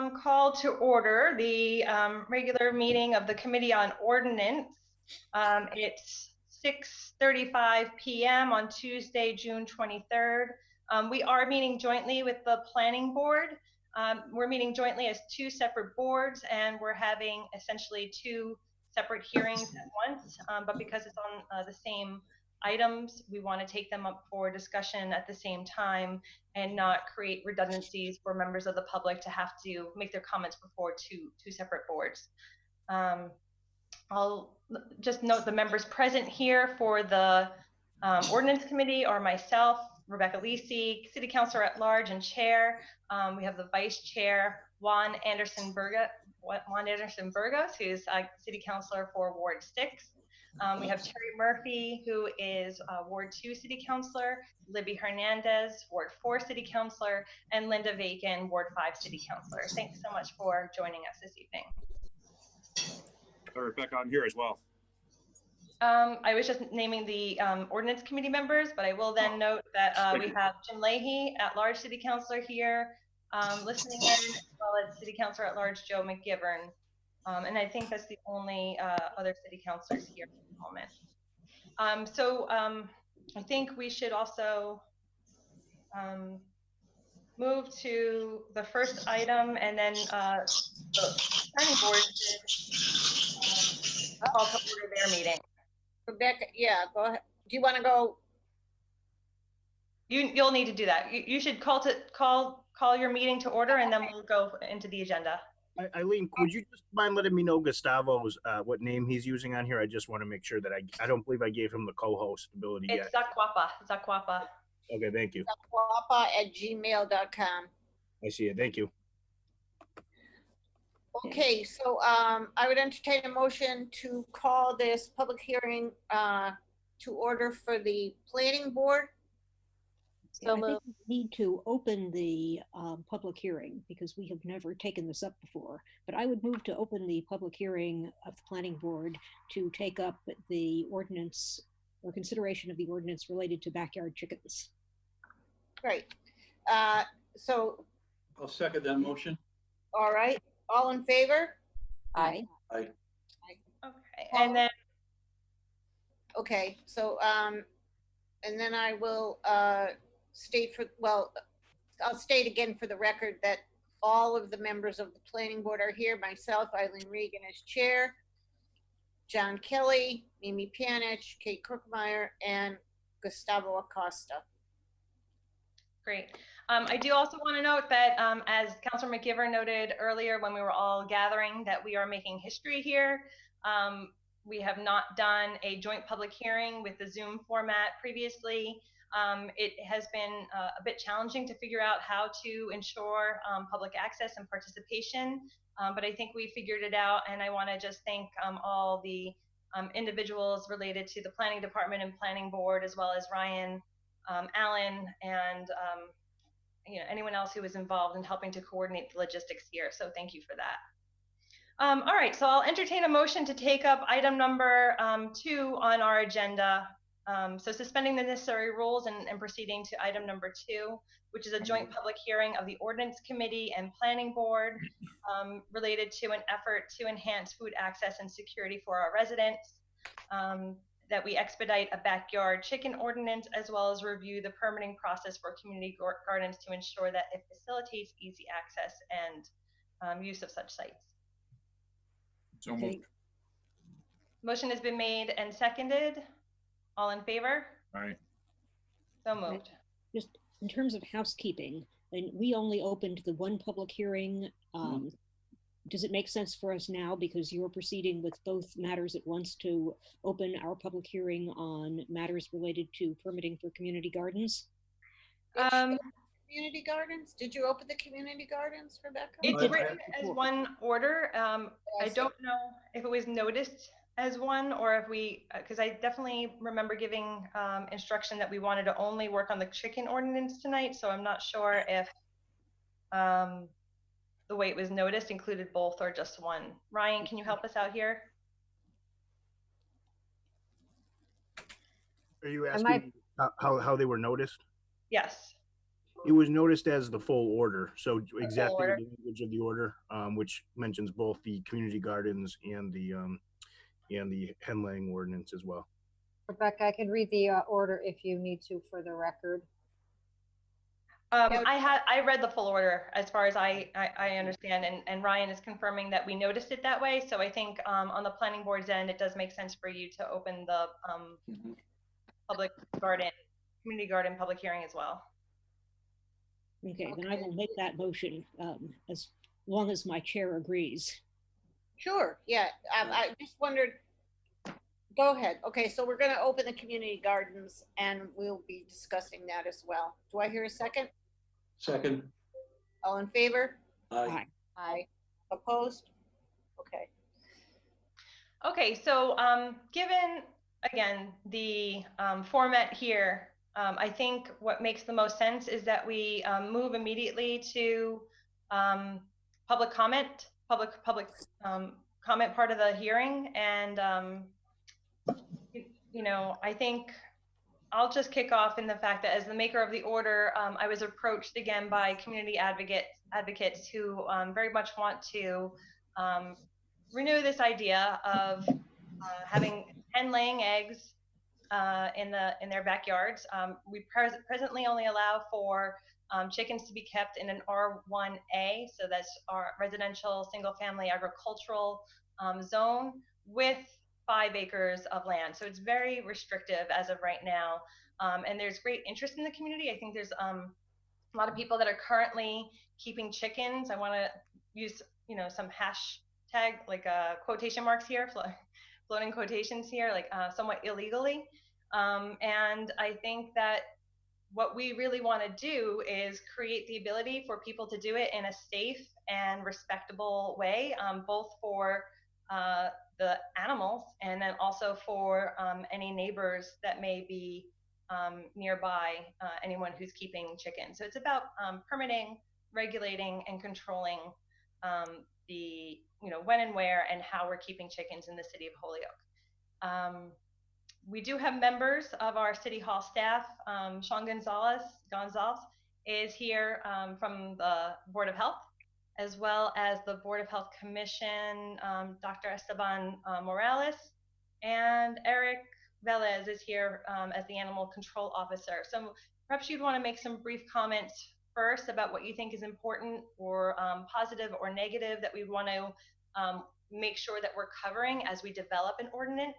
call to order the regular meeting of the Committee on Ordinance. It's 6:35 p.m. on Tuesday, June 23rd. We are meeting jointly with the Planning Board. We're meeting jointly as two separate boards, and we're having essentially two separate hearings at once, but because it's on the same items, we want to take them up for discussion at the same time and not create redundancies for members of the public to have to make their comments before two separate boards. I'll just note the members present here for the Ordinance Committee are myself, Rebecca Lisi, City Councilor at Large and Chair. We have the Vice Chair, Juan Anderson Burgos, who's City Councilor for Ward 6. We have Terry Murphy, who is Ward 2 City Councilor, Libby Hernandez, Ward 4 City Councilor, and Linda Bacon, Ward 5 City Councilor. Thanks so much for joining us this evening. Rebecca, I'm here as well. I was just naming the Ordinance Committee members, but I will then note that we have Jim Leahy, at-large City Councilor here, listening in, as well as City Councilor at Large Joe McGivern. And I think that's the only other city councilors here at the moment. I think we should also move to the first item, and then the planning board should call to order their meeting. Rebecca, yeah, go ahead. Do you want to go? You'll need to do that. You should call your meeting to order, and then we'll go into the agenda. Eileen, would you just mind letting me know Gustavo's what name he's using on here? I just want to make sure that I don't believe I gave him the co-host ability yet. It's Zakwapa. Okay, thank you. Zakwapa@gmail.com. I see it. Thank you. Okay, so I would entertain a motion to call this public hearing to order for the planning board. So I think we need to open the public hearing because we have never taken this up before. But I would move to open the public hearing of the planning board to take up the ordinance or consideration of the ordinance related to backyard chickens. Great. So I'll second that motion. all right, all in favor? Aye. Aye. Okay, and then okay, so and then I will state I'll state again for the record that all of the members of the planning board are here. Myself, Eileen Regan as chair, John Kelly, Mimi Panich, Kate Crookmeyer, and Gustavo Acosta. great. I do also want to note that as Councilor McGivern noted earlier when we were all gathering, that we are making history here. We have not done a joint public hearing with the Zoom format previously. It has been a bit challenging to figure out how to ensure public access and participation, but I think we figured it out, and I want to just thank all the individuals related to the planning department and planning board, as well as Ryan, Allen, and anyone else who was involved in helping to coordinate the logistics here, so thank you for that. All right, so I'll entertain a motion to take up item number 2 on our agenda. So suspending the necessary rules and proceeding to item number 2, which is a joint public hearing of the Ordinance Committee and Planning Board related to an effort to enhance food access and security for our residents, that we expedite a backyard chicken ordinance, as well as review the permitting process for community gardens to ensure that it facilitates easy access and use of such sites. So moved. Motion has been made and seconded. All in favor? Aye. So moved. Just in terms of housekeeping, and we only opened the one public hearing. Does it make sense for us now, because you're proceeding with both matters at once, to open our public hearing on matters related to permitting for community gardens? Community gardens? Did you open the community gardens, Rebecca? It's written as one order. I don't know if it was noticed as one, or if we, because I definitely remember giving instruction that we wanted to only work on the chicken ordinance tonight, so I'm not sure if the way it was noticed included both or just one. Ryan, can you help us out here? Are you asking how they were noticed? Yes. It was noticed as the full order, so exactly order. the language of the order, which mentions both the community gardens and the hen laying ordinance as well. Rebecca, I can read the order if you need to for the record. I read the full order as far as I understand, and Ryan is confirming that we noticed it that way. So I think on the planning board's end, it does make sense for you to open the public garden, community garden public hearing as well. Okay, then I will make that motion as long as my chair agrees. Sure, yeah, I just wondered, go ahead. Okay, so we're gonna open the community gardens and we'll be discussing that as well. Do I hear a second? Second. All in favor? Aye. Aye. Opposed? Okay. Okay, so given, again, the format here, I think what makes the most sense is that we move immediately to public comment part of the hearing. And, you know, I think I'll just kick off in the fact that as the maker of the order, I was approached again by community advocates who very much want to renew this idea of having hen laying eggs in their backyards. We presently only allow for chickens to be kept in an R1A, so that's our residential single family agricultural zone with 5 acres of land. So it's very restrictive as of right now. And there's great interest in the community. I think there's a lot of people that are currently keeping chickens. I want to use, you know, some hashtag like quotation marks here, floating quotations here, like somewhat illegally. And I think that what we really want to do is create the ability for people to do it in a safe and respectable way, both for the animals and then also for any neighbors that may be nearby, anyone who's keeping chickens. So it's about permitting, regulating, and controlling the, you know, when and where and how we're keeping chickens in the city of Holyoke. We do have members of our City Hall staff. Sean Gonzales is here from the Board of Health, as well as the Board of Health Commission, Dr. Esteban Morales, and Eric Velez is here as the Animal Control Officer. So perhaps you'd want to make some brief comments first about what you think is important or positive or negative that we want to make sure that we're covering as we develop an ordinance.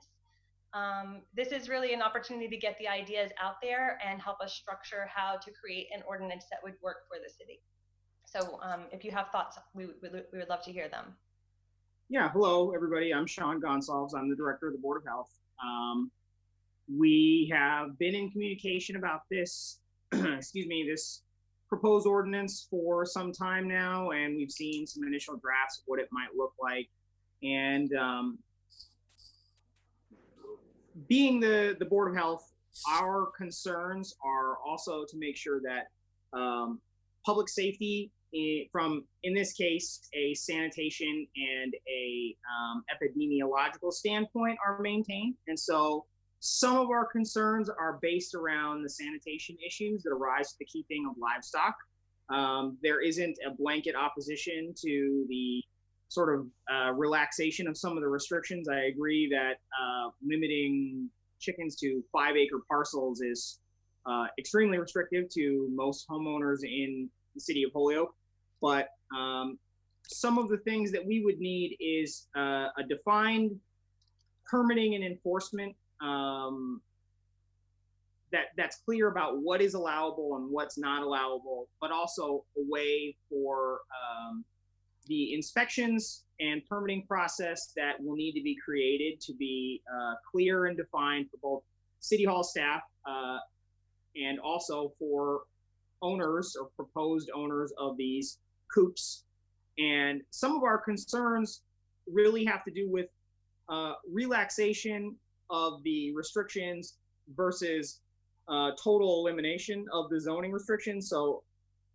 This is really an opportunity to get the ideas out there and help us structure how to create an ordinance that would work for the city. So if you have thoughts, we would love to hear them. Yeah, hello, everybody. I'm Sean Gonzales. I'm the director of the Board of Health. We have been in communication about this, excuse me, this proposed ordinance for some time now, and we've seen some initial drafts of what it might look like. And being the Board of Health, our concerns are also to make sure that public safety in this case, a sanitation and a epidemiological standpoint are maintained. And so some of our concerns are based around the sanitation issues that arise to the keeping of livestock. There isn't a blanket opposition to the sort of relaxation of some of the restrictions. I agree that limiting chickens to 5-acre parcels is extremely restrictive to most homeowners in the city of Holyoke. But some of the things that we would need is a defined permitting and enforcement that's clear about what is allowable and what's not allowable, but also a way for the inspections and permitting process that will need to be created to be clear and defined for both City Hall staff and also for owners or proposed owners of these coops. And some of our concerns really have to do with relaxation of the restrictions versus total elimination of the zoning restrictions. So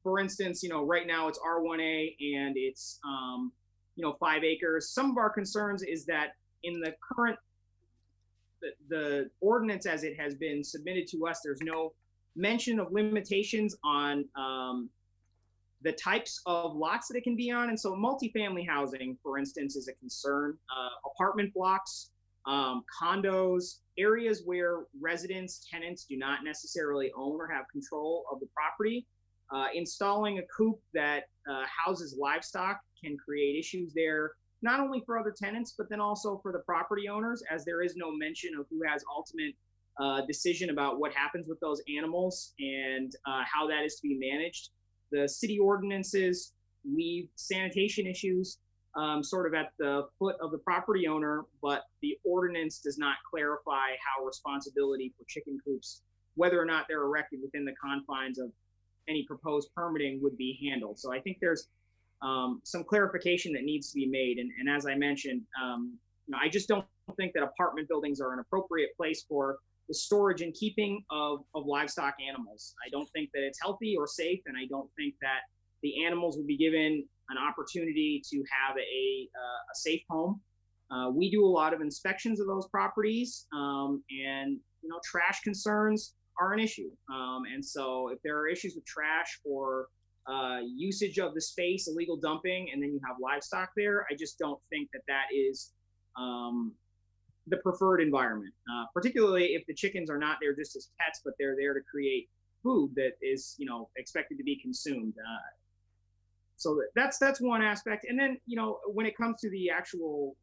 for instance, you know, right now it's R1A and it's, you know, 5 acres. Some of our concerns is that in the current, the ordinance as it has been submitted to us, there's no mention of limitations on the types of lots that it can be on. And so multifamily housing, for instance, is a concern. Apartment blocks, condos, areas where residents, tenants do not necessarily own or have control of the property. Installing a coop that houses livestock can create issues there, not only for other tenants, but then also for the property owners, as there is no mention of who has ultimate decision about what happens with those animals and how that is to be managed. The city ordinances leave sanitation issues sort of at the foot of the property owner, but the ordinance does not clarify how responsibility for chicken coops, whether or not they're erected within the confines of any proposed permitting, would be handled. So I think there's some clarification that needs to be made. And as I mentioned, I just don't think that apartment buildings are an appropriate place for the storage and keeping of livestock animals. I don't think that it's healthy or safe, and I don't think that the animals would be given an opportunity to have a safe home. We do a lot of inspections of those properties, and trash concerns are an issue. And so if there are issues with trash or usage of the space, illegal dumping, and then you have livestock there, I just don't think that that is the preferred environment, particularly if the chickens are not there just as pets, but they're there to create food that is, expected to be consumed. So that's one aspect. And then, when it comes to the actual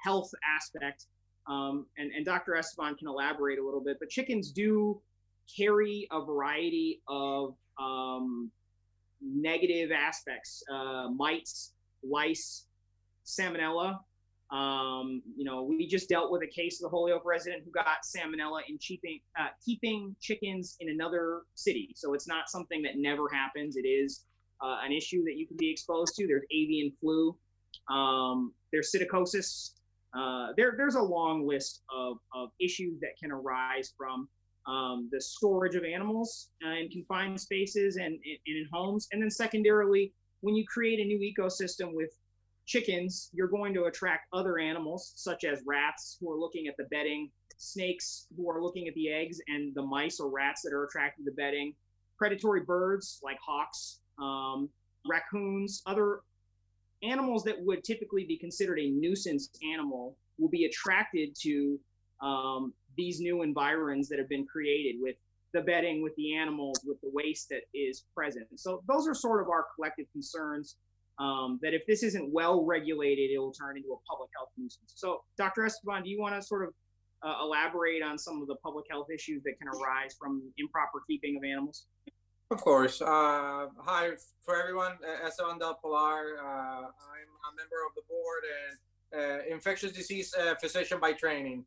health aspect, and Dr. Esteban can elaborate a little bit, but chickens do carry a variety of negative aspects, mites, lice, salmonella. We just dealt with a case of the Holyoke resident who got salmonella in keeping chickens in another city. So it's not something that never happens. It is an issue that you can be exposed to. There's avian flu. There's psittacosis. There's a long list of issues that can arise from the storage of animals in confined spaces and in homes. And then secondarily, when you create a new ecosystem with chickens, you're going to attract other animals, such as rats who are looking at the bedding, snakes who are looking at the eggs, and the mice or rats that are attracted to the bedding, predatory birds like hawks, raccoons, other animals that would typically be considered a nuisance animal will be attracted to these new environs that have been created with the bedding, with the animals, with the waste that is present. So those are sort of our collective concerns, that if this isn't well regulated, it will turn into a public health nuisance. So Dr. Esteban, do you want to sort of elaborate on some of the public health issues that can arise from improper keeping of animals? Of course. Hi for everyone. Esteban Del Pilar. I'm a member of the board and infectious disease physician by training.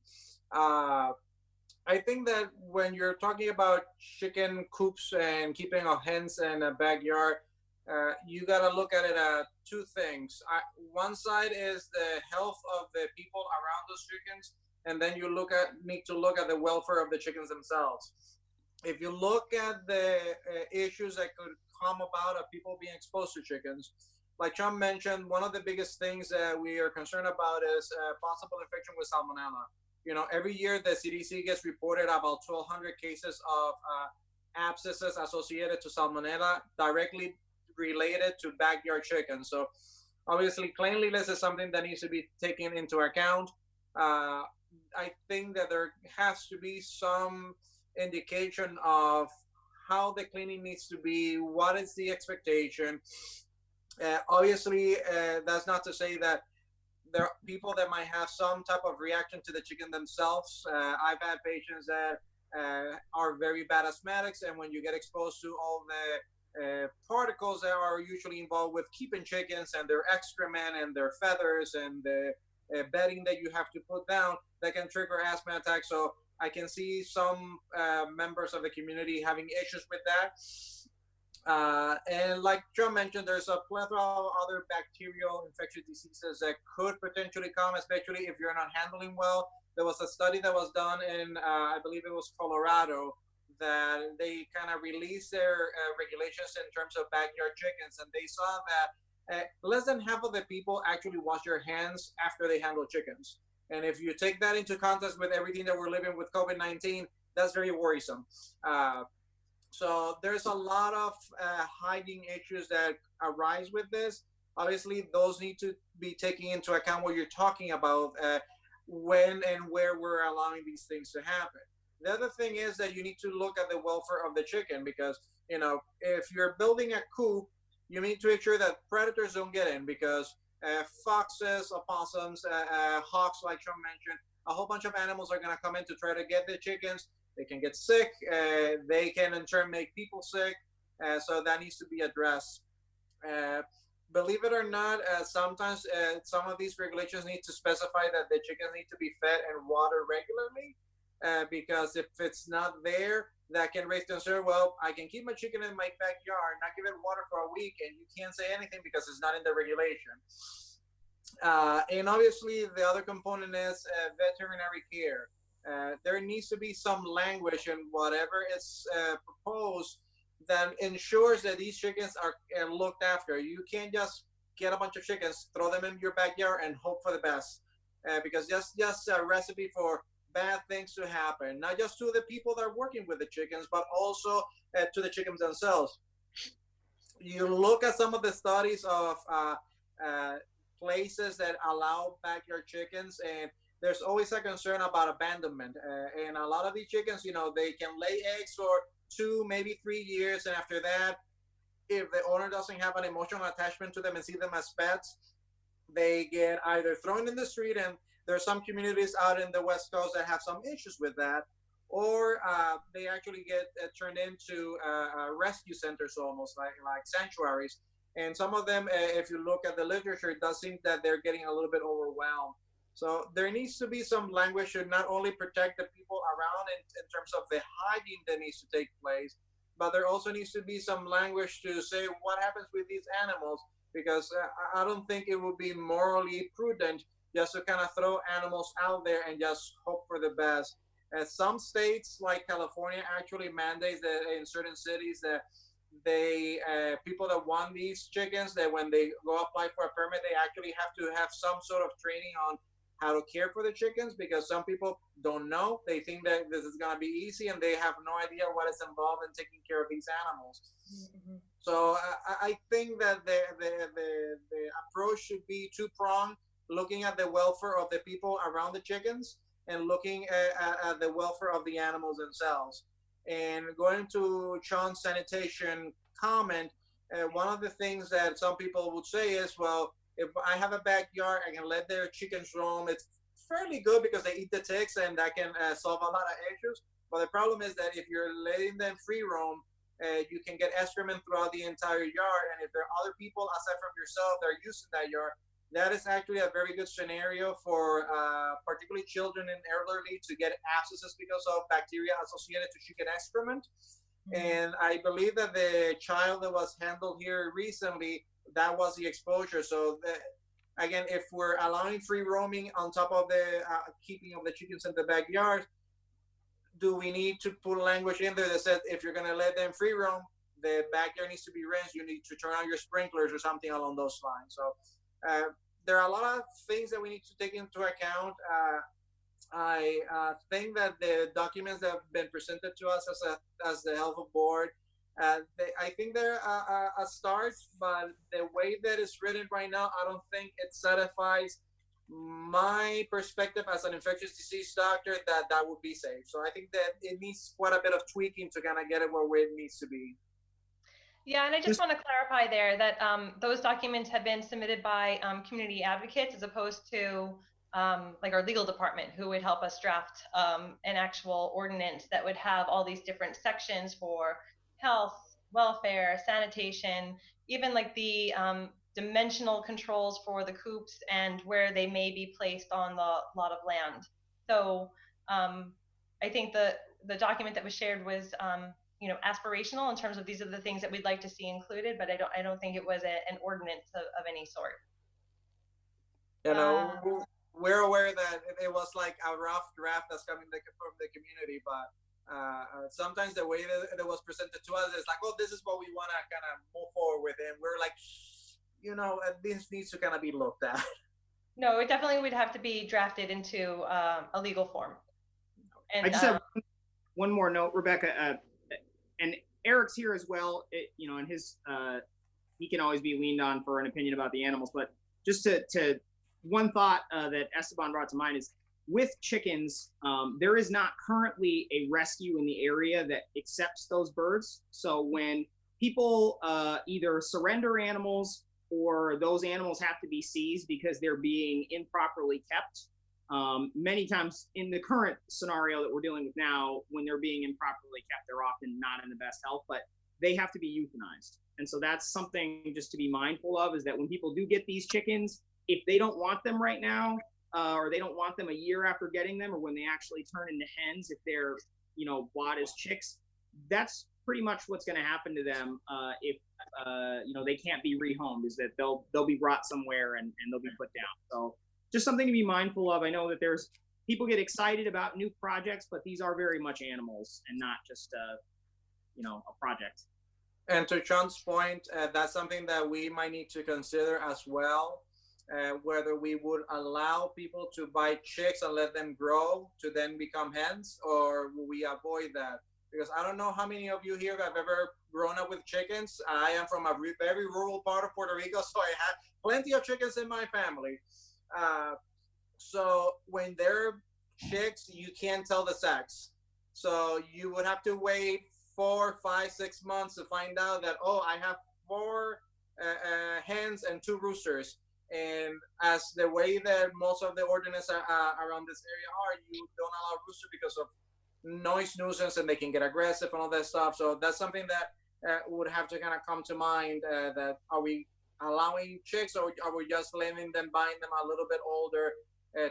I think that when you're talking about chicken coops and keeping of hens in a backyard, you got to look at it at two things. One side is the health of the people around those chickens, and then you need to look at the welfare of the chickens themselves. If you look at the issues that could come about of people being exposed to chickens, like John mentioned, one of the biggest things that we are concerned about is possible infection with salmonella. Every year the CDC gets reported about 1,200 cases of abscesses associated to salmonella directly related to backyard chickens. So obviously cleanliness is something that needs to be taken into account. I think that there has to be some indication of how the cleaning needs to be, what is the expectation. Obviously, that's not to say that there are people that might have some type of reaction to the chicken themselves. I've had patients that are very bad asthmatics, and when you get exposed to all the particles that are usually involved with keeping chickens and their excrement and their feathers and the bedding that you have to put down, that can trigger asthma attacks. So I can see some members of the community having issues with that. And like Joe mentioned, there's a plethora of other bacterial infectious diseases that could potentially come, especially if you're not handling well. There was a study that was done in, I believe it was Colorado, that they kind of released their regulations in terms of backyard chickens, and they saw that less than half of the people actually wash their hands after they handle chickens. And if you take that into context with everything that we're living with COVID-19, that's very worrisome. So there's a lot of hygiene issues that arise with this. Obviously, those need to be taken into account when you're talking about when and where we're allowing these things to happen. The other thing is that you need to look at the welfare of the chicken, because if you're building a coop, you need to make sure that predators don't get in, because foxes, opossums, hawks, like Sean mentioned, a whole bunch of animals are going to come in to try to get the chickens. They can get sick. They can in turn make people sick. So that needs to be addressed. Believe it or not, sometimes some of these regulations need to specify that the chickens need to be fed and watered regularly, because if it's not there, that can raise concern. Well, I can keep my chicken in my backyard, not give it water for a week, and you can't say anything because it's not in the regulation. And obviously, the other component is veterinary care. There needs to be some language in whatever is proposed that ensures that these chickens are looked after. You can't just get a bunch of chickens, throw them in your backyard, and hope for the best, because just a recipe for bad things to happen, not just to the people that are working with the chickens, but also to the chickens themselves. You look at some of the studies of places that allow backyard chickens, and there's always a concern about abandonment. And a lot of these chickens, they can lay eggs for 2, maybe 3 years, and after that, if the owner doesn't have an emotional attachment to them and see them as pets, they get either thrown in the street, and there's some communities out in the West Coast that have some issues with that, or they actually get turned into rescue centers, almost like sanctuaries. And some of them, if you look at the literature, it does seem that they're getting a little bit overwhelmed. So there needs to be some language to not only protect the people around in terms of the hygiene that needs to take place, but there also needs to be some language to say what happens with these animals, because I don't think it would be morally prudent just to kind of throw animals out there and just hope for the best. Some states like California actually mandates that in certain cities that people that want these chickens, that when they go apply for a permit, they actually have to have some sort of training on how to care for the chickens, because some people don't know. They think that this is going to be easy, and they have no idea what is involved in taking care of these animals. Mm-hmm. So I think that the approach should be two-pronged, looking at the welfare of the people around the chickens and looking at the welfare of the animals themselves. And going to Sean's sanitation comment, one of the things that some people would say is, well, if I have a backyard, I can let their chickens roam. It's fairly good because they eat the ticks, and that can solve a lot of issues. But the problem is that if you're letting them free roam, you can get excrement throughout the entire yard. And if there are other people aside from yourself that are using that yard, that is actually a very good scenario for particularly children and elderly to get abscesses because of bacteria associated to chicken excrement. Mm-hmm. And I believe that the child that was handled here recently, that was the exposure. So again, if we're allowing free roaming on top of the keeping of the chickens in the backyard, do we need to put language in there that says if you're going to let them free roam, the backyard needs to be rinsed, you need to turn on your sprinklers or something along those lines. So there are a lot of things that we need to take into account. I think that the documents that have been presented to us as the health board, I think they're a start, but the way that it's written right now, I don't think it satisfies my perspective as an infectious disease doctor that would be safe. So I think that it needs quite a bit of tweaking to kind of get it where it needs to be. Yeah, and I just want to clarify there that those documents have been submitted by community advocates as opposed to like our legal department, who would help us draft an actual ordinance that would have all these different sections for health, welfare, sanitation, even like the dimensional controls for the coops and where they may be placed on the lot of land. So I think the document that was shared was aspirational in terms of these are the things that we'd like to see included, but I don't think it was an ordinance of any sort. We're aware that it was like a rough draft that's coming from the community, but sometimes the way that it was presented to us is like, oh, this is what we want to kind of move forward with, and we're like, this needs to kind of be looked at. No, it definitely would have to be drafted into a legal form. And I just have one more note, Rebecca, and Eric's here as well. And his he can always be leaned on for an opinion about the animals. But just to one thought that Esteban brought to mind is with chickens, there is not currently a rescue in the area that accepts those birds. So when people either surrender animals or those animals have to be seized because they're being improperly kept, many times in the current scenario that we're dealing with now, when they're being improperly kept, they're often not in the best health, but they have to be euthanized. And so that's something just to be mindful of, is that when people do get these chickens, if they don't want them right now, or they don't want them a year after getting them, or when they actually turn into hens, if they're, bought as chicks, that's pretty much what's going to happen to them if they can't be rehomed, is that they'll be brought somewhere and they'll be put down. So just something to be mindful of. I know that there's people get excited about new projects, but these are very much animals and not just a project. And to Sean's point, that's something that we might need to consider as well, whether we would allow people to buy chicks and let them grow to then become hens, or will we avoid that? Because I don't know how many of you here have ever grown up with chickens. I am from a very rural part of Puerto Rico, so I have plenty of chickens in my family. So when they're chicks, you can't tell the sex. So you would have to wait 4, 5, 6 months to find out that, oh, I have 4 hens and 2 roosters. And as the way that most of the ordinances around this area are, you don't allow rooster because of noise nuisance, and they can get aggressive and all that stuff. So that's something that would have to kind of come to mind, that are we allowing chicks, or are we just letting them, buying them a little bit older,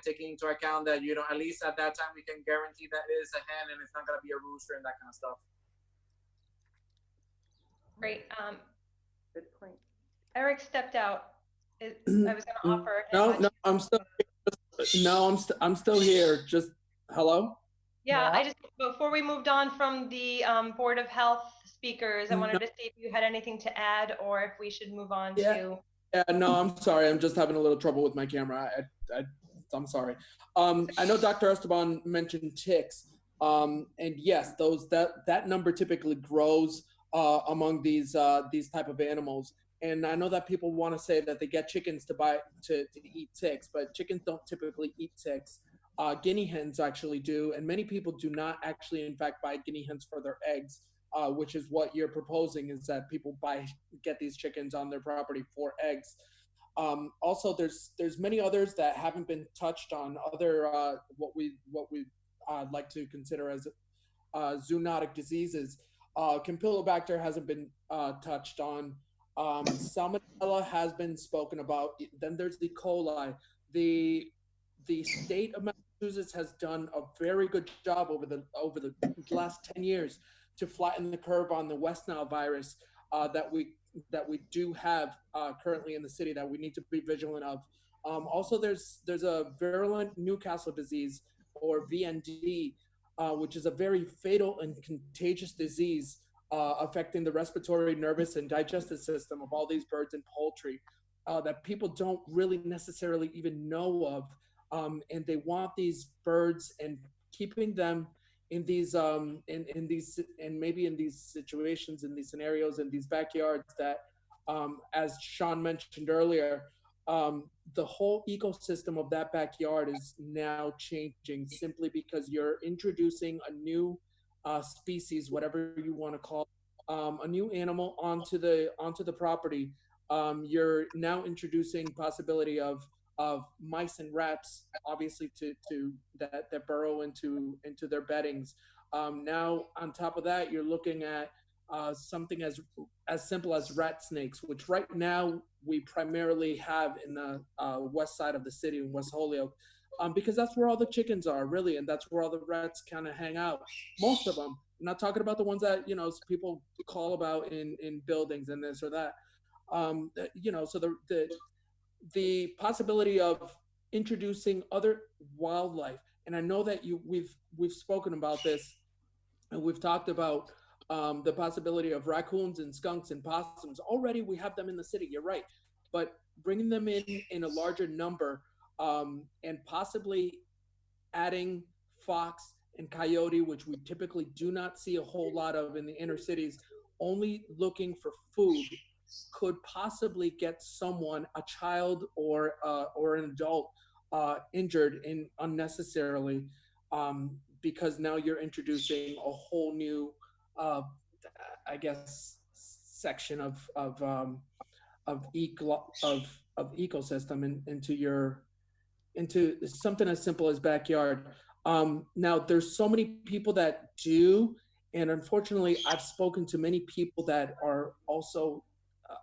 taking into account that, at least at that time we can guarantee that it is a hen and it's not going to be a rooster and that kind of stuff. Great. Good point. Eric stepped out. I was going to offer. No, I'm still here. Just hello. Yeah, I just, before we moved on from the Board of Health speakers, I wanted to see if you had anything to add, or if we should move on to. Yeah, no, I'm sorry. I'm just having a little trouble with my camera. I'm sorry. I know Dr. Esteban mentioned ticks, and yes, that number typically grows among these type of animals. And I know that people want to say that they get chickens to eat ticks, but chickens don't typically eat ticks. Guinea hens actually do, and many people do not actually, in fact, buy guinea hens for their eggs, which is what you're proposing, is that people get these chickens on their property for eggs. Also, there's many others that haven't been touched on. Other what we like to consider as zoonotic diseases. Campylobacter hasn't been touched on. Salmonella has been spoken about. Then there's the E. coli. The state of Massachusetts has done a very good job over the last 10 years to flatten the curve on the West Nile virus that we do have currently in the city that we need to be vigilant of. Also, there's a virulent Newcastle disease, or VND, which is a very fatal and contagious disease affecting the respiratory, nervous, and digestive system of all these birds and poultry that people don't really necessarily even know of. And they want these birds, and keeping them in these maybe in these situations, in these scenarios, in these backyards that, as Sean mentioned earlier, the whole ecosystem of that backyard is now changing simply because you're introducing a new species, whatever you want to call it, a new animal onto the property. You're now introducing possibility of mice and rats, obviously, to that burrow into their beddings. Now, on top of that, you're looking at something as simple as rat snakes, which right now we primarily have in the west side of the city, in West Holyoke, because that's where all the chickens are, really, and that's where all the rats kind of hang out. Most of them. I'm not talking about the ones that people call about in buildings and this or that. So the possibility of introducing other wildlife, and I know that we've spoken about this, and we've talked about the possibility of raccoons and skunks and possums. Already we have them in the city, you're right, but bringing them in a larger number, and possibly adding fox and coyote, which we typically do not see a whole lot of in the inner cities, only looking for food, could possibly get someone, a child or an adult, injured unnecessarily, because now you're introducing a whole new, I guess, section of ecosystem into something as simple as backyard. Now there's so many people that do, and unfortunately I've spoken to many people that are also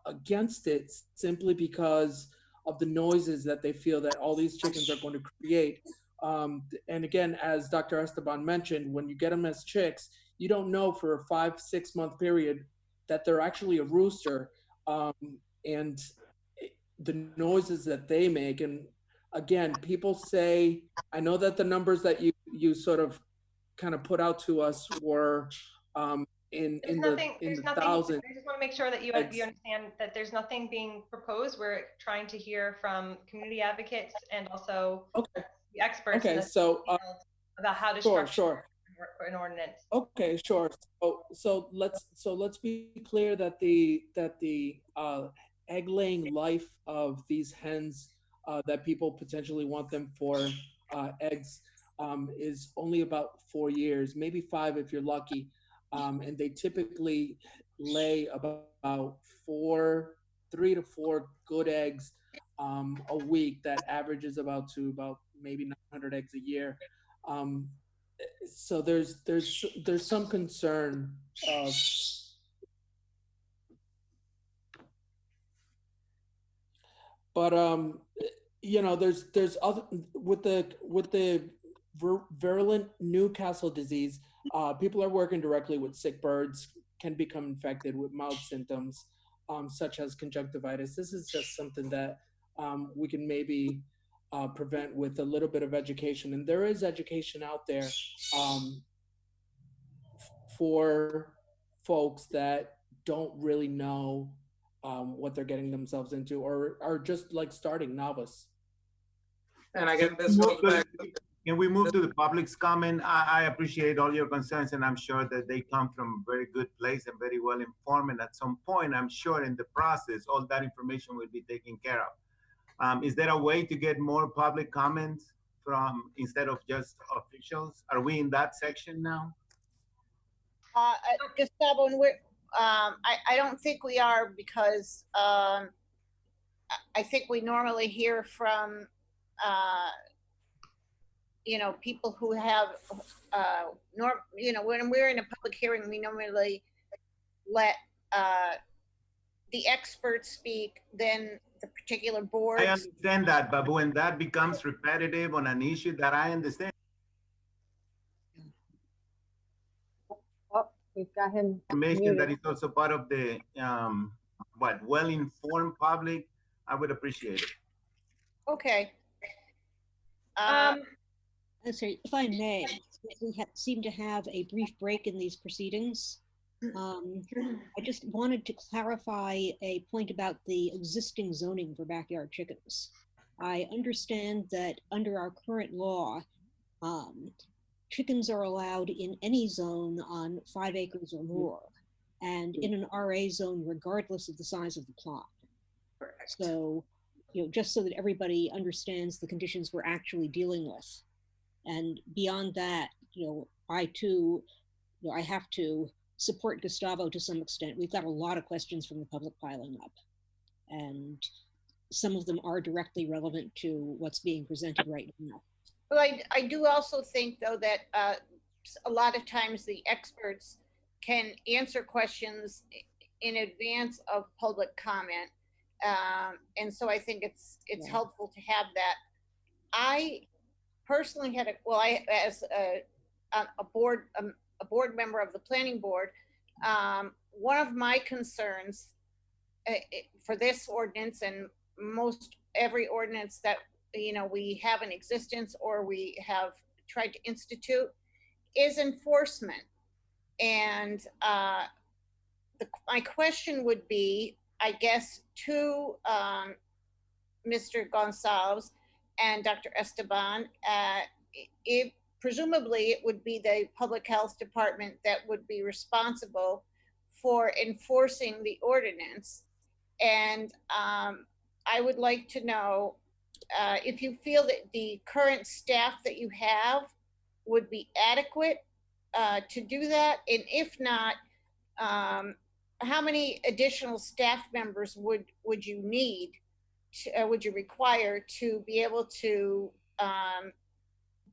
against it, simply because of the noises that they feel that all these chickens are going to create. And again, as Dr. Esteban mentioned, when you get them as chicks, you don't know for a 5-6 month period that they're actually a rooster, and the noises that they make. And again, people say, I know that the numbers that you sort of kind of put out to us were in the thousands. I just want to make sure that you understand that there's nothing being proposed. We're trying to hear from community advocates and also the experts in the field about how to structure an ordinance. Okay, sure. So let's be clear that the egg laying life of these hens that people potentially want them for eggs is only about 4 years, maybe 5 if you're lucky. And they typically lay about 3 to 4 good eggs a week. That averages about maybe 900 eggs a year. So there's some concern of, but there's other with the virulent Newcastle disease. People are working directly with sick birds, can become infected with mild symptoms, such as conjunctivitis. This is just something that we can maybe prevent with a little bit of education. And there is education out there for folks that don't really know what they're getting themselves into, or are just like starting novice. And I get this goes back. Can we move to the public's comment? I appreciate all your concerns, and I'm sure that they come from a very good place and very well informed. And at some point, I'm sure in the process, all that information will be taken care of. Is there a way to get more public comments from, instead of just officials? Are we in that section now? Gustavo, and I don't think we are, because I think we normally hear from people who have, when we're in a public hearing, we normally let the experts speak, then the particular boards. I understand that, but when that becomes repetitive on an issue that I understand. Oh, we've got him. Information that is also part of the, well-informed public, I would appreciate it. Okay. Sorry, if I may, we seem to have a brief break in these proceedings. I just wanted to clarify a point about the existing zoning for backyard chickens. I understand that under our current law, chickens are allowed in any zone on 5 acres or more, and in an RA zone, regardless of the size of the plot. So, just so that everybody understands the conditions we're actually dealing with. And beyond that, I too, I have to support Gustavo to some extent. We've got a lot of questions from the public piling up, and some of them are directly relevant to what's being presented right now. Well, I do also think, though, that a lot of times the experts can answer questions in advance of public comment. And so I think it's helpful to have that. I personally had as a board member of the planning board, one of my concerns for this ordinance, and most every ordinance that we have in existence or we have tried to institute, is enforcement. And my question would be, I guess, to Mr. Gonzales and Dr. Esteban, presumably it would be the public health department that would be responsible for enforcing the ordinance. And I would like to know if you feel that the current staff that you have would be adequate to do that, and if not, how many additional staff members would you need, would you require to be able to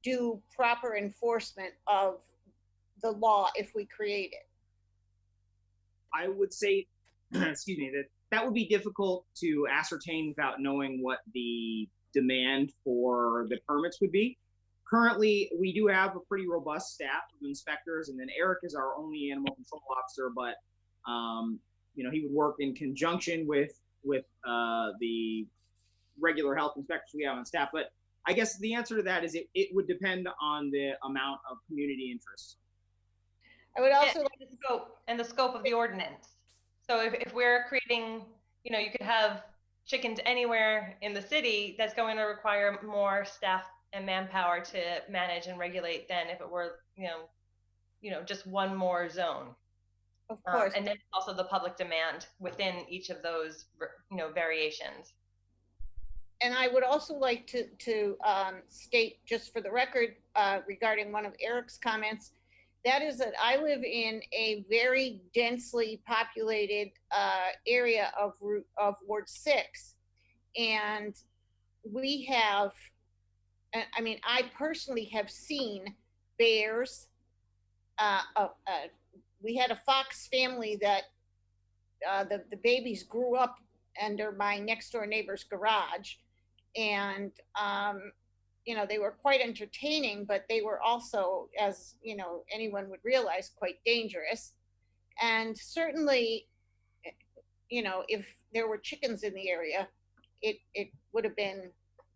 do proper enforcement of the law if we create it? I would say, excuse me, that would be difficult to ascertain without knowing what the demand for the permits would be. Currently, we do have a pretty robust staff of inspectors, and then Eric is our only animal control officer, but he would work in conjunction with the regular health inspectors we have on staff. But I guess the answer to that is it would depend on the amount of community interest. I would also like the scope of the ordinance. So if we're creating, you could have chickens anywhere in the city, that's going to require more staff and manpower to manage and regulate than if it were, just one more zone. Of course. And then also the public demand within each of those, variations. And I would also like to state, just for the record, regarding one of Eric's comments, that is that I live in a very densely populated area of Ward 6. And we have, I personally have seen bears. We had a fox family that the babies grew up under my next door neighbor's garage. And, they were quite entertaining, but they were also, as, anyone would realize, quite dangerous. And certainly, if there were chickens in the area, it would have been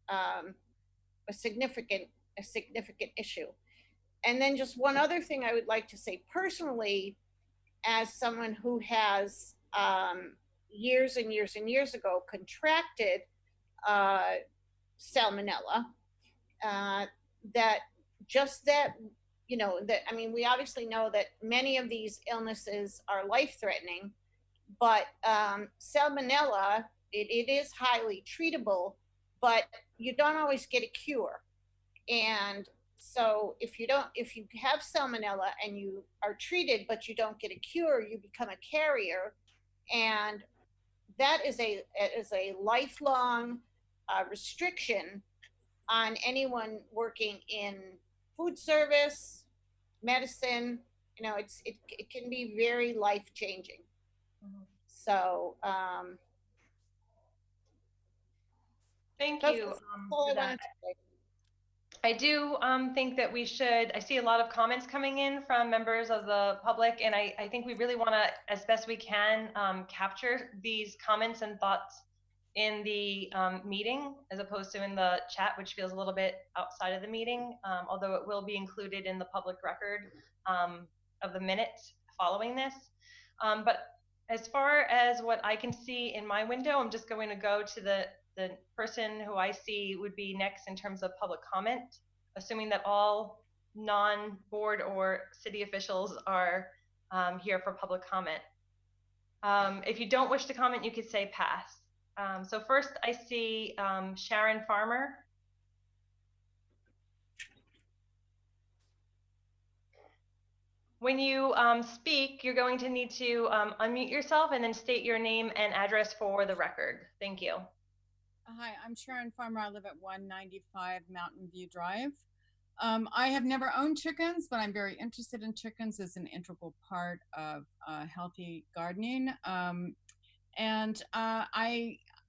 a significant issue. And then just one other thing I would like to say personally, as someone who has years and years and years ago contracted salmonella, we obviously know that many of these illnesses are life-threatening, but salmonella, it is highly treatable, but you don't always get a cure. And so if you have salmonella and you are treated, but you don't get a cure, you become a carrier. And that is a lifelong restriction on anyone working in food service, medicine. It can be very life-changing. Mm-hmm. So thank you for that. I do think that we should, I see a lot of comments coming in from members of the public, and I think we really want to, as best we can, capture these comments and thoughts in the meeting as opposed to in the chat, which feels a little bit outside of the meeting, although it will be included in the public record of the minutes following this. But as far as what I can see in my window, I'm just going to go to the person who I see would be next in terms of public comment, assuming that all non-board or city officials are here for public comment. If you don't wish to comment, you could say pass. So first I see Sharon Farmer. When you speak, you're going to need to unmute yourself and then state your name and address for the record. Thank you. Hi, I'm Sharon Farmer. I live at 195 Mountain View Drive. I have never owned chickens, but I'm very interested in chickens as an integral part of healthy gardening.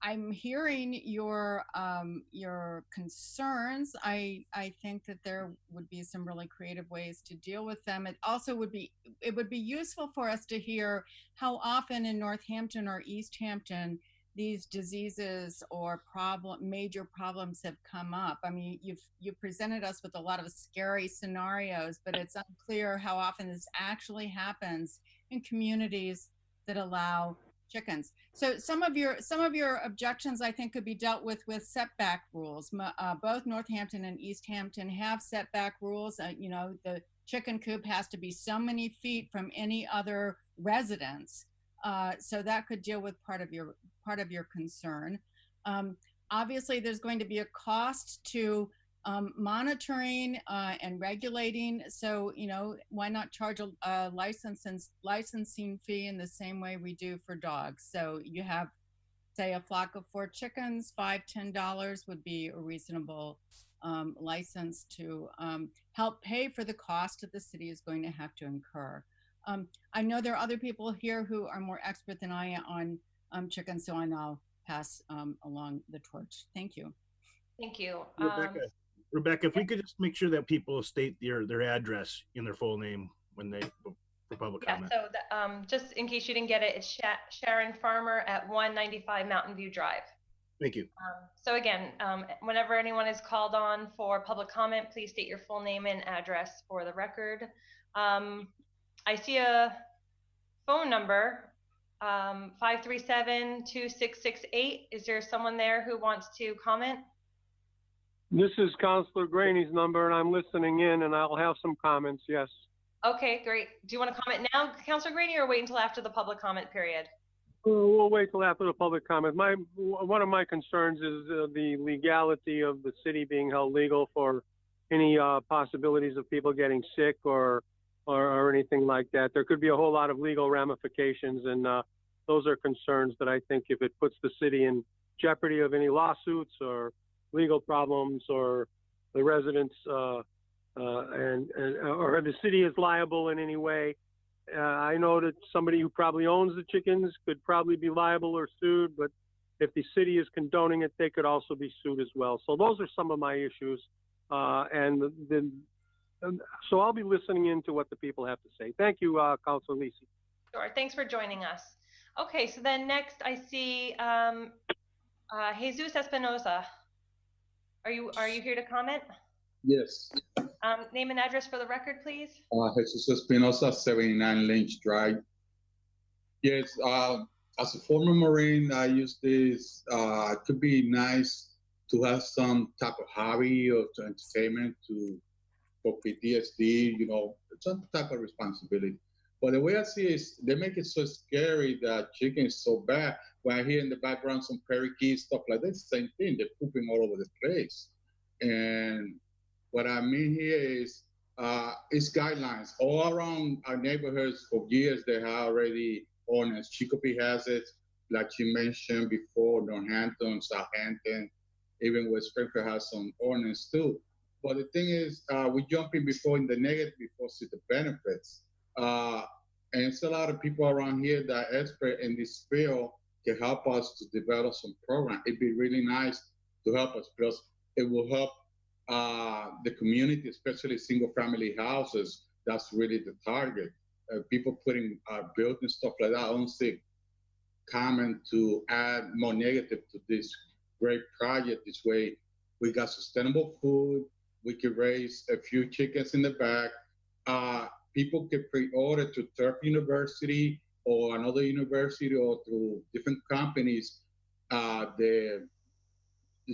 I'm hearing your concerns. I think that there would be some really creative ways to deal with them. It also would be useful for us to hear how often in Northampton or East Hampton these diseases or major problems have come up. I mean, you've presented us with a lot of scary scenarios, but it's unclear how often this actually happens in communities that allow chickens. So some of your objections, I think, could be dealt with setback rules. Both Northampton and East Hampton have setback rules. You know, the chicken coop has to be so many feet from any other residence. So that could deal with part of your concern. Obviously, there's going to be a cost to monitoring and regulating. So, you know, why not charge a licensing fee in the same way we do for dogs? So you have, say, a flock of 4 chickens, $5–10 would be a reasonable license to help pay for the cost that the city is going to have to incur. I know there are other people here who are more expert than I am on chickens, so I now pass along the torch. Thank you. Thank you. Rebecca, if we could just make sure that people state their address in their full name when they for public comment. So just in case you didn't get it, it's Sharon Farmer at 195 Mountain View Drive. Thank you. So again, whenever anyone is called on for public comment, please state your full name and address for the record. I see a phone number, 537-2668. Is there someone there who wants to comment? This is Counselor Graney's number, and I'm listening in, and I'll have some comments, yes. Okay, great. Do you want to comment now, Counselor Graney, or wait until after the public comment period? We'll wait till after the public comment. One of my concerns is the legality of the city being held legal for any possibilities of people getting sick or anything like that. There could be a whole lot of legal ramifications, and those are concerns that I think if it puts the city in jeopardy of any lawsuits or legal problems, or the residents or the city is liable in any way. I know that somebody who probably owns the chickens could probably be liable or sued, but if the city is condoning it, they could also be sued as well. So those are some of my issues. So I'll be listening into what the people have to say. Thank you, Councilor Lisi. Sure, thanks for joining us. Okay, so then next I see Jesus Espinosa. Are you here to comment? Yes. Name and address for the record, please. Jesus Espinosa, 79 Lynch Drive. Yes, as a former Marine, I use this. It could be nice to have some type of hobby or to entertainment for PTSD, you know, some type of responsibility. But the way I see it is they make it so scary that chicken is so bad. When I hear in the background some parakeets, stuff like that, same thing. They're pooping all over the place. And what I mean here is it's guidelines. All around our neighborhoods for years, they have already ordinance. Chicopee has it, like you mentioned before, Northampton, Southampton, even West Springfield has some ordinance too. But the thing is, we jump in before in the negative before see the benefits. And it's a lot of people around here that are expert in this field can help us to develop some program. It'd be really nice to help us because it will help the community, especially single family houses. That's really the target. People putting building stuff like that. I don't see comment to add more negative to this great project. This way we got sustainable food. We could raise a few chickens in the back. People can pre-order to Turf University or another university or through different companies. The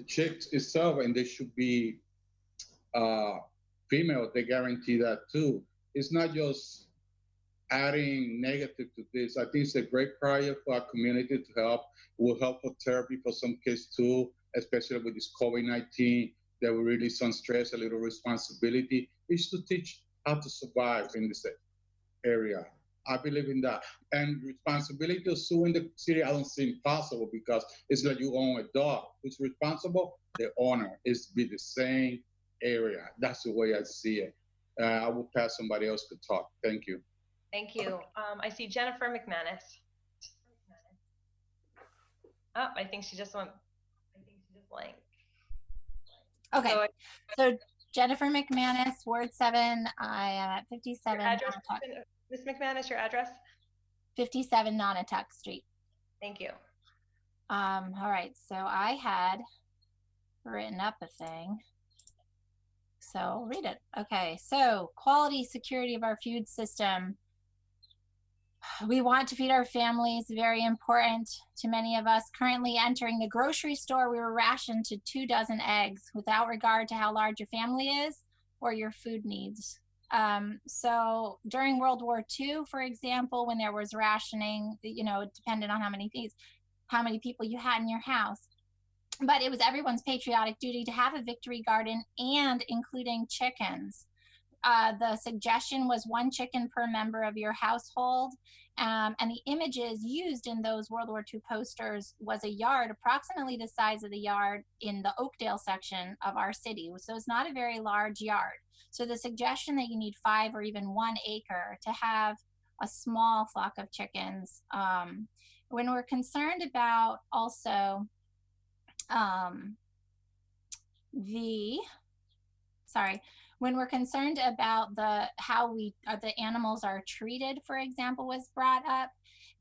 chicks itself, and they should be female. They guarantee that too. It's not just adding negative to this. I think it's a great project for our community to help. It will help for therapy for some kids too, especially with this COVID-19. There will really some stress, a little responsibility. It's to teach how to survive in this area. I believe in that. And responsibility to sue in the city, I don't see impossible because it's like you own a dog. Who's responsible? The owner. It's be the same area. That's the way I see it. I will pass somebody else to talk. Thank you. Thank you. I see Jennifer McManus. Oh, I think she just went. I think she just blank. Okay. So Jennifer McManus, Ward 7. I am at 57. Ms. McManus, your address? 57 Nonotuck Street. Thank you. All right. So I had written up a thing. So I'll read it. Okay. So quality security of our food system. We want to feed our families, very important to many of us. Currently entering the grocery store, we were rationed to 2 dozen eggs without regard to how large your family is or your food needs. So during World War II, for example, when there was rationing, you know, it depended on how many people you had in your house. But it was everyone's patriotic duty to have a victory garden, and including chickens. The suggestion was 1 chicken per member of your household. And the images used in those World War II posters was a yard approximately the size of the yard in the Oakdale section of our city. So it's not a very large yard. So the suggestion that you need 5 or even 1 acre to have a small flock of chickens. When we're concerned about also when we're concerned about how the animals are treated, for example, was brought up,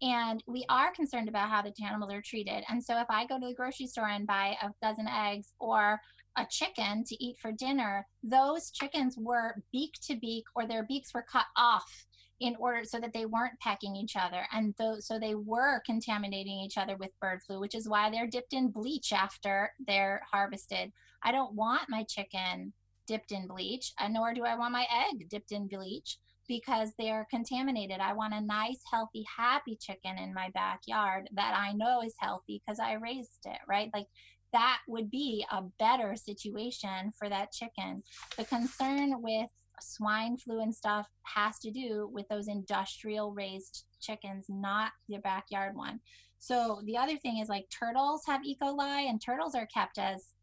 and we are concerned about how the animals are treated. And so if I go to the grocery store and buy a dozen eggs or a chicken to eat for dinner, those chickens were beak to beak, or their beaks were cut off in order so that they weren't pecking each other, and so they were contaminating each other with bird flu, which is why they're dipped in bleach after they're harvested. I don't want my chicken dipped in bleach, nor do I want my egg dipped in bleach, because they're contaminated. I want a nice, healthy, happy chicken in my backyard that I know is healthy because I raised it, right? Like, that would be a better situation for that chicken. The concern with swine flu and stuff has to do with those industrial raised chickens, not your backyard one. So the other thing is, like, turtles have E. coli, and turtles are kept as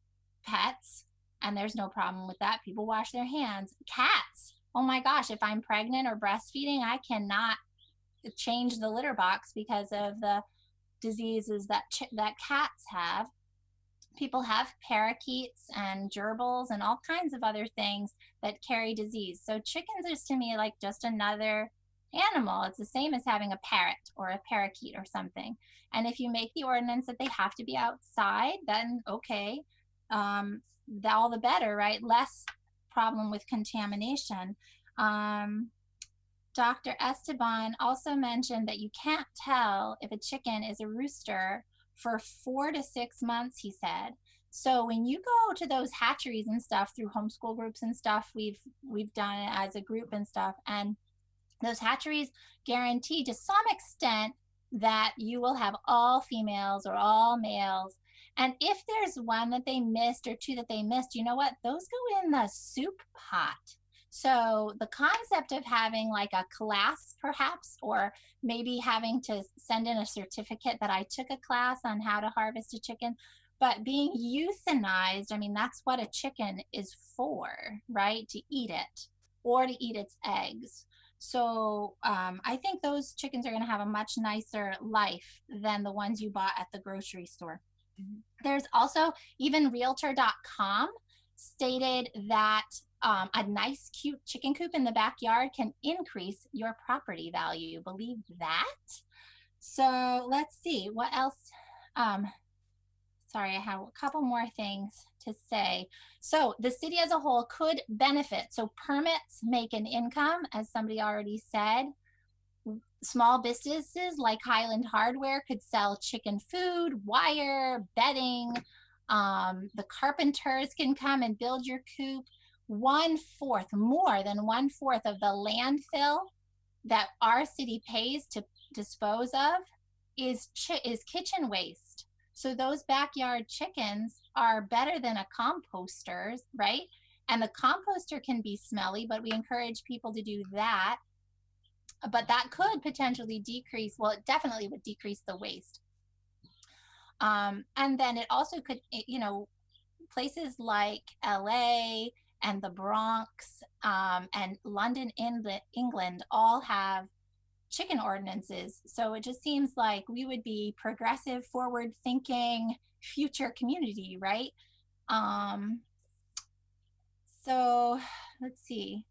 pets, and there's no problem with that. People wash their hands. Cats, oh my gosh, if I'm pregnant or breastfeeding, I cannot change the litter box because of the diseases that cats have. People have parakeets and gerbils and all kinds of other things that carry disease. So chickens is, to me, like just another animal. It's the same as having a parrot or a parakeet or something. And if you make the ordinance that they have to be outside, then okay, all the better, right? Less problem with contamination. Dr. Esteban also mentioned that you can't tell if a chicken is a rooster for 4 to 6 months, he said. So when you go to those hatcheries and stuff through homeschool groups and stuff, we've done it as a group and stuff, and those hatcheries guarantee to some extent that you will have all females or all males. And if there's one that they missed or 2 that they missed, you know what? Those go in the soup pot. So the concept of having like a class perhaps, or maybe having to send in a certificate that I took a class on how to harvest a chicken, but being euthanized, I mean, that's what a chicken is for, right? To eat it or to eat its eggs. So I think those chickens are going to have a much nicer life than the ones you bought at the grocery store. There's also, even realtor.com stated that a nice, cute chicken coop in the backyard can increase your property value. Believe that? So let's see what else. Sorry, I have a couple more things to say. So the city as a whole could benefit. So permits make an income, as somebody already said. Small businesses like Highland Hardware could sell chicken food, wire, bedding. The carpenters can come and build your coop. 1/4, more than 1/4 of the landfill that our city pays to dispose of is kitchen waste. So those backyard chickens are better than a composter's, right? And the composter can be smelly, but we encourage people to do that. But that could potentially decrease, well, it definitely would decrease the waste. And then it also could, you know, places like LA and the Bronx and London, England all have chicken ordinances. So it just seems like we would be progressive, forward thinking, future community, right? So let's see.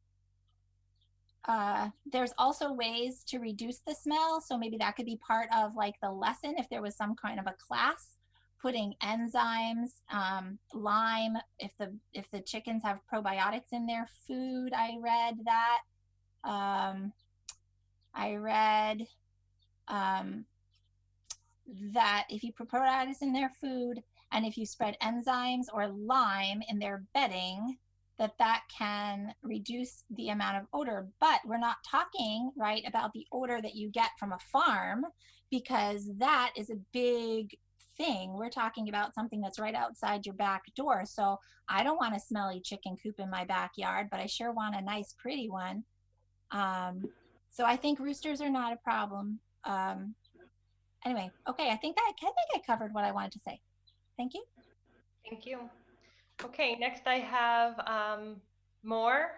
There's also ways to reduce the smell. So maybe that could be part of like the lesson if there was some kind of a class, putting enzymes, lime, if the chickens have probiotics in their food. I read that. I read that if you put probiotics in their food and if you spread enzymes or lime in their bedding, that can reduce the amount of odor. But we're not talking, right, about the odor that you get from a farm, because that is a big thing. We're talking about something that's right outside your back door. So I don't want a smelly chicken coop in my backyard, but I sure want a nice, pretty one. So I think roosters are not a problem. Anyway, okay, I think I covered what I wanted to say. Thank you. Thank you. Okay, next I have Moore.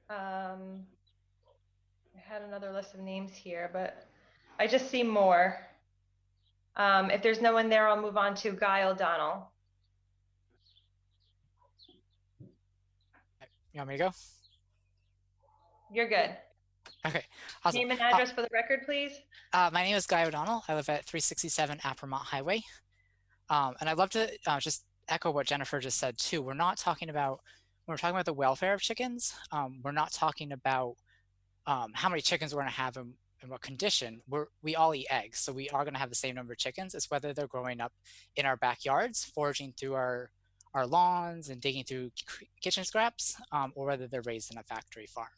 I had another list of names here, but I just see Moore. If there's no one there, I'll move on to Guy O'Donnell. You want me to go? You're good. Okay, awesome. Name and address for the record, please. My name is Guy O'Donnell. I live at 367 Appermont Highway. And I'd love to just echo what Jennifer just said too. We're not talking about, when we're talking about the welfare of chickens, we're not talking about how many chickens we're gonna have and what condition. We all eat eggs, so we are gonna have the same number of chickens. It's whether they're growing up in our backyards, foraging through our lawns and digging through kitchen scraps, or whether they're raised in a factory farm.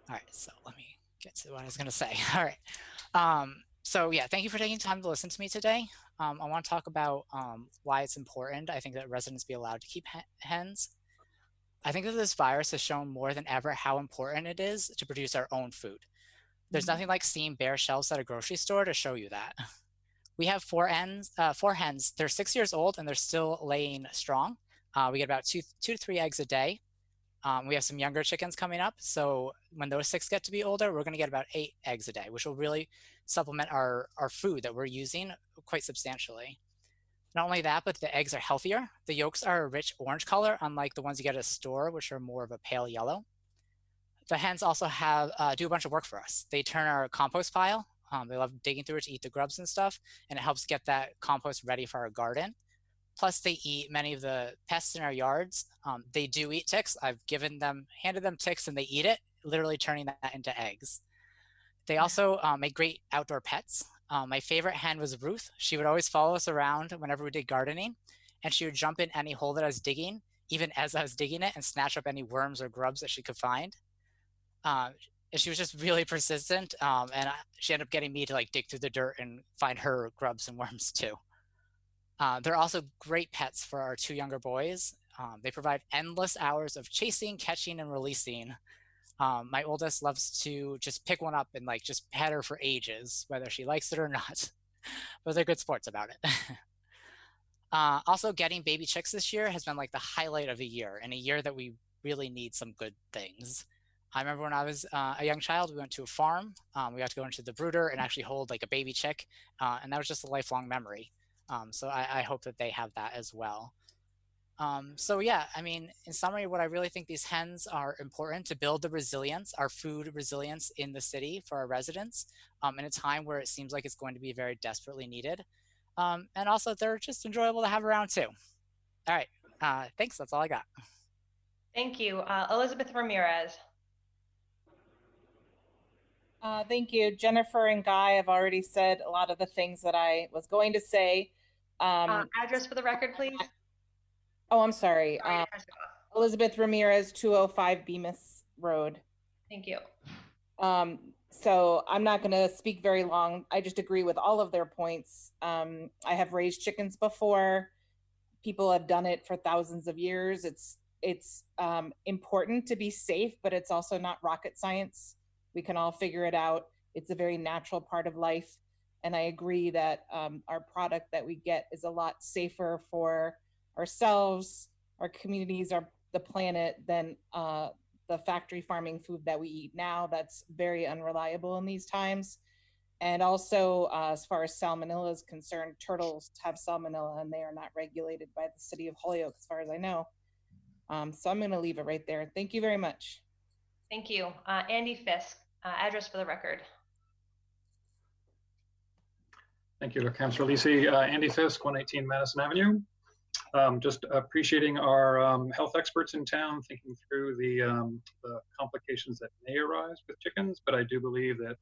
All right, so let me get to what I was gonna say. All right, so yeah, thank you for taking time to listen to me today. I want to talk about why it's important, I think, that residents be allowed to keep hens. I think that this virus has shown more than ever how important it is to produce our own food. There's nothing like seeing bare shelves at a grocery store to show you that. We have four hens. They're 6 years old and they're still laying strong. We get about two to three eggs a day. We have some younger chickens coming up. So when those 6 get to be older, we're going to get about 8 eggs a day, which will really supplement our food that we're using quite substantially. Not only that, but the eggs are healthier. The yolks are a rich orange color, unlike the ones you get at a store, which are more of a pale yellow. The hens also do a bunch of work for us. They turn our compost pile. They love digging through it to eat the grubs and stuff, and it helps get that compost ready for our garden. Plus, they eat many of the pests in our yards. They do eat ticks. I've handed them ticks, and they eat it, literally turning that into eggs. They also make great outdoor pets. My favorite hen was Ruth. She would always follow us around whenever we did gardening, and she would jump in any hole that I was digging, even as I was digging it, and snatch up any worms or grubs that she could find. And she was just really persistent, and she ended up getting me to dig through the dirt and find her grubs and worms too. They're also great pets for our 2 younger boys. They provide endless hours of chasing, catching, and releasing. My oldest loves to just pick one up and just pet her for ages, whether she likes it or not, but they're good sports about it. Also, getting baby chicks this year has been the highlight of the year, and a year that we really need some good things. I remember when I was a young child, we went to a farm. We got to go into the brooder and actually hold a baby chick, and that was just a lifelong memory. So I hope that they have that as well. So yeah, I mean, in summary, what I really think these hens are important to build the resilience, our food resilience in the city for our residents, in a time where it seems like it's going to be very desperately needed. And also they're just enjoyable to have around too. All right, thanks, that's all I got. Thank you. Elizabeth Ramirez. Thank you. Jennifer and Guy have already said a lot of the things that I was going to say. Address for the record, please. Oh, I'm sorry. Elizabeth Ramirez, 205 Bemis Road. Thank you. So I'm not going to speak very long. I just agree with all of their points. I have raised chickens before. People have done it for thousands of years. It's important to be safe, but it's also not rocket science. We can all figure it out. It's a very natural part of life. And I agree that our product that we get is a lot safer for ourselves, our communities, the planet than the factory farming food that we eat now. That's very unreliable in these times. And also, as far as salmonella is concerned, turtles have salmonella and they are not regulated by the city of Holyoke, as far as I know. So I'm going to leave it right there. Thank you very much. Thank you. Andy Fisk, address for the record. Thank you, Councilor Lisi. Andy Fisk, 118 Madison Avenue. Just appreciating our health experts in town thinking through the complications that may arise with chickens, but I do believe that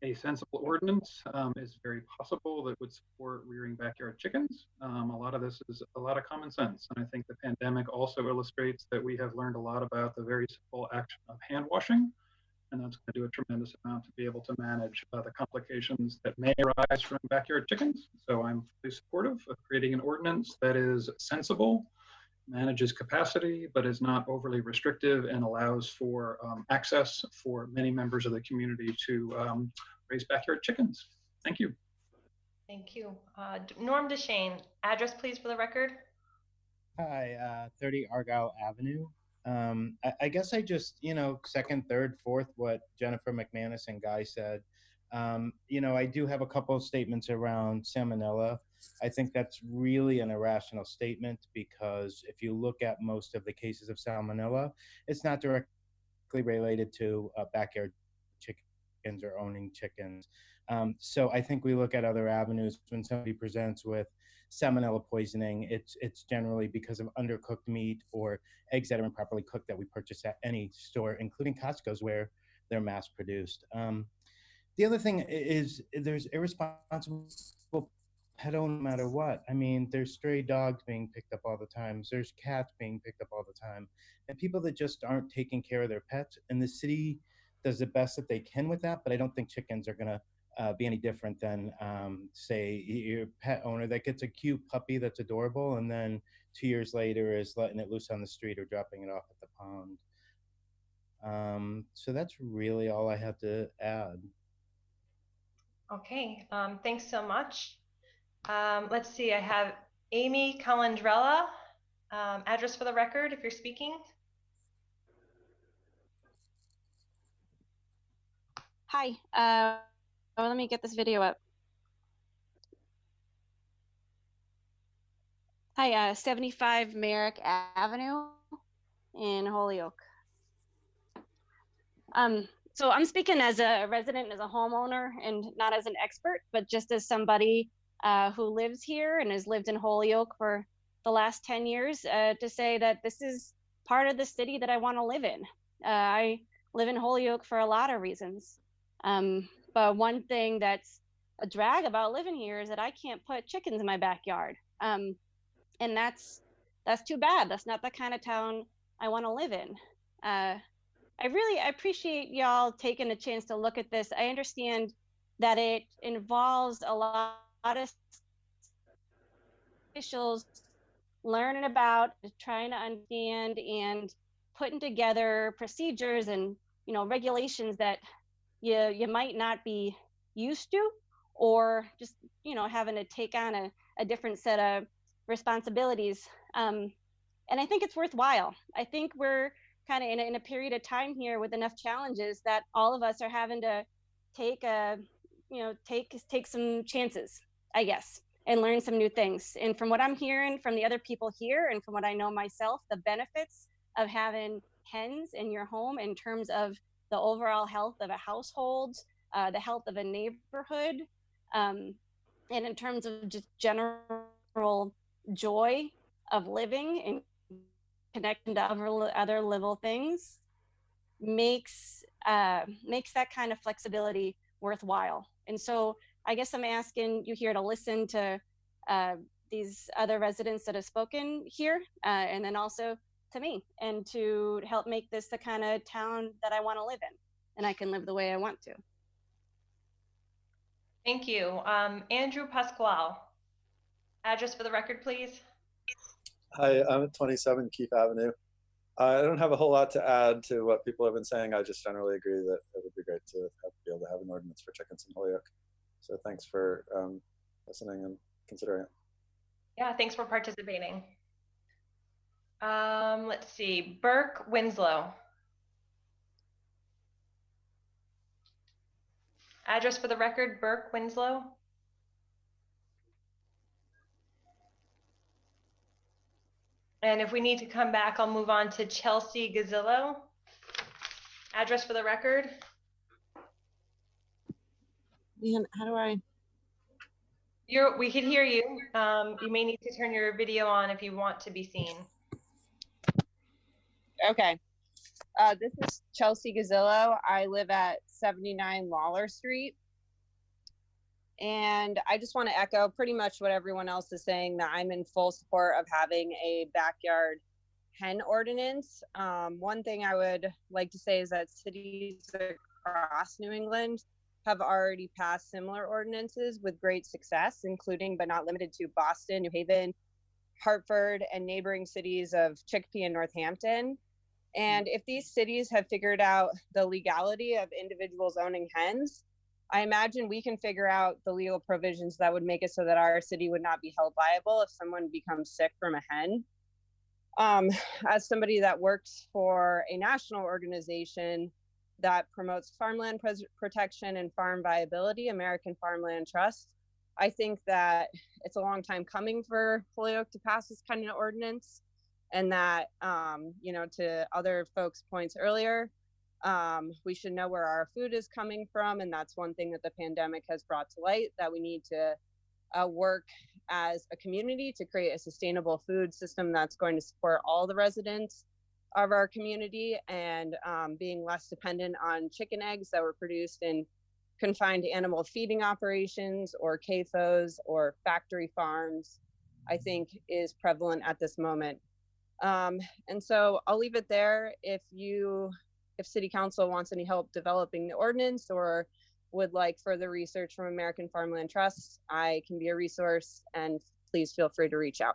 a sensible ordinance is very possible that would support rearing backyard chickens. A lot of this is a lot of common sense. And I think the pandemic also illustrates that we have learned a lot about the very simple action of hand washing. And that's going to do a tremendous amount to be able to manage the complications that may arise from backyard chickens. So I'm fully supportive of creating an ordinance that is sensible, manages capacity, but is not overly restrictive and allows for access for many members of the community to raise backyard chickens. Thank you. Thank you. Norm DeShane, address please for the record. Hi, 30 Argyle Avenue. I guess I just, second, third, fourth, what Jennifer McManus and Guy said. I do have a couple of statements around salmonella. I think that's really an irrational statement because if you look at most of the cases of salmonella, it's not directly related to backyard chickens or owning chickens. So I think we look at other avenues when somebody presents with salmonella poisoning. It's generally because of undercooked meat or eggs that are improperly cooked that we purchase at any store, including Costco's, where they're mass produced. The other thing is there's irresponsible pet owner no matter what. I mean, there's stray dogs being picked up all the time. There's cats being picked up all the time. And people that just aren't taking care of their pets. And the city does the best that they can with that, but I don't think chickens are going to be any different than, say, your pet owner that gets a cute puppy that's adorable and then 2 years later is letting it loose on the street or dropping it off at the pond. So that's really all I have to add. Okay, thanks so much. Let's see, I have Amy Calandrella, address for the record if you're speaking. Hi, let me get this video up. Hi, 75 Merrick Avenue in Holyoke. So I'm speaking as a resident, as a homeowner, and not as an expert, but just as somebody who lives here and has lived in Holyoke for the last 10 years to say that this is part of the city that I want to live in. I live in Holyoke for a lot of reasons. But one thing that's a drag about living here is that I can't put chickens in my backyard. And that's too bad. That's not the kind of town I want to live in. I appreciate y'all taking a chance to look at this. I understand that it involves a lot of officials learning about, trying to understand and putting together procedures and regulations that you might not be used to, or just having to take on a different set of responsibilities. And I think it's worthwhile. I think we're kind of in a period of time here with enough challenges that all of us are having to take some chances, I guess, and learn some new things. And from what I'm hearing from the other people here and from what I know myself, the benefits of having hens in your home in terms of the overall health of a household, the health of a neighborhood, and in terms of just general joy of living and connecting to other little things makes that kind of flexibility worthwhile. And so I guess I'm asking you here to listen to these other residents that have spoken here, and then also to me, and to help make this the kind of town that I want to live in, and I can live the way I want to. Thank you. Andrew Pasquale, address for the record, please. Hi, I'm at 27 Keith Avenue. I don't have a whole lot to add to what people have been saying. I just generally agree that it would be great to be able to have an ordinance for chickens in Holyoke. So thanks for listening and considering it. Yeah, thanks for participating. Let's see, Burke Winslow. Address for the record, Burke Winslow. And if we need to come back, I'll move on to Chelsea Gazillo. Address for the record. Man, how do I? We can hear you. You may need to turn your video on if you want to be seen. Okay. This is Chelsea Gazillo. I live at 79 Lawler Street. And I just want to echo pretty much what everyone else is saying, that I'm in full support of having a backyard hen ordinance. One thing I would like to say is that cities across New England have already passed similar ordinances with great success, including but not limited to Boston, New Haven, Hartford, and neighboring cities of Chicopee and Northampton. And if these cities have figured out the legality of individuals owning hens, I imagine we can figure out the legal provisions that would make it so that our city would not be held liable if someone becomes sick from a hen. As somebody that works for a national organization that promotes farmland protection and farm viability, American Farmland Trust, I think that it's a long time coming for Holyoke to pass this kind of ordinance, and that, you know, to other folks' points earlier, we should know where our food is coming from, and that's one thing that the pandemic has brought to light, that we need to work as a community to create a sustainable food system that's going to support all the residents of our community, and being less dependent on chicken eggs that were produced in confined animal feeding operations or CAFOs or factory farms, I think is prevalent at this moment. And so I'll leave it there. If City Council wants any help developing the ordinance or would like further research from American Farmland Trust, I can be a resource, and please feel free to reach out.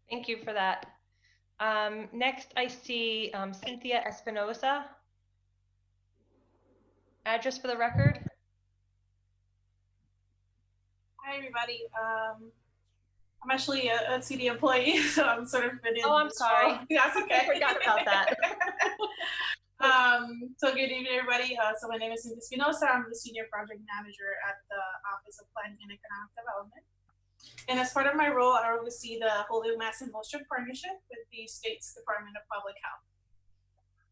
Thank you for that. Next, I see Cynthia Espinosa. Address for the record. Hi, everybody. I'm actually a CD employee, so I'm sort of been in. Oh, I'm sorry. That's okay. I forgot about that. So good evening, everybody. So my name is Cynthia Espinosa. I'm the Senior Project Manager at the Office of Planning and Economic Development. And as part of my role, I oversee the Holyoke Massachusetts partnership with the state's Department of Public Health.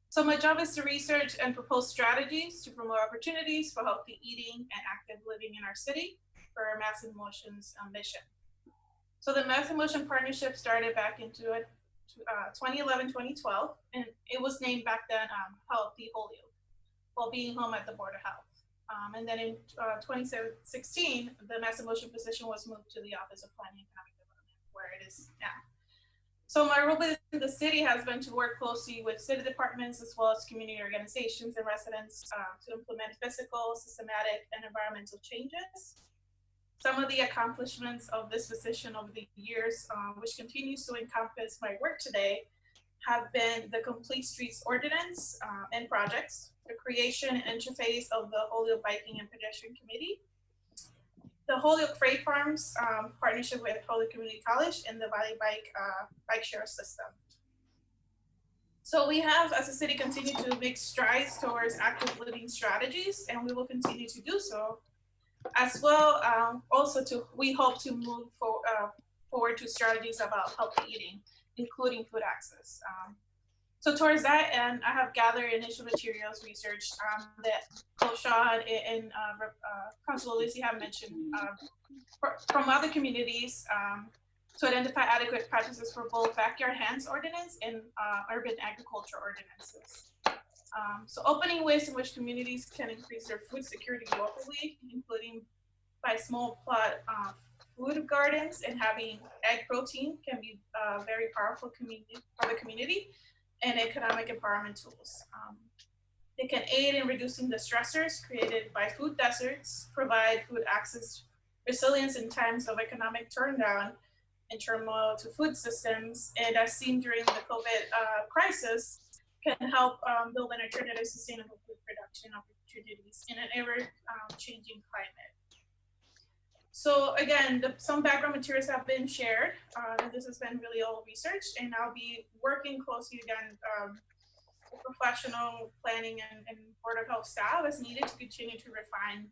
So my job is to research and propose strategies to promote opportunities for healthy eating and active living in our city for our Mass in Motion's mission. So the Mass in Motion partnership started back into 2011, 2012, and it was named back then Healthy Holyoke, while being home at the Board of Health. And then in 2016, the Mass in Motion position was moved to the Office of Planning and Economic Development, where it is now. So my role in the city has been to work closely with city departments as well as community organizations and residents to implement physical, systematic, and environmental changes. Some of the accomplishments of this position over the years, which continues to encompass my work today, have been the Complete Streets Ordinance and projects, the creation and interface of the Holyoke Biking and Pedestrian Committee, the Holyoke Freight Farms partnership with Holyoke Community College, and the Valley Bike share system. So we have, as a city, continued to make strides towards active living strategies, and we will continue to do so. As well, we hope to move forward to strategies about healthy eating, including food access. So towards that end, I have gathered initial materials research that both Shaw and Councilor Lisi have mentioned from other communities to identify adequate practices for both backyard hens ordinance and urban agriculture ordinances. So opening ways in which communities can increase their food security locally, including by small plot food gardens, and having egg protein can be very powerful for the community, and economic empowerment tools. They can aid in reducing the stressors created by food deserts, provide food access resilience in times of economic turndown and turmoil to food systems, and as seen during the COVID crisis, can help build an alternative sustainable food production opportunities in an ever-changing climate. So again, some background materials have been shared, and this has been really all researched, and I'll be working closely again with professional planning and Board of Health staff as needed to continue to refine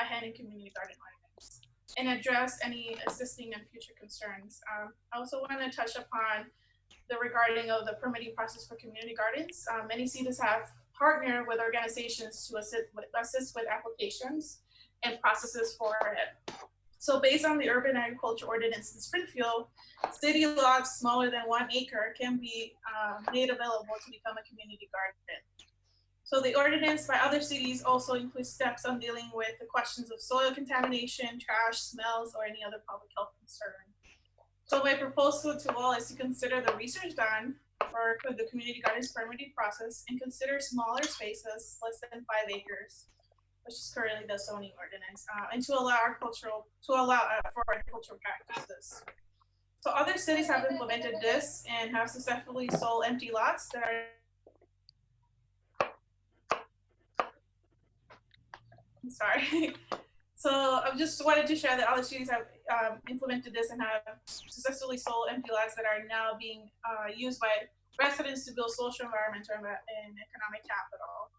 a hen and community garden ordinance and address any existing and future concerns. I also want to touch upon the regarding of the permitting process for community gardens. Many cities have partnered with organizations to assist with applications and processes for it. So based on the urban agriculture ordinance in Springfield, city lots smaller than 1 acre can be made available to become a community garden. So the ordinance by other cities also includes steps on dealing with the questions of soil contamination, trash, smells, or any other public health concern. So my proposal to all is to consider the research done for the community gardens permitting process and consider smaller spaces, less than 5 acres, which is currently the zoning ordinance, and to allow for agricultural practices. So other cities have implemented this and have successfully sold empty lots that are. I'm sorry. So I just wanted to share that other cities have implemented this and have successfully sold empty lots that are now being used by residents to build social, environmental, and economic capital.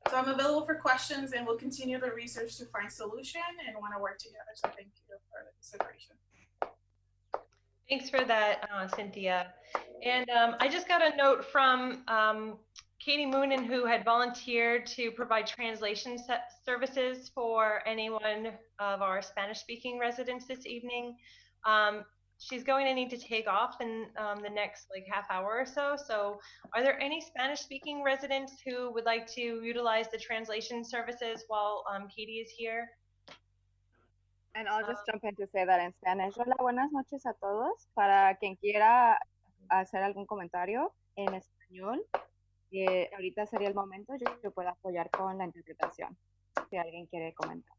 So I'm available for questions and we'll continue the research to find solution and want to work together. So thank you for the consideration. Thanks for that, Cynthia. And I just got a note from Katie Moonen, who had volunteered to provide translation services for anyone of our Spanish-speaking residents this evening. She's going to need to take off in the next half hour or so. So are there any Spanish-speaking residents who would like to utilize the translation services while Katie is here? And I'll just jump in to say that in Spanish. Hola, buenas noches a todos. Para quien quiera hacer algún comentario en español, ahorita sería el momento. Yo puedo apoyar con la interpretación, si alguien quiere comentar.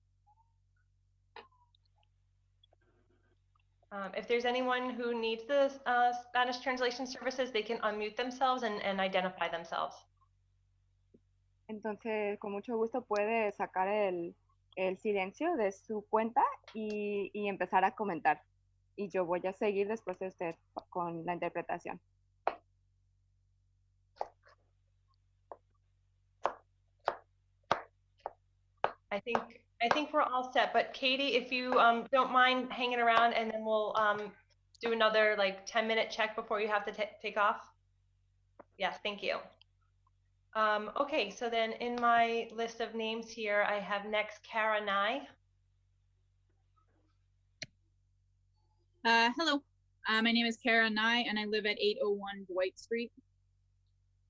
If there's anyone who needs the Spanish translation services, they can unmute themselves and identify themselves. Entonces, con mucho gusto puede sacar el silencio de su cuenta y empezar a comentar. Y yo voy a seguir después de usted con la interpretación. I think we're all set, but Katie, if you don't mind hanging around, and then we'll do another 10-minute check before you have to take off. Yes, thank you. Okay, so then in my list of names here, I have next Kara Nye. Hello, my name is Kara Nye, and I live at 801 Dwight Street.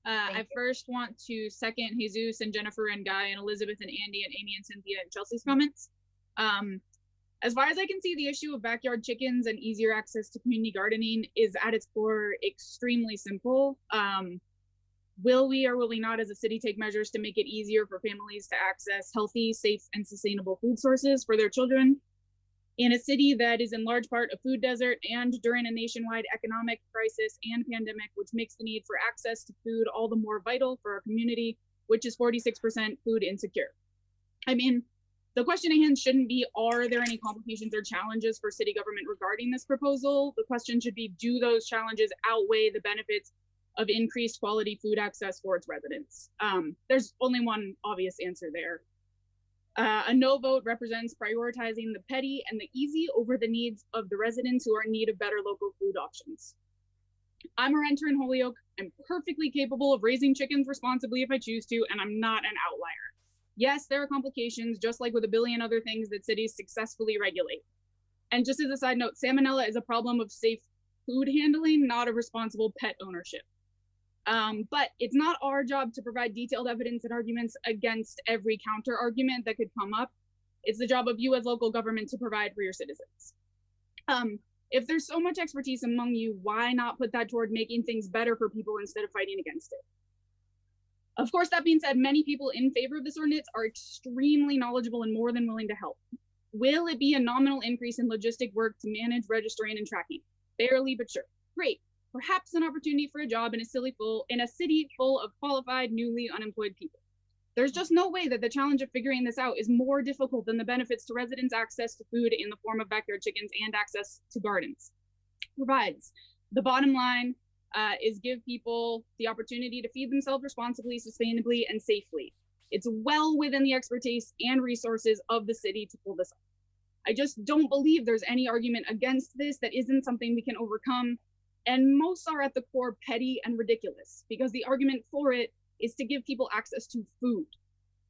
I first want to second Jesus and Jennifer and Guy and Elizabeth and Andy and Amy and Cynthia and Chelsea's comments. As far as I can see, the issue of backyard chickens and easier access to community gardening is at its core extremely simple. Will we or will we not as a city take measures to make it easier for families to access healthy, safe, and sustainable food sources for their children? In a city that is in large part a food desert and during a nationwide economic crisis and pandemic, which makes the need for access to food all the more vital for our community, which is 46% food insecure. I mean, the question at hand shouldn't be, are there any complications or challenges for city government regarding this proposal? The question should be, do those challenges outweigh the benefits of increased quality food access for its residents? There's only one obvious answer there. A no vote represents prioritizing the petty and the easy over the needs of the residents who are in need of better local food options. I'm a renter in Holyoke. I'm perfectly capable of raising chickens responsibly if I choose to, and I'm not an outlier. Yes, there are complications, just like with a billion other things that cities successfully regulate. And just as a side note, salmonella is a problem of safe food handling, not of responsible pet ownership. But it's not our job to provide detailed evidence and arguments against every counter argument that could come up. It's the job of you as local government to provide for your citizens. If there's so much expertise among you, why not put that toward making things better for people instead of fighting against it? Of course, that being said, many people in favor of this ordinance are extremely knowledgeable and more than willing to help. Will it be a nominal increase in logistic work to manage registering and tracking? Barely, but sure. Great. Perhaps an opportunity for a job in a city full of qualified, newly unemployed people. There's just no way that the challenge of figuring this out is more difficult than the benefits to residents' access to food in the form of backyard chickens and access to gardens provides. The bottom line is give people the opportunity to feed themselves responsibly, sustainably, and safely. It's well within the expertise and resources of the city to pull this off. I just don't believe there's any argument against this that isn't something we can overcome. And most are at the core petty and ridiculous, because the argument for it is to give people access to food.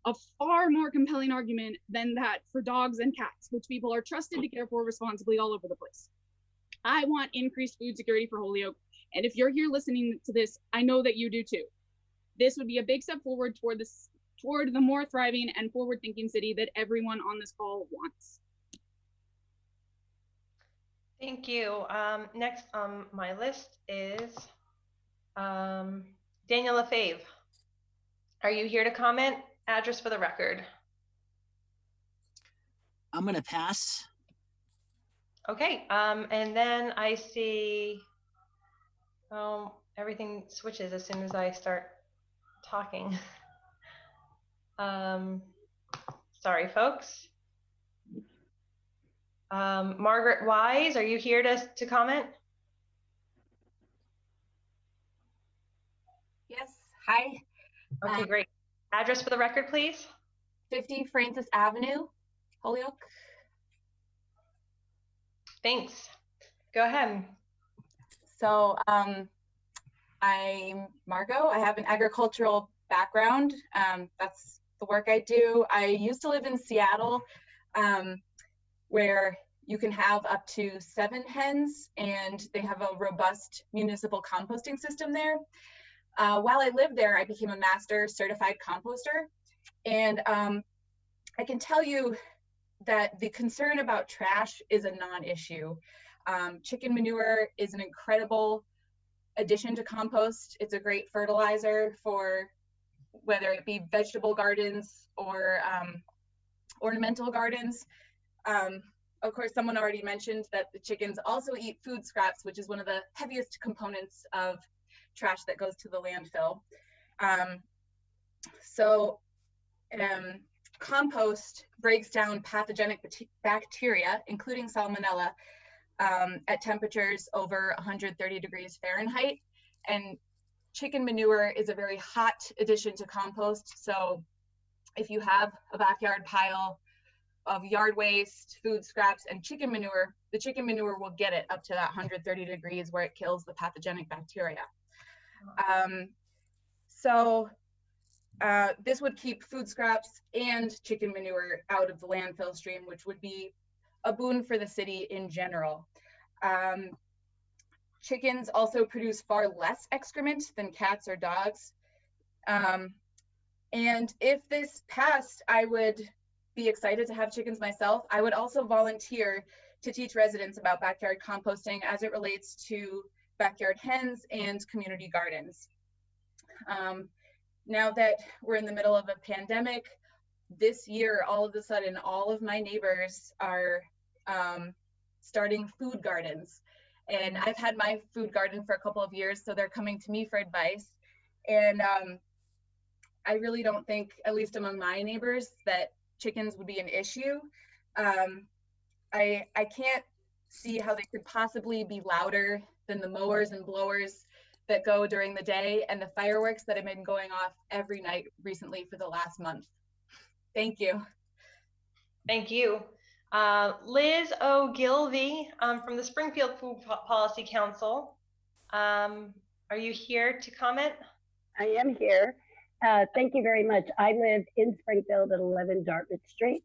a far more compelling argument than that for dogs and cats, which people are trusted to care for responsibly all over the place. I want increased food security for Holyoke. And if you're here listening to this, I know that you do too. This would be a big step forward toward the more thriving and forward-thinking city that everyone on this call wants. Thank you. Next on my list is Daniel Lefebvre. Are you here to comment? Address for the record. I'm going to pass. Okay. And then I see, everything switches as soon as I start talking. Sorry, folks. Margaret Wise, are you here to comment? Yes, hi. Okay, great. Address for the record, please. 50 Francis Avenue, Holyoke. Thanks. Go ahead. So I'm Margot. I have an agricultural background. That's the work I do. I used to live in Seattle, where you can have up to 7 hens, and they have a robust municipal composting system there. While I lived there, I became a master certified composter. And I can tell you that the concern about trash is a non-issue. Chicken manure is an incredible addition to compost. It's a great fertilizer for whether it be vegetable gardens or ornamental gardens. Of course, someone already mentioned that the chickens also eat food scraps, which is one of the heaviest components of trash that goes to the landfill. Compost breaks down pathogenic bacteria, including salmonella, at temperatures over 130 degrees Fahrenheit. And chicken manure is a very hot addition to compost. So if you have a backyard pile of yard waste, food scraps, and chicken manure, the chicken manure will get it up to that 130 degrees where it kills the pathogenic bacteria. This would keep food scraps and chicken manure out of the landfill stream, which would be a boon for the city in general. Chickens also produce far less excrement than cats or dogs. And if this passed, I would be excited to have chickens myself. I would also volunteer to teach residents about backyard composting as it relates to backyard hens and community gardens. Now that we're in the middle of a pandemic, this year, all of a sudden, all of my neighbors are starting food gardens. And I've had my food garden for a couple of years, so they're coming to me for advice. And I really don't think, at least among my neighbors, that chickens would be an issue. I can't see how they could possibly be louder than the mowers and blowers that go during the day and the fireworks that have been going off every night recently for the last month. Thank you. Thank you. Liz O'Gilvy from the Springfield Food Policy Council. Are you here to comment? I am here. Thank you very much. I live in Springfield at 11 Dartmouth Street.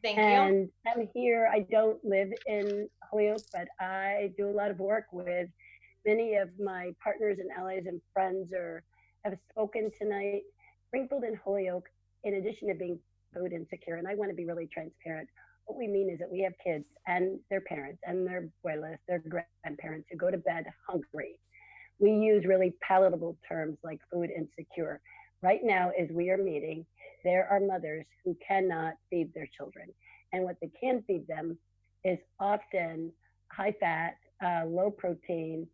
Thank you. And I'm here. I don't live in Holyoke, but I do a lot of work with many of my partners and allies and friends have spoken tonight. Springfield and Holyoke, in addition to being food insecure, and I want to be really transparent, what we mean is that we have kids and their parents and their abuelas, their grandparents who go to bed hungry. We use really palatable terms like food insecure. Right now, as we are meeting, there are mothers who cannot feed their children. And what they can feed them is often high fat, low protein,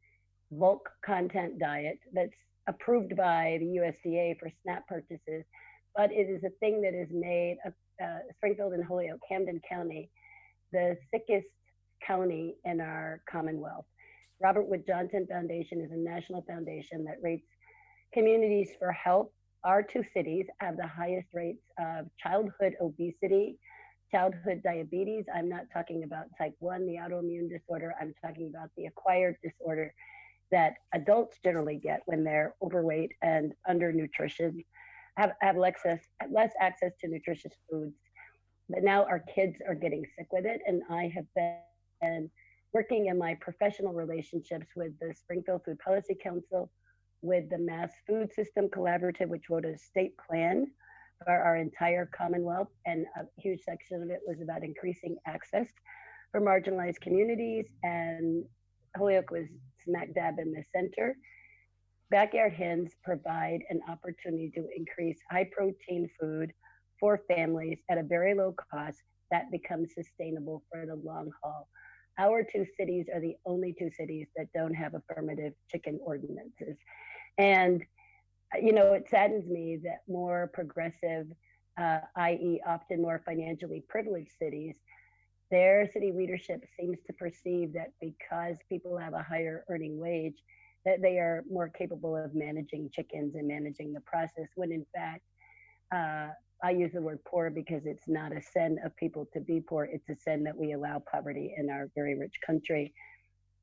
bulk content diet that's approved by the USDA for SNAP purchases, but it is a thing that is made of Springfield and Holyoke, Camden County, the sickest county in our Commonwealth. Robert Wood Johnson Foundation is a national foundation that rates communities for health. Our two cities have the highest rates of childhood obesity, childhood diabetes. I'm not talking about type 1, the autoimmune disorder. I'm talking about the acquired disorder that adults generally get when they're overweight and undernutrition. have less access to nutritious foods. But now our kids are getting sick with it, and I have been working in my professional relationships with the Springfield Food Policy Council, with the Mass Food System Collaborative, which wrote a state plan for our entire Commonwealth, and a huge section of it was about increasing access for marginalized communities, and Holyoke was smack dab in the center. Backyard hens provide an opportunity to increase high protein food for families at a very low cost that becomes sustainable for the long haul. Our two cities are the only two cities that don't have affirmative chicken ordinances. And, you know, it saddens me that more progressive, i.e. often more financially privileged cities, their city leadership seems to perceive that because people have a higher earning wage, that they are more capable of managing chickens and managing the process, when in fact, I use the word poor because it's not a sin of people to be poor. It's a sin that we allow poverty in our very rich country.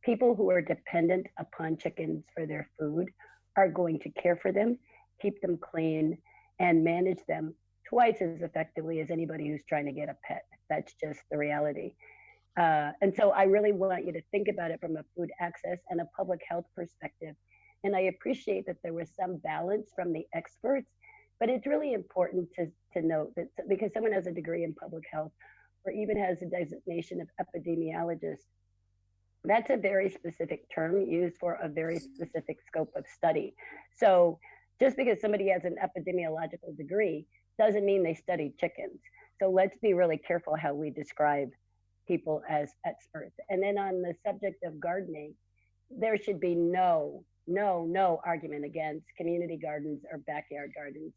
People who are dependent upon chickens for their food are going to care for them, keep them clean, and manage them twice as effectively as anybody who's trying to get a pet. That's just the reality. And so I really want you to think about it from a food access and a public health perspective. And I appreciate that there was some balance from the experts, but it's really important to note that because someone has a degree in public health or even has a designation of epidemiologist, that's a very specific term used for a very specific scope of study. So just because somebody has an epidemiological degree doesn't mean they studied chickens. So let's be really careful how we describe people as experts. And then on the subject of gardening, there should be no argument against community gardens or backyard gardens.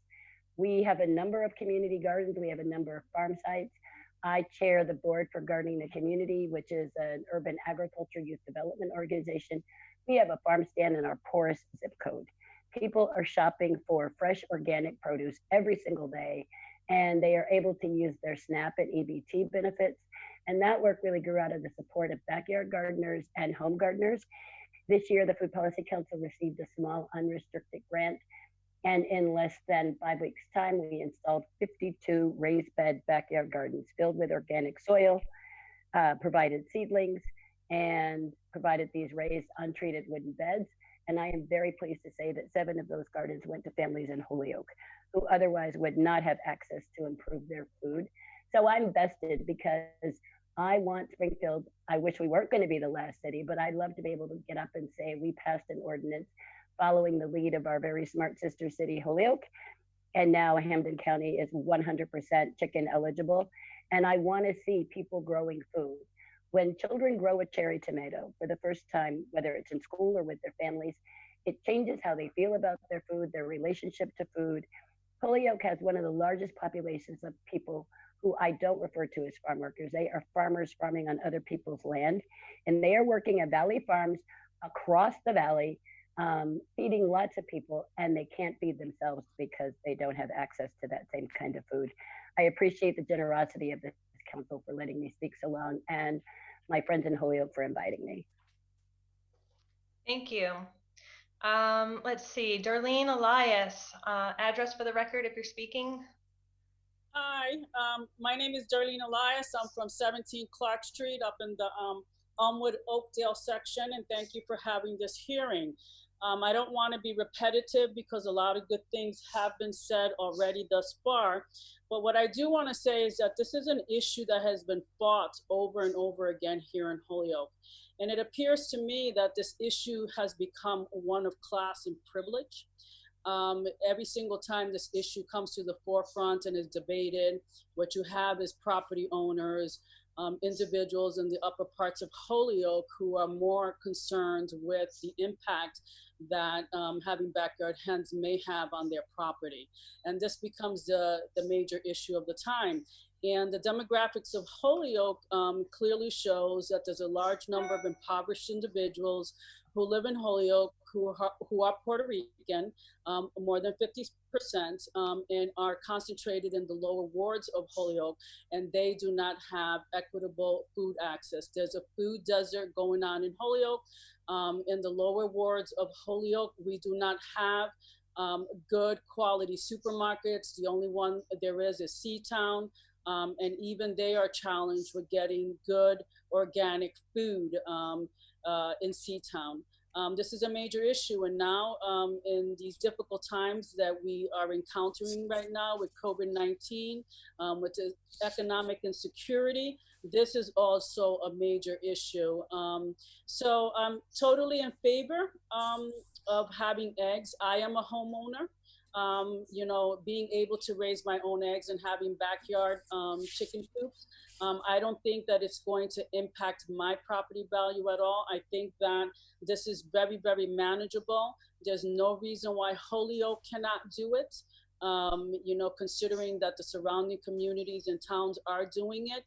We have a number of community gardens. We have a number of farm sites. I chair the board for Gardening the Community, which is an urban agriculture youth development organization. We have a farm stand in our poorest zip code. People are shopping for fresh organic produce every single day, and they are able to use their SNAP and EBT benefits. And that work really grew out of the support of backyard gardeners and home gardeners. This year, the Food Policy Council received a small unrestricted grant. And in less than 5 weeks' time, we installed 52 raised bed backyard gardens filled with organic soil, provided seedlings, and provided these raised untreated wooden beds. And I am very pleased to say that 7 of those gardens went to families in Holyoke who otherwise would not have access to improve their food. So I'm vested because I want Springfield, I wish we weren't going to be the last city, but I'd love to be able to get up and say we passed an ordinance following the lead of our very smart sister city, Holyoke. And now Hampden County is 100% chicken eligible. And I want to see people growing food. When children grow a cherry tomato for the first time, whether it's in school or with their families, it changes how they feel about their food, their relationship to food. Holyoke has one of the largest populations of people who I don't refer to as farm workers. They are farmers farming on other people's land. And they are working at Valley Farms across the valley, feeding lots of people, and they can't feed themselves because they don't have access to that same kind of food. I appreciate the generosity of this council for letting me speak so long, and my friends in Holyoke for inviting me. Thank you. Let's see, Darlene Elias, address for the record if you're speaking. Hi, my name is Darlene Elias. I'm from 17 Clark Street up in the Elmwood Oakdale section, and thank you for having this hearing. I don't want to be repetitive because a lot of good things have been said already thus far, but what I do want to say is that this is an issue that has been fought over and over again here in Holyoke. And it appears to me that this issue has become one of class and privilege. Every single time this issue comes to the forefront and is debated, what you have is property owners, individuals in the upper parts of Holyoke who are more concerned with the impact that having backyard hens may have on their property. And this becomes the major issue of the time. And the demographics of Holyoke clearly shows that there's a large number of impoverished individuals who live in Holyoke who are Puerto Rican, more than 50%, and are concentrated in the lower wards of Holyoke, and they do not have equitable food access. There's a food desert going on in Holyoke. In the lower wards of Holyoke, we do not have good quality supermarkets. The only one there is Seatown, and even they are challenged with getting good organic food in Seatown. This is a major issue, and now in these difficult times that we are encountering right now with COVID-19, with the economic insecurity, this is also a major issue. So I'm totally in favor of having eggs. I am a homeowner. You know, being able to raise my own eggs and having backyard chicken coops, I don't think that it's going to impact my property value at all. I think that this is very, very manageable. There's no reason why Holyoke cannot do it. You know, considering that the surrounding communities and towns are doing it,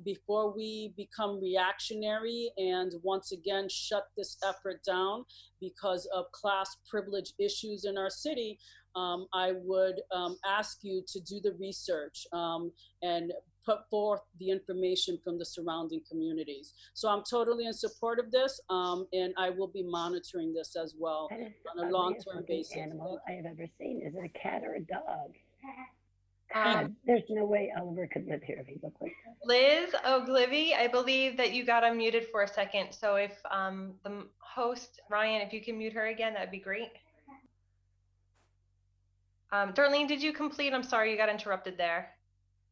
before we become reactionary and once again shut this effort down because of class privilege issues in our city, I would ask you to do the research and put forth the information from the surrounding communities. So I'm totally in support of this, and I will be monitoring this as well on a long-term basis. Animal I have ever seen. Is it a cat or a dog? God, there's no way Oliver could live here if he looked like that. Liz Oglivy, I believe that you got unmuted for a second. So if the host, Ryan, if you can mute her again, that'd be great. Darlene, did you complete? I'm sorry, you got interrupted there.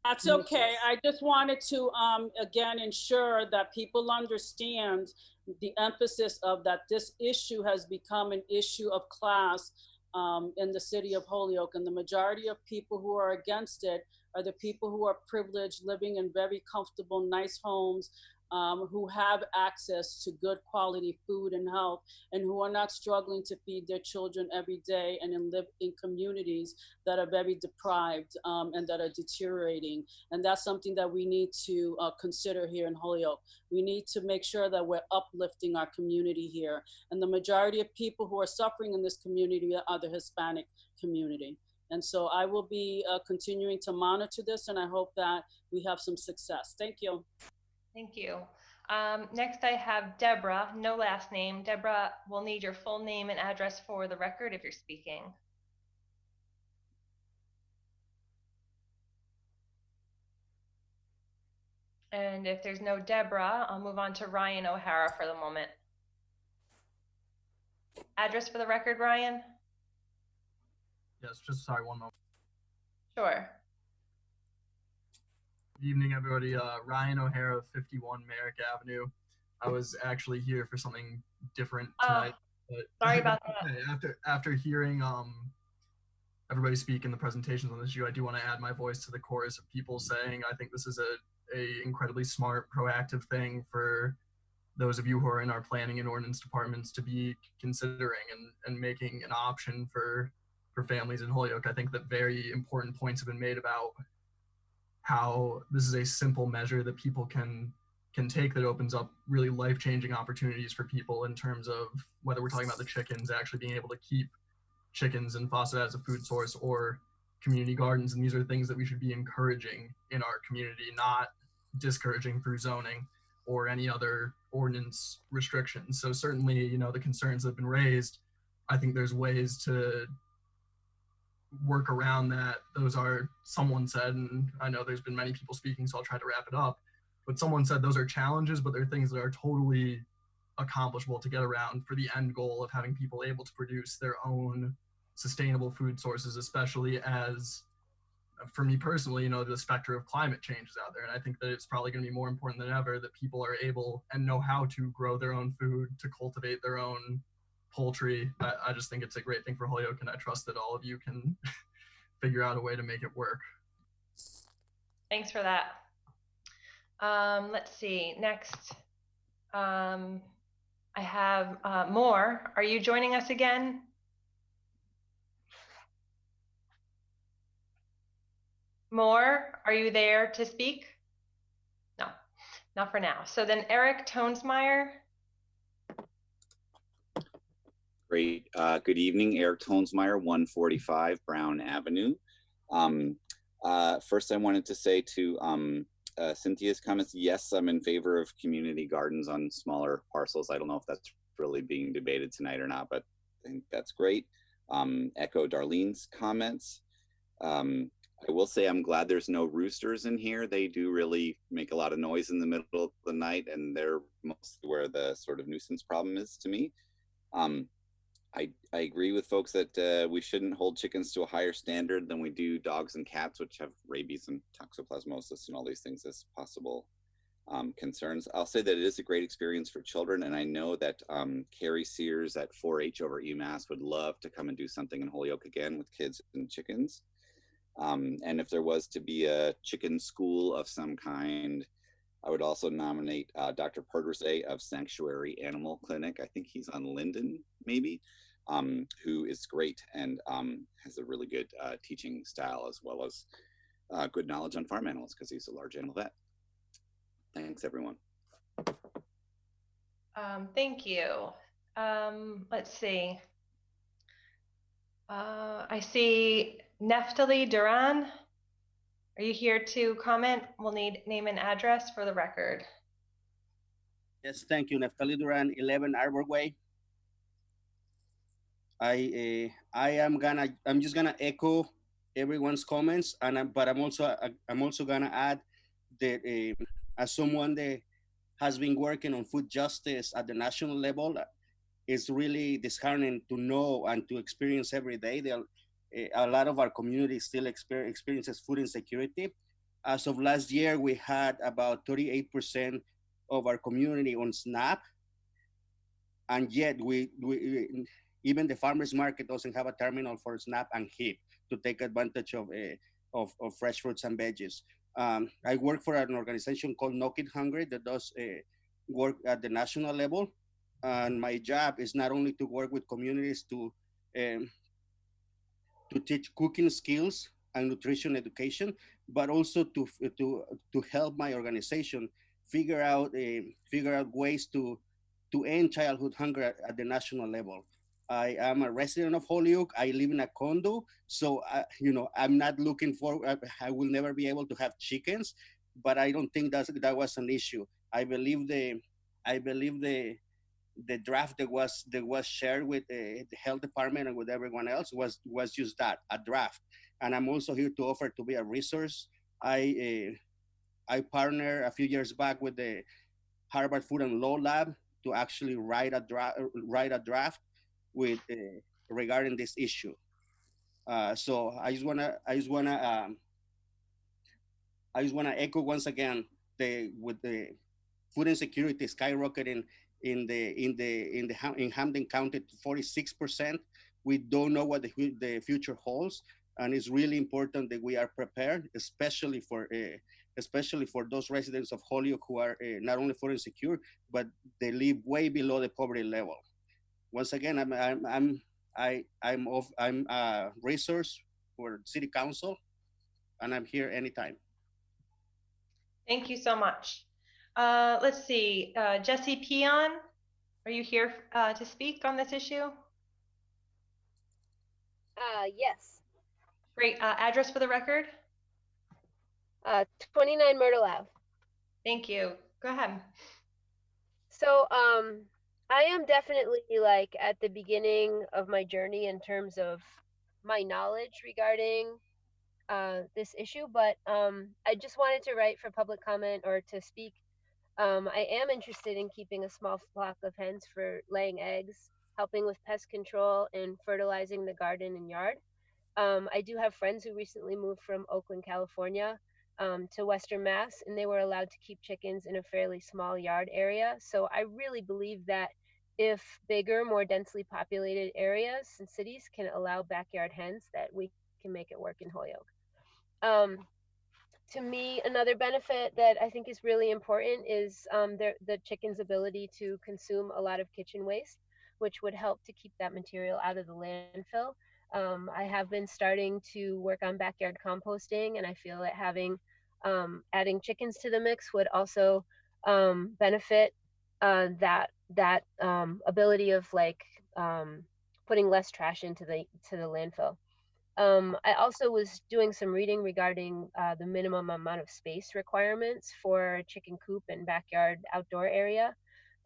That's okay. I just wanted to, again, ensure that people understand the emphasis of that this issue has become an issue of class in the city of Holyoke, and the majority of people who are against it are the people who are privileged, living in very comfortable, nice homes, who have access to good quality food and health, and who are not struggling to feed their children every day and live in communities that are very deprived and that are deteriorating. And that's something that we need to consider here in Holyoke. We need to make sure that we're uplifting our community here. And the majority of people who are suffering in this community are the Hispanic community. And so I will be continuing to monitor this, and I hope that we have some success. Thank you. Thank you. Next I have Deborah, no last name. Deborah, we'll need your full name and address for the record if you're speaking. And if there's no Deborah, I'll move on to Ryan O'Hara for the moment. Address for the record, Ryan? Yes, just sorry, one moment. Sure. Good evening, everybody. Ryan O'Hara, 51 Merrick Avenue. I was actually here for something different tonight. But sorry about that. After hearing everybody speak in the presentations on this issue, I do want to add my voice to the chorus of people saying I think this is a incredibly smart, proactive thing for those of you who are in our planning and ordinance departments to be considering and making an option for families in Holyoke. I think that very important points have been made about how this is a simple measure that people can take that opens up really life-changing opportunities for people in terms of whether we're talking about the chickens, actually being able to keep chickens and foster as a food source, or community gardens. And these are things that we should be encouraging in our community, not discouraging through zoning or any other ordinance restrictions. So certainly, you know, the concerns that have been raised, I think there's ways to work around that. Those are, someone said, and I know there's been many people speaking, so I'll try to wrap it up, but someone said those are challenges, but they're things that are totally accomplishable to get around for the end goal of having people able to produce their own sustainable food sources, especially as, for me personally, you know, the specter of climate change is out there. And I think that it's probably going to be more important than ever that people are able and know how to grow their own food, to cultivate their own poultry. I just think it's a great thing for Holyoke, and I trust that all of you can figure out a way to make it work. Thanks for that. Let's see, next I have Moore. Are you joining us again? Moore, are you there to speak? No, not for now. So then Eric Tonesmeyer. Great. Good evening, Eric Tonesmeyer, 145 Brown Avenue. First, I wanted to say to Cynthia's comments, yes, I'm in favor of community gardens on smaller parcels. I don't know if that's really being debated tonight or not, but I think that's great. echo Darlene's comments. I will say I'm glad there's no roosters in here. They do really make a lot of noise in the middle of the night, and they're mostly where the sort of nuisance problem is to me. I agree with folks that we shouldn't hold chickens to a higher standard than we do dogs and cats, which have rabies and toxoplasmosis and all these things as possible concerns. I'll say that it is a great experience for children, and I know that Carrie Sears at 4-H over at UMass would love to come and do something in Holyoke again with kids and chickens. And if there was to be a chicken school of some kind, I would also nominate Dr. Perdersay of Sanctuary Animal Clinic. I think he's on Linden, maybe, who is great and has a really good teaching style, as well as good knowledge on farm animals, because he's a large animal vet. Thanks, everyone. Thank you. Let's see. I see Neftali Duran. Are you here to comment? We'll need name and address for the record. Yes, thank you. Neftali Duran, 11 Arbor Way. I'm just gonna echo everyone's comments, and but I'm also gonna add that as someone that has been working on food justice at the national level, it's really disheartening to know and to experience every day that a lot of our community still experiences food insecurity. As of last year, we had about 38% of our community on SNAP, and yet even the farmers market doesn't have a terminal for SNAP and HIP to take advantage of fresh fruits and veggies. I work for an organization called No Kid Hungry that does work at the national level. And my job is not only to work with communities to teach cooking skills and nutrition education, but also to help my organization figure out ways to end childhood hunger at the national level. I am a resident of Holyoke. I live in a condo, so I'm not looking for. I will never be able to have chickens, but I don't think that was an issue. I believe the draft that was shared with the health department and with everyone else was just that, a draft. And I'm also here to offer to be a resource. I partnered a few years back with the Harvard Food and Law Lab to actually write a draft with regarding this issue. So I just wanna echo once again with the food insecurity skyrocketing in Hampden County to 46%. We don't know what the future holds, and it's really important that we are prepared, especially for those residents of Holyoke who are not only food insecure, but they live way below the poverty level. Once again, I'm a resource for City Council, and I'm here anytime. Thank you so much. Let's see, Jesse Peon, are you here to speak on this issue? Yes. Great. Address for the record? 29 Myrtle Ave. Thank you. Go ahead. So, I am definitely like at the beginning of my journey in terms of my knowledge regarding this issue, but I just wanted to write for public comment or to speak. I am interested in keeping a small flock of hens for laying eggs, helping with pest control, and fertilizing the garden and yard. I do have friends who recently moved from Oakland, California to Western Mass, and they were allowed to keep chickens in a fairly small yard area. So I really believe that if bigger, more densely populated areas and cities can allow backyard hens, that we can make it work in Holyoke. To me, another benefit that I think is really important is the chicken's ability to consume a lot of kitchen waste, which would help to keep that material out of the landfill. I have been starting to work on backyard composting, and I feel that adding chickens to the mix would also benefit that ability of like putting less trash into the landfill. I also was doing some reading regarding the minimum amount of space requirements for chicken coop and backyard outdoor area.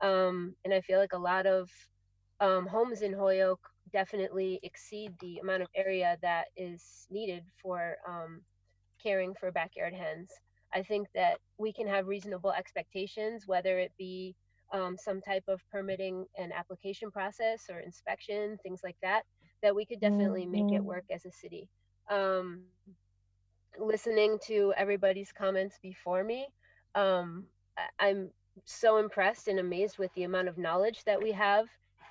And I feel like a lot of homes in Holyoke definitely exceed the amount of area that is needed for caring for backyard hens. I think that we can have reasonable expectations, whether it be some type of permitting and application process or inspection, things like that, that we could definitely make it work as a city. Listening to everybody's comments before me, I'm so impressed and amazed with the amount of knowledge that we have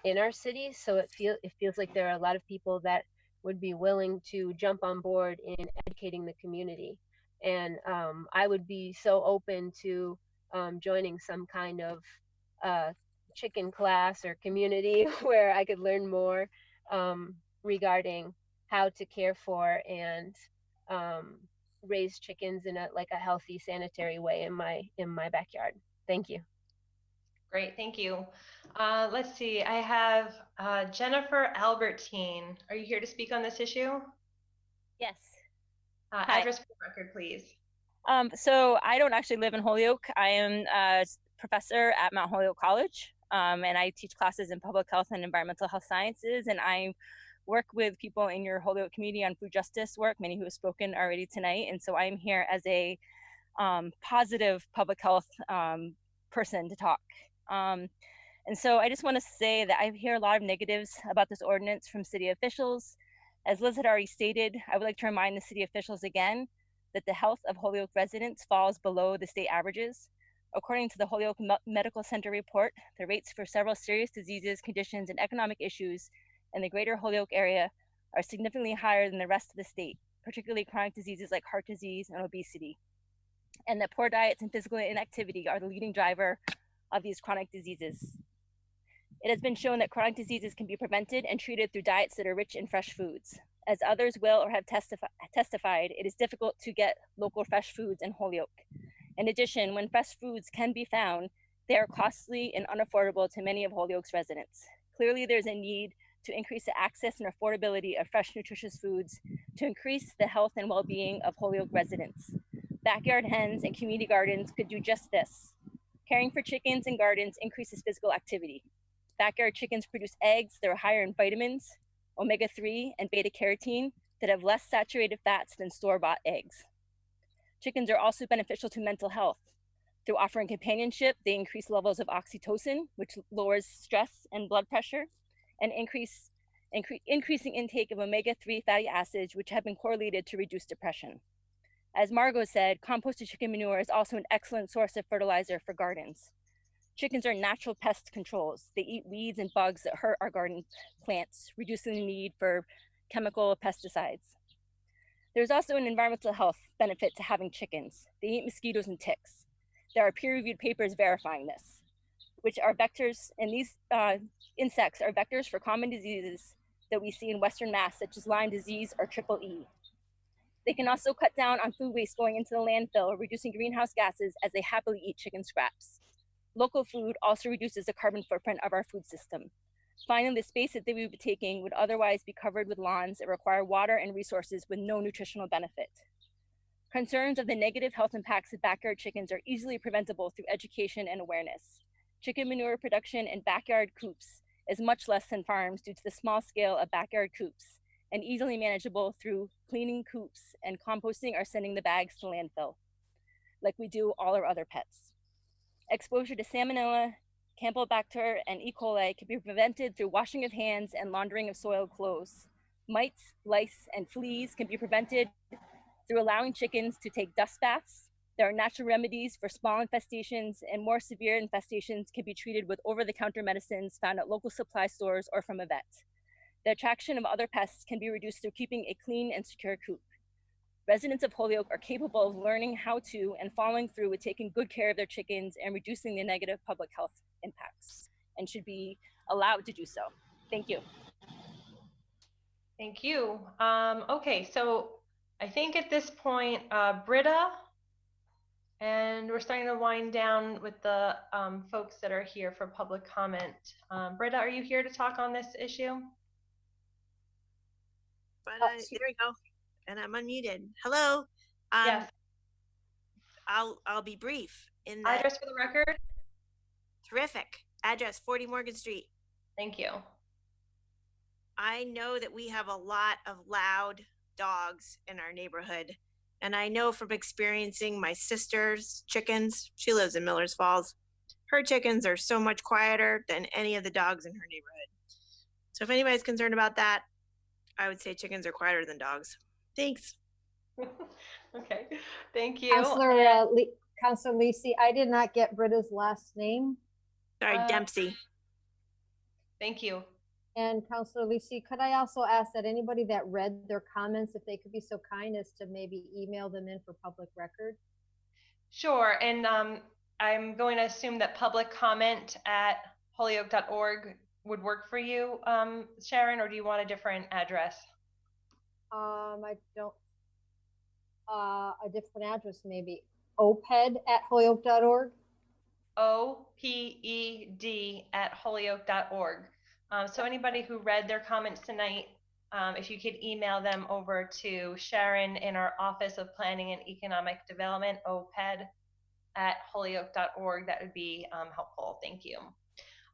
in our city. So it feels like there are a lot of people that would be willing to jump on board in educating the community. And I would be so open to joining some kind of chicken class or community where I could learn more regarding how to care for and raise chickens in a healthy, sanitary way in my backyard. Thank you. Great, thank you. Let's see, I have Jennifer Albertine. Are you here to speak on this issue? Yes. Address for the record, please. So I don't actually live in Holyoke. I am a professor at Mount Holyoke College, and I teach classes in public health and environmental health sciences, and I work with people in your Holyoke community on food justice work, many who have spoken already tonight. And so I'm here as a positive public health person to talk. And so I just want to say that I hear a lot of negatives about this ordinance from city officials. As Liz had already stated, I would like to remind the city officials again that the health of Holyoke residents falls below the state averages. According to the Holyoke Medical Center report, the rates for several serious diseases, conditions, and economic issues in the greater Holyoke area are significantly higher than the rest of the state, particularly chronic diseases like heart disease and obesity, and that poor diets and physical inactivity are the leading driver of these chronic diseases. It has been shown that chronic diseases can be prevented and treated through diets that are rich in fresh foods. As others will or have testified, it is difficult to get local fresh foods in Holyoke. In addition, when fresh foods can be found, they are costly and unaffordable to many of Holyoke's residents. Clearly, there's a need to increase the access and affordability of fresh, nutritious foods to increase the health and well-being of Holyoke residents. Backyard hens and community gardens could do just this. Caring for chickens and gardens increases physical activity. Backyard chickens produce eggs that are higher in vitamins, omega-3, and beta-carotene that have less saturated fats than store-bought eggs. Chickens are also beneficial to mental health. Through offering companionship, they increase levels of oxytocin, which lowers stress and blood pressure, and increasing intake of omega-3 fatty acids, which have been correlated to reduced depression. As Margot said, composted chicken manure is also an excellent source of fertilizer for gardens. Chickens are natural pest controls. They eat weeds and bugs that hurt our garden plants, reducing the need for chemical pesticides. There's also an environmental health benefit to having chickens. They eat mosquitoes and ticks. There are peer-reviewed papers verifying this, which are vectors, and these insects are vectors for common diseases that we see in Western Mass, such as Lyme disease or Triple E. They can also cut down on food waste going into the landfill, reducing greenhouse gases as they happily eat chicken scraps. Local food also reduces the carbon footprint of our food system. Finally, the space that they would be taking would otherwise be covered with lawns that require water and resources with no nutritional benefit. Concerns of the negative health impacts of backyard chickens are easily preventable through education and awareness. Chicken manure production in backyard coops is much less than farms due to the small scale of backyard coops, and easily manageable through cleaning coops and composting or sending the bags to landfill, like we do all our other pets. Exposure to Salmonella, Campylobacter, and E. coli can be prevented through washing of hands and laundering of soiled clothes. Mites, lice, and fleas can be prevented through allowing chickens to take dust baths. There are natural remedies for small infestations, and more severe infestations can be treated with over-the-counter medicines found at local supply stores or from a vet. The attraction of other pests can be reduced through keeping a clean and secure coop. Residents of Holyoke are capable of learning how to and following through with taking good care of their chickens and reducing the negative public health impacts, and should be allowed to do so. Thank you. Thank you. Okay, so I think at this point, Britta, and we're starting to wind down with the folks that are here for public comment. Britta, are you here to talk on this issue? But there we go, and I'm unmuted. Hello. Yes. I'll be brief. In that, address for the record. Terrific. Address 40 Morgan Street. Thank you. I know that we have a lot of loud dogs in our neighborhood. And I know from experiencing my sister's chickens, she lives in Millers Falls, her chickens are so much quieter than any of the dogs in her neighborhood. So if anybody's concerned about that, I would say chickens are quieter than dogs. Thanks. Okay, thank you. Councilor Lisi, I did not get Britta's last name. Sorry, Dempsey. Thank you. And Councilor Lisi, could I also ask that anybody that read their comments, if they could be so kind as to maybe email them in for public record? Sure, and I'm going to assume that public comment at holyoke.org would work for you, Sharon, or do you want a different address? I don't, a different address maybe. oped@holyoke.org? OPED at holyoke.org. So anybody who read their comments tonight, if you could email them over to Sharon in our Office of Planning and Economic Development, OPED at holyoke.org, that would be helpful. Thank you.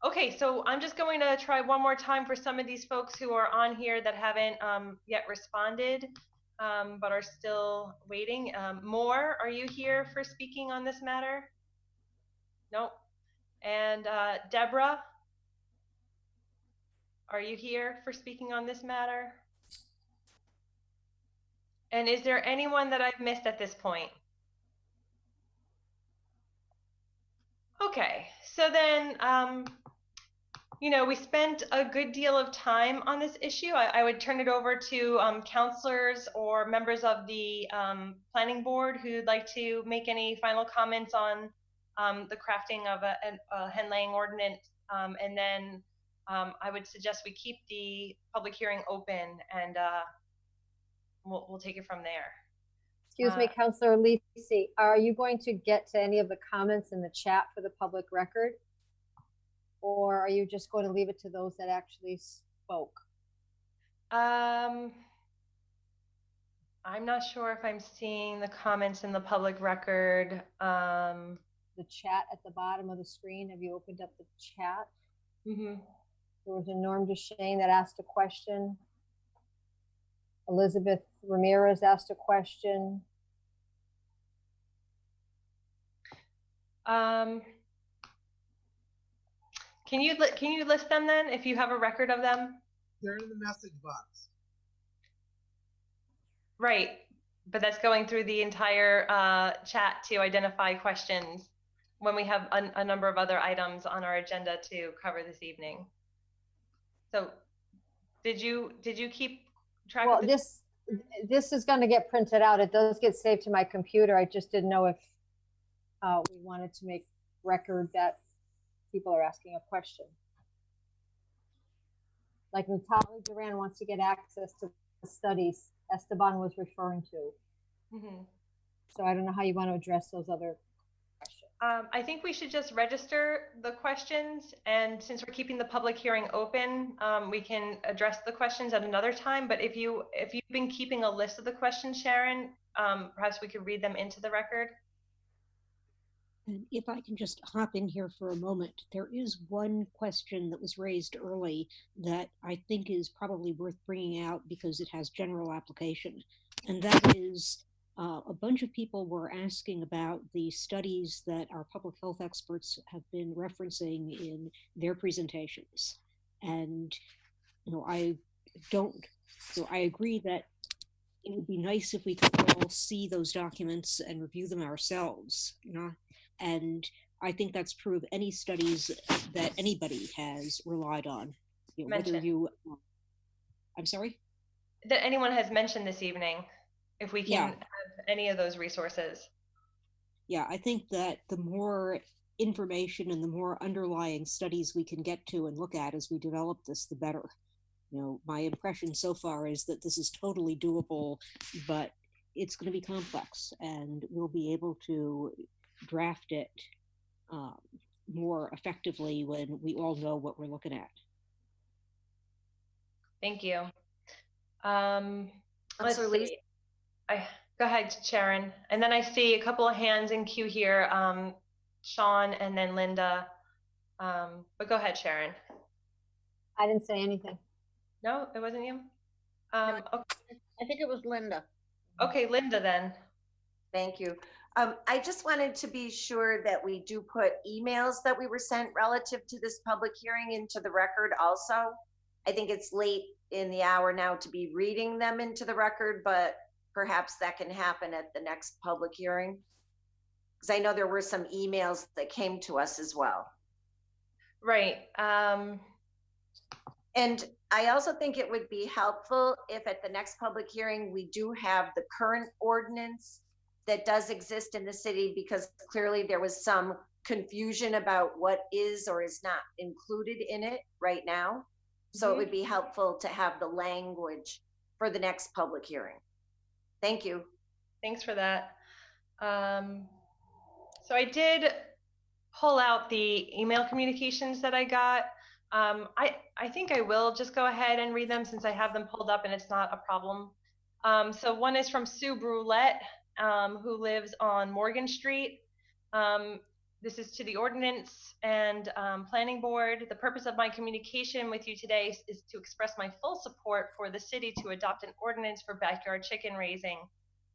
Okay, so I'm just going to try one more time for some of these folks who are on here that haven't yet responded, but are still waiting. Moore, are you here for speaking on this matter? Nope. And Deborah, are you here for speaking on this matter? And is there anyone that I've missed at this point? Okay, so then, you know, we spent a good deal of time on this issue. I would turn it over to counselors or members of the planning board who'd like to make any final comments on the crafting of a hen laying ordinance. And then I would suggest we keep the public hearing open and we'll take it from there. Excuse me, Councilor Lisi, are you going to get to any of the comments in the chat for the public record? Or are you just going to leave it to those that actually spoke? I'm not sure if I'm seeing the comments in the public record. The chat at the bottom of the screen, have you opened up the chat? Mm-hmm. There was a Norm Duchesne that asked a question. Elizabeth Ramirez asked a question. Can you list them then, if you have a record of them? They're in the message box. Right, but that's going through the entire chat to identify questions when we have a number of other items on our agenda to cover this evening. So, did you keep track of this is going to get printed out. It does get saved to my computer. I just didn't know if we wanted to make record that people are asking a question. Like Natalie Duran wants to get access to the studies Esteban was referring to. Mm-hmm. So I don't know how you want to address those other questions. I think we should just register the questions, and since we're keeping the public hearing open, we can address the questions at another time. But if you've been keeping a list of the questions, Sharon, perhaps we could read them into the record. And if I can just hop in here for a moment, there is one question that was raised early that I think is probably worth bringing out because it has general application. And that is a bunch of people were asking about the studies that our public health experts have been referencing in their presentations. And, you know, I agree that it would be nice if we could all see those documents and review them ourselves, you know? And I think that's true of any studies that anybody has relied on. You know, whether you, I'm sorry? That anyone has mentioned this evening, if we can have any of those resources. Yeah, I think that the more information and the more underlying studies we can get to and look at as we develop this, the better. You know, my impression so far is that this is totally doable, but it's going to be complex, and we'll be able to draft it more effectively when we all know what we're looking at. Thank you. Let's see. Go ahead, Sharon. And then I see a couple of hands in queue here, Sean and then Linda. But go ahead, Sharon. I didn't say anything. No, it wasn't you? No, Okay. I think it was Linda. Okay, Linda then. Thank you. I just wanted to be sure that we do put emails that we were sent relative to this public hearing into the record also. I think it's late in the hour now to be reading them into the record, but perhaps that can happen at the next public hearing. Because I know there were some emails that came to us as well. Right. And I also think it would be helpful if at the next public hearing, we do have the current ordinance that does exist in the city, because clearly there was some confusion about what is or is not included in it right now. So it would be helpful to have the language for the next public hearing. Thank you. Thanks for that. So I did pull out the email communications that I got. I think I will just go ahead and read them since I have them pulled up and it's not a problem. So one is from Sue Brulette, who lives on Morgan Street. This is to the Ordinance and Planning Board. The purpose of my communication with you today is to express my full support for the city to adopt an ordinance for backyard chicken raising.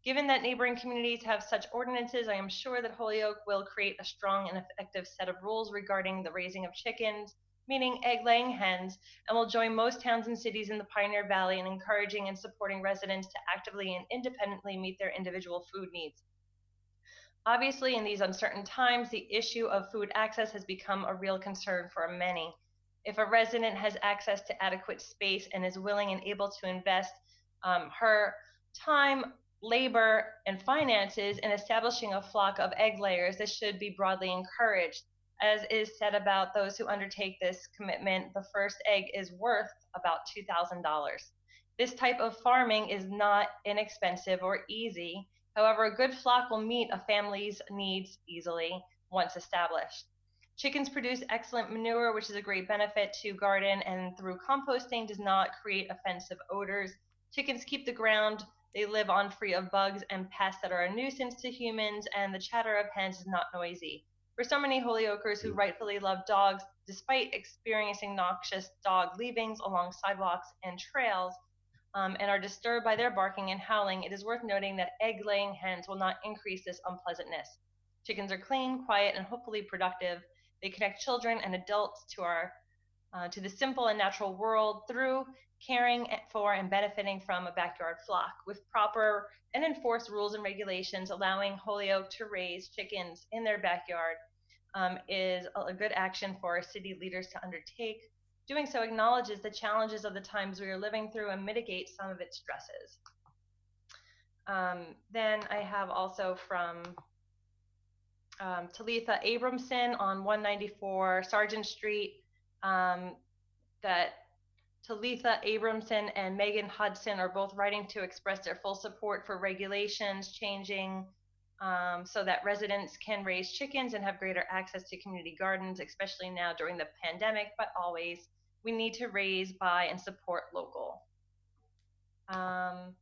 Given that neighboring communities have such ordinances, I am sure that Holyoke will create a strong and effective set of rules regarding the raising of chickens, meaning egg-laying hens, and will join most towns and cities in the Pioneer Valley in encouraging and supporting residents to actively and independently meet their individual food needs. Obviously, in these uncertain times, the issue of food access has become a real concern for many. If a resident has access to adequate space and is willing and able to invest her time, labor, and finances in establishing a flock of egg layers, this should be broadly encouraged. As is said about those who undertake this commitment, the first egg is worth about $2,000. This type of farming is not inexpensive or easy. However, a good flock will meet a family's needs easily once established. Chickens produce excellent manure, which is a great benefit to garden, and through composting does not create offensive odors. Chickens keep the ground they live on free of bugs and pests that are a nuisance to humans, and the chatter of hens is not noisy. For so many Holyokers who rightfully love dogs, despite experiencing noxious dog leavings along sidewalks and trails, and are disturbed by their barking and howling, it is worth noting that egg-laying hens will not increase this unpleasantness. Chickens are clean, quiet, and hopefully productive. They connect children and adults to the simple and natural world through caring for and benefiting from a backyard flock. With proper and enforced rules and regulations, allowing Holyoke to raise chickens in their backyard is a good action for city leaders to undertake. Doing so acknowledges the challenges of the times we are living through and mitigates some of its stresses. Then I have also from Talitha Abramson on 194 Sargent Street, that Talitha Abramson and Megan Hudson are both writing to express their full support for regulations changing so that residents can raise chickens and have greater access to community gardens, especially now during the pandemic, but always. We need to raise, buy, and support local. Then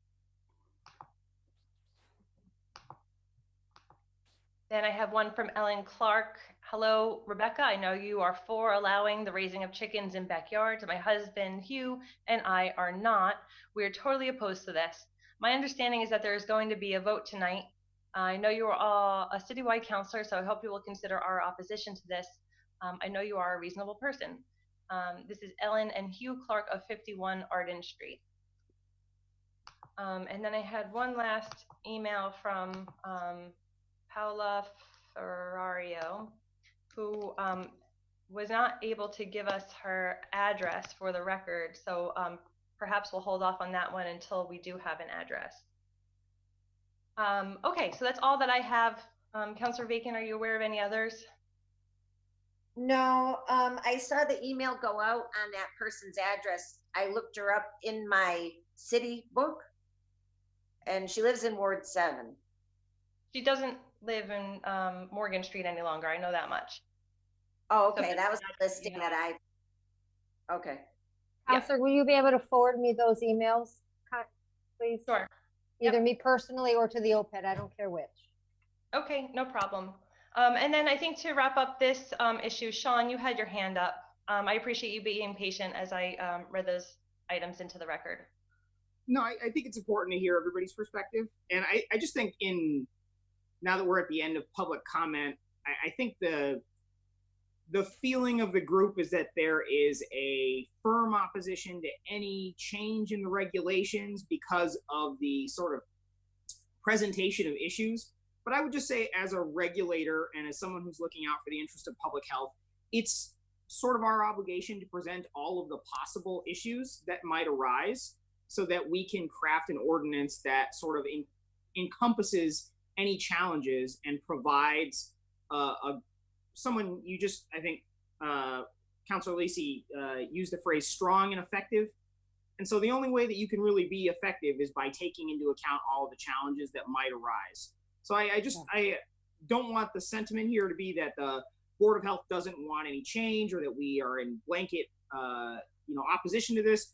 I have one from Ellen Clark. Hello, Rebecca. I know you are for allowing the raising of chickens in backyards. My husband, Hugh, and I are not. We are totally opposed to this. My understanding is that there is going to be a vote tonight. I know you are all a citywide councilor, so I hope you will consider our opposition to this. I know you are a reasonable person. This is Ellen and Hugh Clark of 51 Arden Street. And then I had one last email from Paola Ferrario, who was not able to give us her address for the record. So perhaps we'll hold off on that one until we do have an address. Okay, so that's all that I have. Councilor Bacon, are you aware of any others? No, I saw the email go out on that person's address. I looked her up in my city book, and she lives in Ward 7. She doesn't live in Morgan Street any longer. I know that much. Oh, okay. So that was the listing that I. Okay. Counselor, will you be able to forward me those emails, please? Sure. Either me personally or to the OPED. I don't care which. Okay, no problem. And then I think to wrap up this issue, Sean, you had your hand up. I appreciate you being patient as I read those items into the record. No, I think it's important to hear everybody's perspective. And I just think now that we're at the end of public comment, I think the feeling of the group is that there is a firm opposition to any change in the regulations because of the sort of presentation of issues. But I would just say, as a regulator and as someone who's looking out for the interest of public health, it's sort of our obligation to present all of the possible issues that might arise so that we can craft an ordinance that sort of encompasses any challenges and provides someone, you just, I think, Councilor Lisi used the phrase strong and effective. And so the only way that you can really be effective is by taking into account all of the challenges that might arise. So I don't want the sentiment here to be that the Board of Health doesn't want any change or that we are in blanket opposition to this.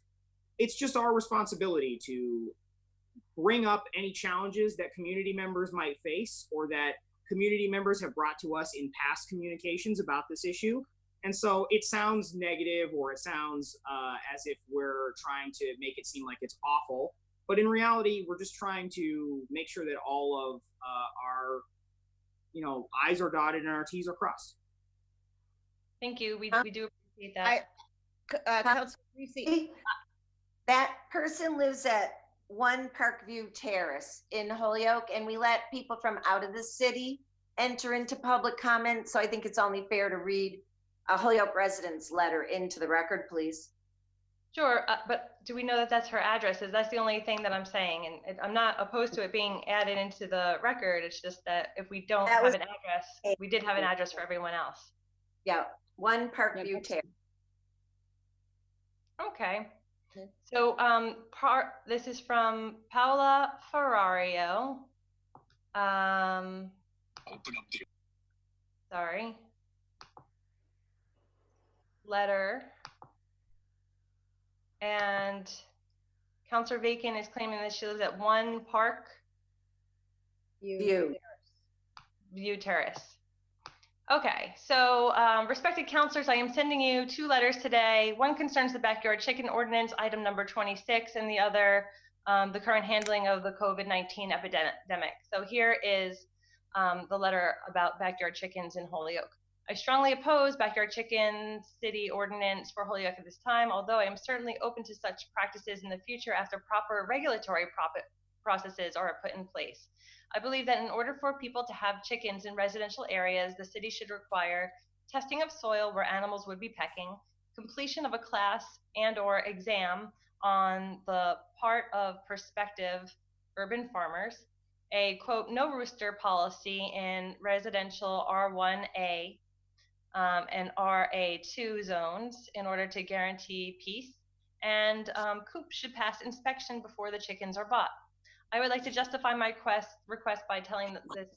It's just our responsibility to bring up any challenges that community members might face or that community members have brought to us in past communications about this issue. And so it sounds negative or it sounds as if we're trying to make it seem like it's awful. But in reality, we're just trying to make sure that all of our I's are dotted and our T's are crossed. Thank you. We do appreciate that. Councilor Lisi, that person lives at 1 Parkview Terrace in Holyoke, and we let people from out of the city enter into public comment. So I think it's only fair to read a Holyoke resident's letter into the record, please. Sure, but do we know that that's her address? That's the only thing that I'm saying, and I'm not opposed to it being added into the record. It's just that if we don't have an address, we did have an address for everyone else. Yeah, 1 Parkview Terrace. Okay. So this is from Paola Ferrario. Sorry. Letter. And Councilor Bacon is claiming that she lives at 1 Park View Terrace. Okay, so respected councilors, I am sending you 2 letters today. One concerns the backyard chicken ordinance, item number 26, and the other, the current handling of the COVID-19 epidemic. So here is the letter about backyard chickens in Holyoke. I strongly oppose backyard chicken city ordinance for Holyoke at this time, although I am certainly open to such practices in the future after proper regulatory processes are put in place. I believe that in order for people to have chickens in residential areas, the city should require testing of soil where animals would be pecking, completion of a class and/or exam on the part of prospective urban farmers, a quote, no rooster policy in residential R1A and RA2 zones in order to guarantee peace, and coops should pass inspection before the chickens are bought. I would like to justify my request by telling this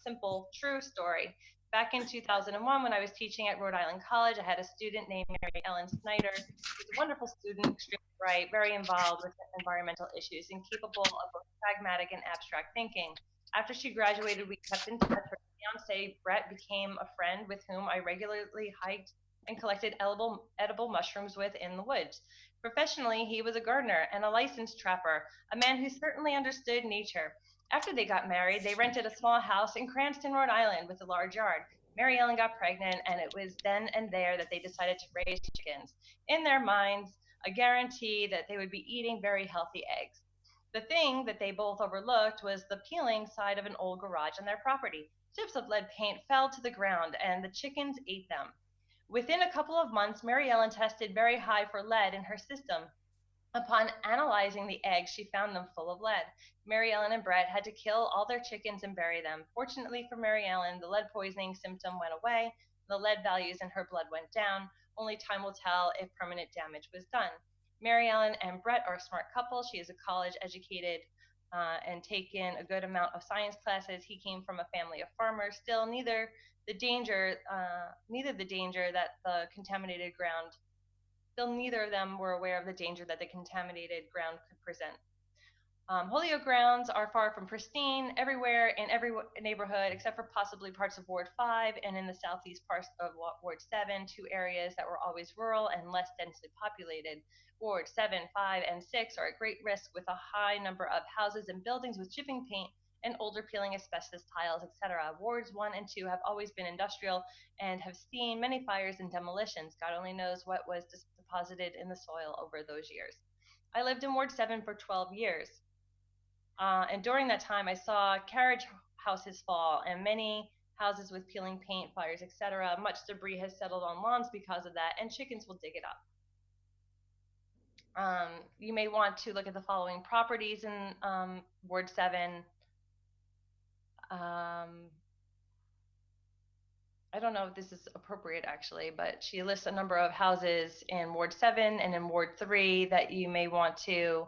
simple, true story. Back in 2001, when I was teaching at Rhode Island College, I had a student named Mary Ellen Snyder. She was a wonderful student, extremely bright, very involved with environmental issues, and capable of both pragmatic and abstract thinking. After she graduated, we kept in touch. Her fiance, Brett, became a friend with whom I regularly hiked and collected edible mushrooms with in the woods. Professionally, he was a gardener and a licensed trapper, a man who certainly understood nature. After they got married, they rented a small house in Cranston, Rhode Island with a large yard. Mary Ellen got pregnant, and it was then and there that they decided to raise chickens. In their minds, a guarantee that they would be eating very healthy eggs. The thing that they both overlooked was the peeling side of an old garage on their property. Chips of lead paint fell to the ground, and the chickens ate them. Within a couple of months, Mary Ellen tested very high for lead in her system. Upon analyzing the eggs, she found them full of lead. Mary Ellen and Brett had to kill all their chickens and bury them. Fortunately for Mary Ellen, the lead poisoning symptom went away. The lead values in her blood went down. Only time will tell if permanent damage was done. Mary Ellen and Brett are a smart couple. She is a college-educated and taken a good amount of science classes. He came from a family of farmers. Still, neither the danger that the contaminated ground. Still, neither of them were aware of the danger that the contaminated ground could present. Holyoke grounds are far from pristine everywhere in every neighborhood except for possibly parts of Ward 5 and in the southeast parts of Ward 7, two areas that were always rural and less densely populated. Ward 7, 5, and 6 are at great risk with a high number of houses and buildings with chipping paint and older peeling asbestos tiles, etc. Wards 1 and 2 have always been industrial and have seen many fires and demolitions. God only knows what was deposited in the soil over those years. I lived in Ward 7 for 12 years. And during that time, I saw carriage houses fall and many houses with peeling paint, fires, etc. Much debris has settled on lawns because of that, and chickens will dig it up. You may want to look at the following properties in Ward 7. I don't know if this is appropriate actually, but she lists a number of houses in Ward 7 and in Ward 3 that you may want to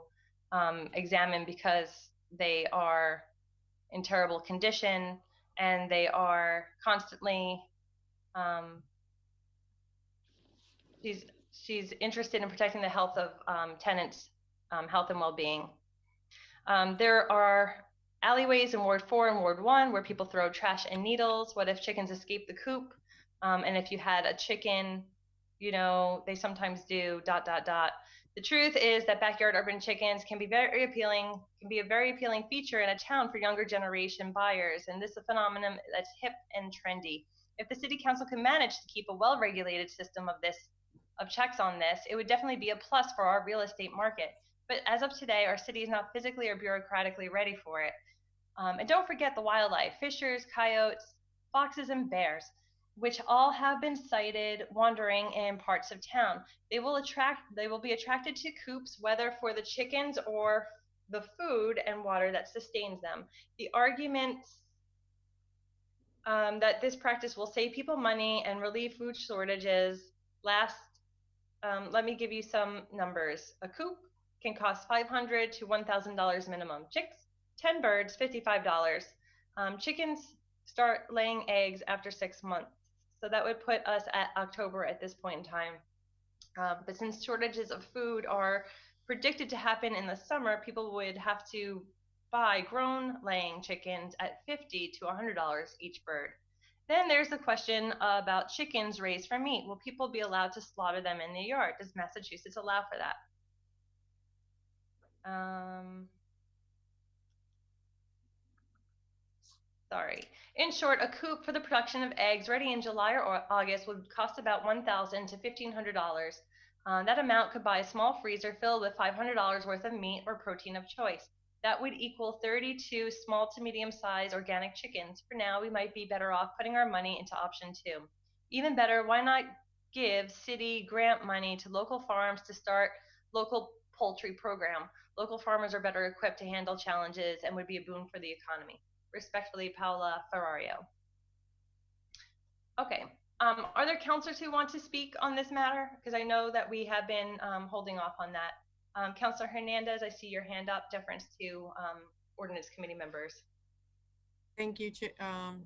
examine because they are in terrible condition and they are constantly, she's interested in protecting the health of tenants' health and well-being. There are alleyways in Ward 4 and Ward 1 where people throw trash and needles. What if chickens escape the coop? And if you had a chicken, you know, they sometimes do ... The truth is that backyard urban chickens can be a very appealing feature in a town for younger generation buyers, and this is a phenomenon that's hip and trendy. If the city council can manage to keep a well-regulated system of checks on this, it would definitely be a plus for our real estate market. But as of today, our city is not physically or bureaucratically ready for it. And don't forget the wildlife: fishers, coyotes, foxes, and bears, which all have been sighted wandering in parts of town. They will be attracted to coops, whether for the chickens or the food and water that sustains them. The arguments that this practice will save people money and relieve food shortages let me give you some numbers. A coop can cost $500 to $1,000 minimum. Chicks, 10 birds, $55. Chickens start laying eggs after 6 months. So that would put us at October at this point in time. But since shortages of food are predicted to happen in the summer, people would have to buy grown laying chickens at $50 to $100 each bird. Then there's the question about chickens raised for meat. Will people be allowed to slaughter them in the yard? Does Massachusetts allow for that? Sorry. In short, a coop for the production of eggs ready in July or August would cost about $1,000 to $1,500. That amount could buy a small freezer filled with $500 worth of meat or protein of choice. That would equal 32 small to medium-sized organic chickens. For now, we might be better off putting our money into option 2. Even better, why not give city grant money to local farms to start local poultry program? Local farmers are better equipped to handle challenges and would be a boon for the economy. Respectfully, Paula Ferrario. Okay. Are there counselors who want to speak on this matter? Because I know that we have been holding off on that. Counselor Hernandez, I see your hand up. Deference to Ordinance Committee members. Thank you,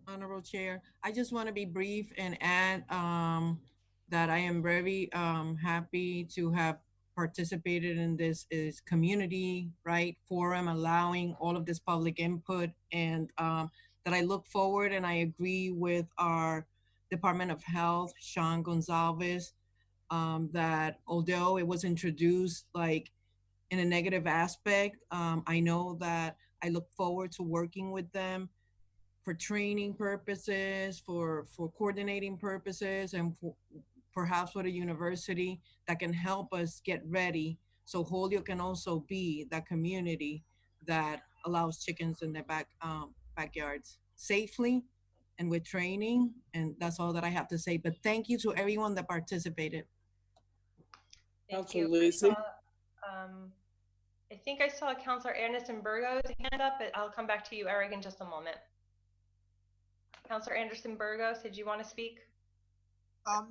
Honorable Chair. I just want to be brief and add that I am very happy to have participated in this community forum, allowing all of this public input, and that I look forward and I agree with our Department of Health, Sean Gonzales, that although it was introduced in a negative aspect, I know that I look forward to working with them for training purposes, for coordinating purposes, and for perhaps with a university that can help us get ready so Holyoke can also be that community that allows chickens in their backyards safely and with training. And that's all that I have to say. But thank you to everyone that participated. Thank you. Lisi. I think I saw Councilor Anderson-Burgo's hand up, but I'll come back to you, Eric, in just a moment. Councilor Anderson-Burgos, did you want to speak?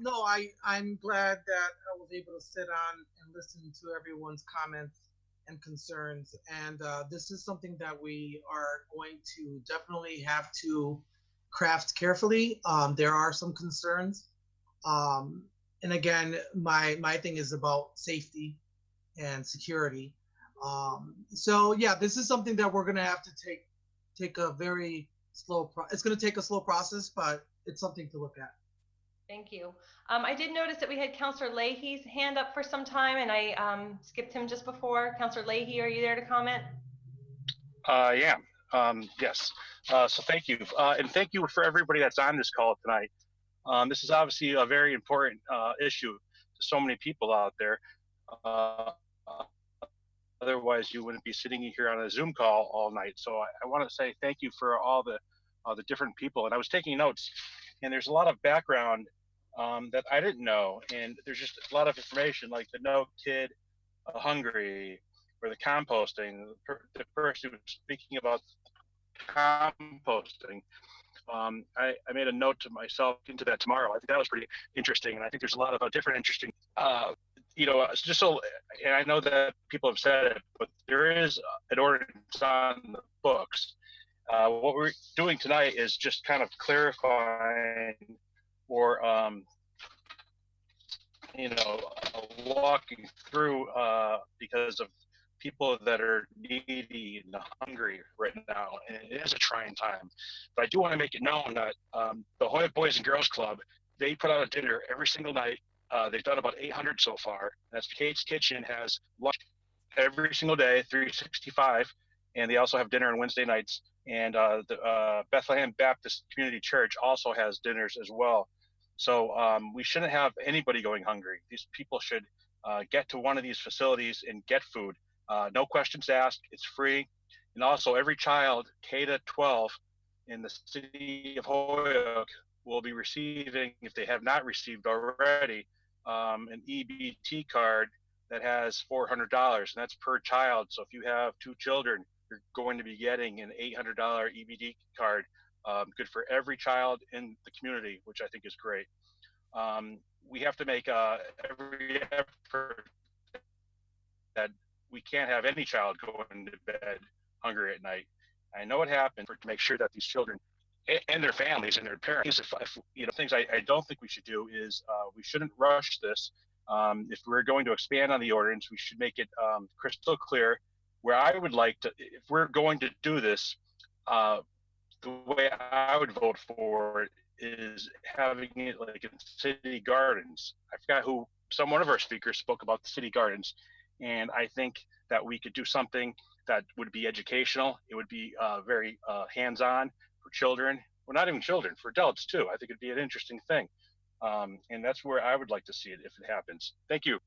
No, I'm glad that I was able to sit on and listen to everyone's comments and concerns. And this is something that we are going to definitely have to craft carefully. There are some concerns. And again, my thing is about safety and security. So yeah, this is something that we're gonna have to take a very slow. It's gonna take a slow process, but it's something to look at. Thank you. I did notice that we had Councillor Leahy's hand up for some time, and I skipped him just before. Councillor Leahy, are you there to comment? Yeah. Yes. So thank you, and thank you for everybody that's on this call tonight. This is obviously a very important issue to so many people out there. Otherwise, you wouldn't be sitting here on a Zoom call all night. So I want to say thank you for all the different people. And I was taking notes, and there's a lot of background that I didn't know. And there's just a lot of information, like the No Kid Hungry, or the composting. The person who was speaking about composting. I made a note to myself into that tomorrow. I think that was pretty interesting. And I think there's a lot of different interesting just so, and I know that people have said it, but there is an ordinance on the books. What we're doing tonight is just kind of clarifying or, walking through because of people that are needy and hungry right now. And it is a trying time. But I do want to make it known that the Holyoke Boys and Girls Club, they put out a dinner every single night. They've done about 800 so far. That's Kate's Kitchen has lunch every single day, 365, and they also have dinner on Wednesday nights. And the Bethlehem Baptist Community Church also has dinners as well. So we shouldn't have anybody going hungry. These people should get to one of these facilities and get food. No questions asked. It's free. And also, every child K to 12 in the city of Holyoke will be receiving, if they have not received already, an EBT card that has $400, and that's per child. So if you have 2 children, you're going to be getting an $800 EBT card, good for every child in the community, which I think is great. We have to make every effort that we can't have any child going to bed hungry at night. I know what happened to make sure that these children and their families and their parents, things I don't think we should do is we shouldn't rush this. If we're going to expand on the ordinance, we should make it crystal clear where I would like to, if we're going to do this, the way I would vote for it is having it like in city gardens. I forgot who, one of our speakers spoke about the city gardens. And I think that we could do something that would be educational. It would be very hands-on for children. Well, not even children, for adults too. I think it'd be an interesting thing. And that's where I would like to see it if it happens. Thank you.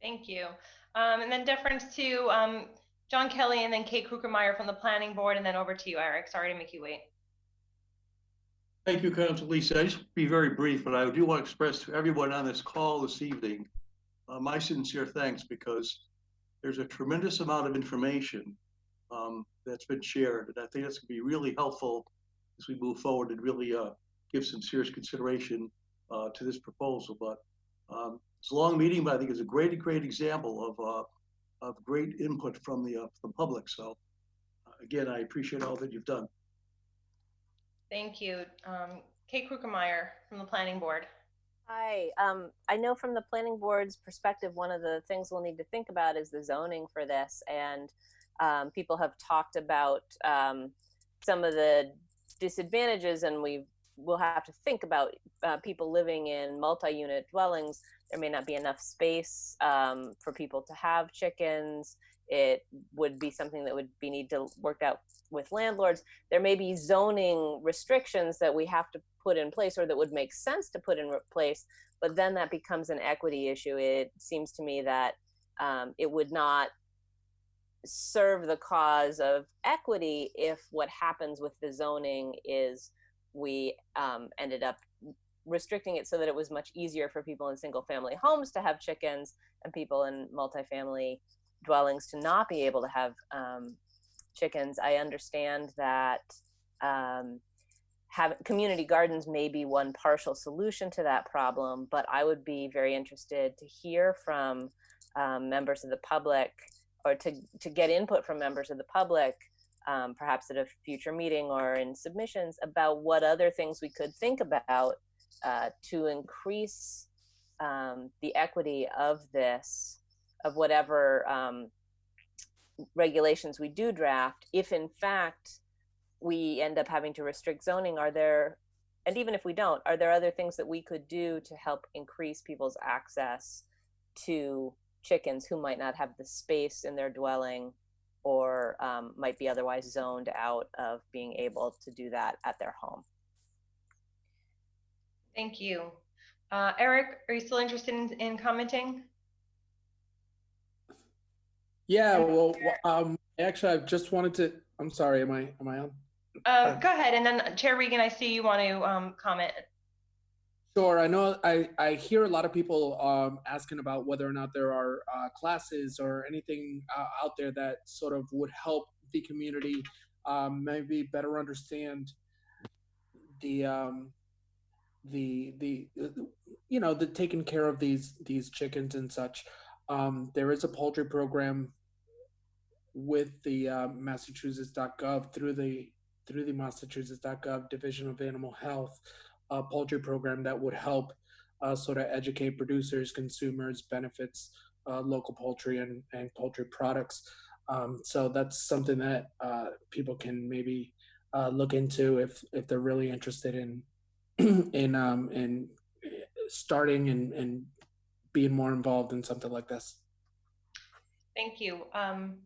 Thank you. And then deference to John Kelly and then Kate Krugermeyer from the planning board, and then over to you, Eric. Sorry to make you wait. Thank you, Councilor Lisi. I just be very brief, but I do want to express to everyone on this call this evening my sincere thanks, because there's a tremendous amount of information that's been shared, and I think that's going to be really helpful as we move forward and really give some serious consideration to this proposal. But it's a long meeting, but I think it's a great example of great input from the public. So again, I appreciate all that you've done. Thank you. Kate Krugermeyer from the planning board. Hi, I know from the planning board's perspective, one of the things we'll need to think about is the zoning for this. And people have talked about some of the disadvantages, and we'll have to think about people living in multi-unit dwellings. There may not be enough space for people to have chickens. It would be something that would need to work out with landlords. There may be zoning restrictions that we have to put in place, or that would make sense to put in place, but then that becomes an equity issue. It seems to me that it would not serve the cause of equity if what happens with the zoning is we ended up restricting it so that it was much easier for people in single family homes to have chickens and people in multifamily dwellings to not be able to have chickens. I understand that community gardens may be one partial solution to that problem, but I would be very interested to hear from members of the public, or to get input from members of the public, perhaps at a future meeting or in submissions, about what other things we could think about to increase the equity of this, of whatever regulations we do draft, if in fact we end up having to restrict zoning, are there, and even if we don't, are there other things that we could do to help increase people's access to chickens who might not have the space in their dwelling or might be otherwise zoned out of being able to do that at their home? Thank you. Eric, are you still interested in commenting? Yeah, well, actually, I just wanted to, I'm sorry, am I on? Go ahead, and then Chair Regan, I see you want to comment. Sure, I know I hear a lot of people asking about whether or not there are classes or anything out there that sort of would help the community maybe better understand the you know, the taking care of these chickens and such. There is a poultry program with the Massachusetts.gov through the Massachusetts.gov Division of Animal Health poultry program that would help sort of educate producers, consumers, benefits local poultry and poultry products. So that's something that people can maybe look into if they're really interested in in starting and being more involved in something like this. Thank you.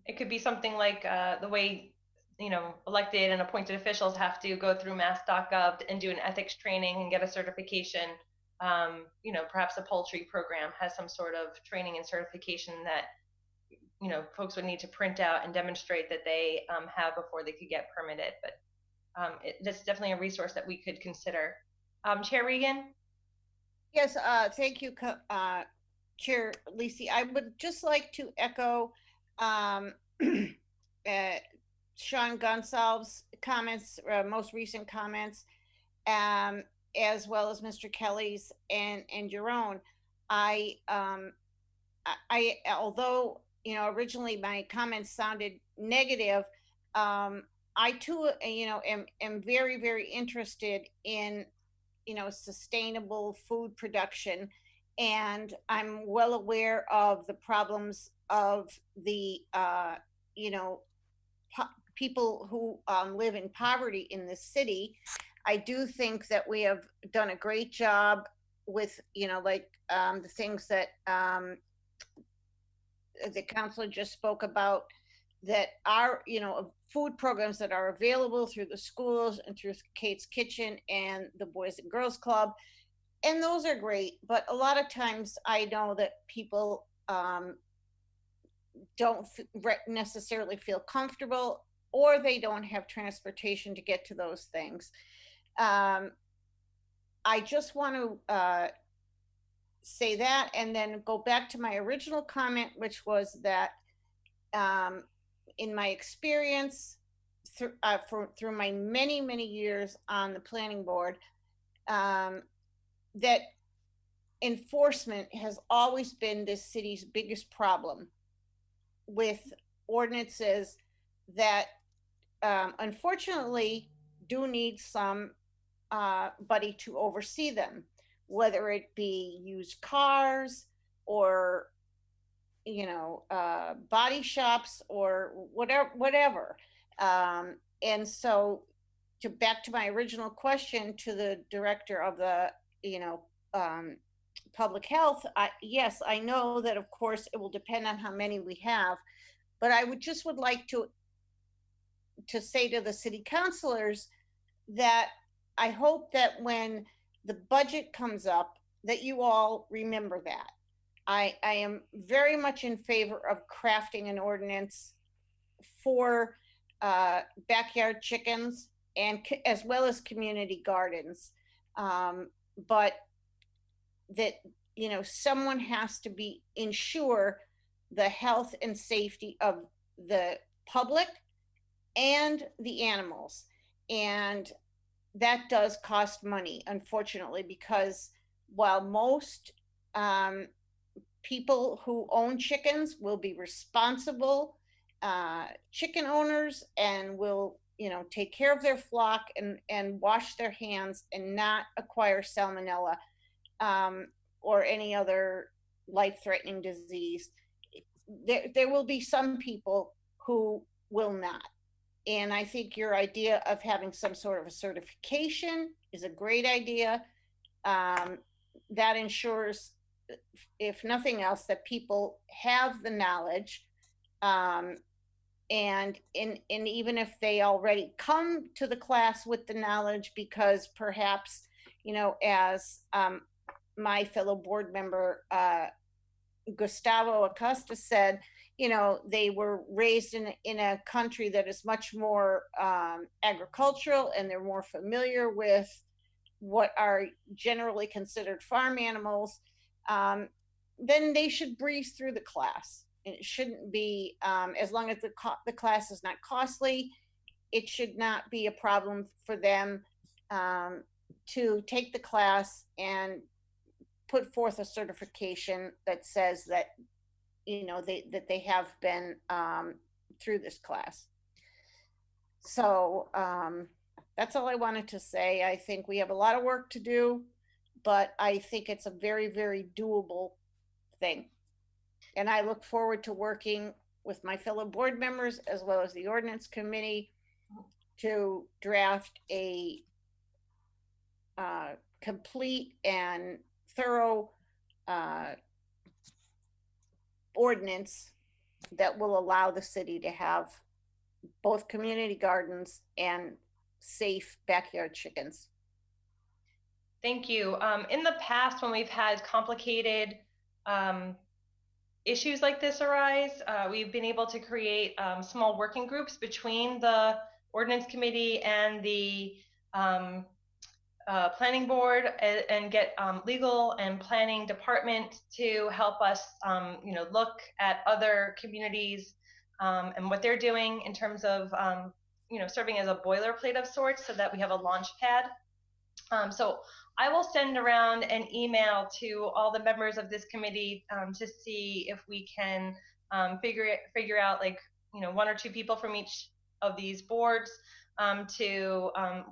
It could be something like the way, you know, elected and appointed officials have to go through mass.gov and do an ethics training and get a certification. You know, perhaps a poultry program has some sort of training and certification that, you know, folks would need to print out and demonstrate that they have before they could get permitted. But that's definitely a resource that we could consider. Chair Regan? Yes, thank you, Chair Lisi. I would just like to echo Sean Gonzales' comments, most recent comments, as well as Mr. Kelly's and your own. I although, you know, originally my comments sounded negative, I too, you know, am very, very interested in, you know, sustainable food production. And I'm well aware of the problems of the, you know, people who live in poverty in the city. I do think that we have done a great job with, you know, like the things that the counselor just spoke about, that are, you know, food programs that are available through the schools and through Kate's Kitchen and the Boys and Girls Club. And those are great, but a lot of times I know that people don't necessarily feel comfortable, or they don't have transportation to get to those things. I just want to say that, and then go back to my original comment, which was that in my experience through my many, many years on the planning board, that enforcement has always been this city's biggest problem, with ordinances that unfortunately do need somebody to oversee them, whether it be used cars or, you know, body shops or whatever. And so, back to my original question to the director of the, you know, public health, yes, I know that of course it will depend on how many we have, but I would like to say to the city councilors that I hope that when the budget comes up, that you all remember that. I am very much in favor of crafting an ordinance for backyard chickens, and as well as community gardens, but that, you know, someone has to ensure the health and safety of the public and the animals. And that does cost money, unfortunately, because while most people who own chickens will be responsible chicken owners and will, you know, take care of their flock and wash their hands and not acquire salmonella or any other life-threatening disease, there will be some people who will not. And I think your idea of having some sort of a certification is a great idea. That ensures, if nothing else, that people have the knowledge. And even if they already come to the class with the knowledge, because perhaps, you know, as my fellow board member, Gustavo Acosta said, you know, they were raised in a country that is much more agricultural, and they're more familiar with what are generally considered farm animals, then they should breeze through the class. And it shouldn't be, as long as the class is not costly, it should not be a problem for them to take the class and put forth a certification that says that, you know, that they have been through this class. So that's all I wanted to say. I think we have a lot of work to do, but I think it's a very, very doable thing. And I look forward to working with my fellow board members as well as the Ordinance Committee to draft a complete and thorough ordinance that will allow the city to have both community gardens and safe backyard chickens. Thank you. In the past, when we've had complicated issues like this arise, we've been able to create small working groups between the Ordinance Committee and the Planning Board, and get legal and planning department to help us, you know, look at other communities and what they're doing in terms of, you know, serving as a boilerplate of sorts, so that we have a launch pad. So I will send around an email to all the members of this committee to see if we can figure out, like, you know, 1 or 2 people from each of these boards to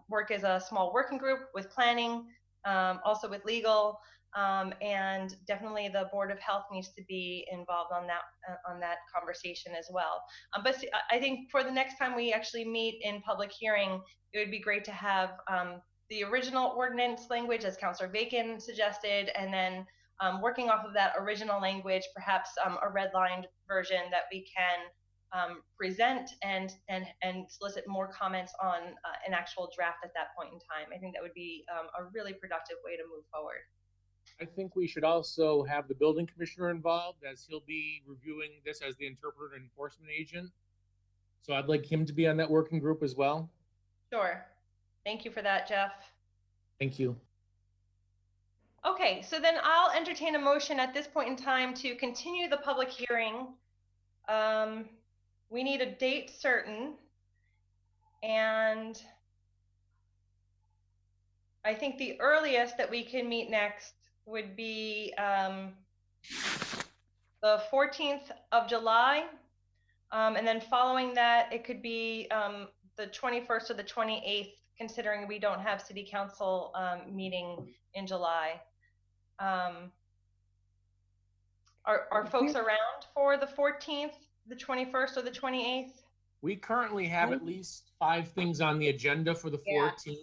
work as a small working group with planning, also with legal, and definitely the Board of Health needs to be involved on that conversation as well. But I think for the next time we actually meet in public hearing, it would be great to have the original ordinance language, as Councilor Bacon suggested, and then working off of that original language, perhaps a redlined version that we can present and solicit more comments on an actual draft at that point in time. I think that would be a really productive way to move forward. I think we should also have the building commissioner involved, as he'll be reviewing this as the interpreter and enforcement agent. So I'd like him to be on that working group as well. Sure. Thank you for that, Jeff. Thank you. Okay, so then I'll entertain a motion at this point in time to continue the public hearing. We need a date certain, and I think the earliest that we can meet next would be the 14th of July, and then following that, it could be the 21st or the 28th, considering we don't have city council meeting in July. Are folks around for the 14th, the 21st, or the 28th? We currently have at least 5 things on the agenda for the 14th.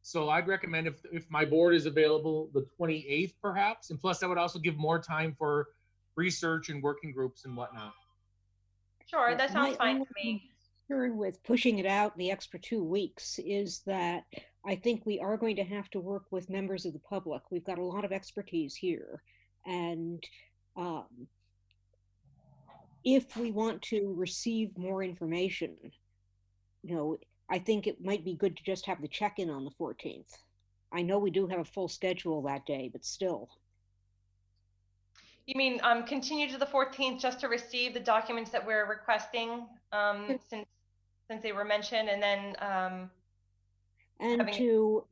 So I'd recommend, if my board is available, the 28th perhaps, and plus that would also give more time for research and working groups and whatnot. Sure, that sounds fine to me. Concern with pushing it out the extra 2 weeks is that I think we are going to have to work with members of the public. We've got a lot of expertise here, and if we want to receive more information, you know, I think it might be good to just have the check-in on the 14th. I know we do have a full schedule that day, but still. You mean continue to the 14th just to receive the documents that we're requesting since they were mentioned, and then and to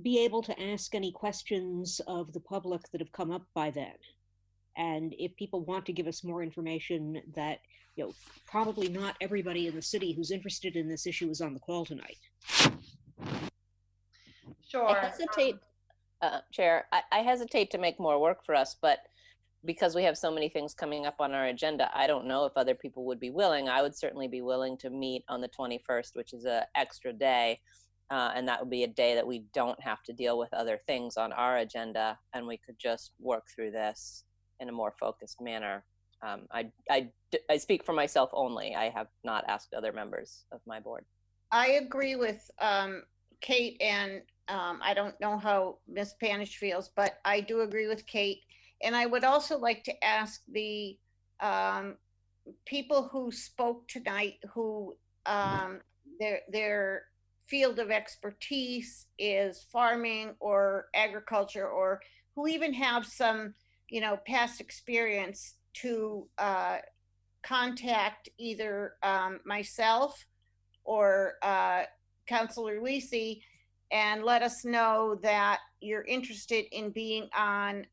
be able to ask any questions of the public that have come up by then. And if people want to give us more information that, you know, probably not everybody in the city who's interested in this issue is on the call tonight. Sure. I hesitate, Chair, I hesitate to make more work for us, but because we have so many things coming up on our agenda, I don't know if other people would be willing. I would certainly be willing to meet on the 21st, which is an extra day. And that would be a day that we don't have to deal with other things on our agenda, and we could just work through this in a more focused manner. I speak for myself only. I have not asked other members of my board. I agree with Kate, and I don't know how Ms. Panish feels, but I do agree with Kate. And I would also like to ask the people who spoke tonight, who their field of expertise is farming or agriculture, or who even have some, you know, past experience, to contact either myself or Councilor Lisi, and let us know that you're interested in being on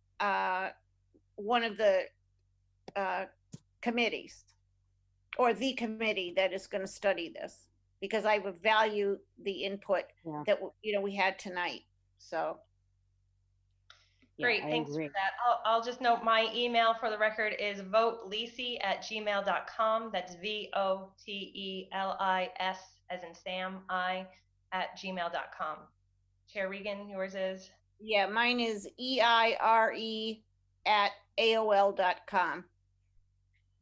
one of the committees, or the committee that is going to study this, because I would value the input that, you know, we had tonight. So. Great, thanks for that. I'll just note my email for the record is votelisi@gmail.com. That's VOTELIS as in Sam, @gmail.com. Chair Regan, yours is? Yeah, mine is EIRE@AOL.com.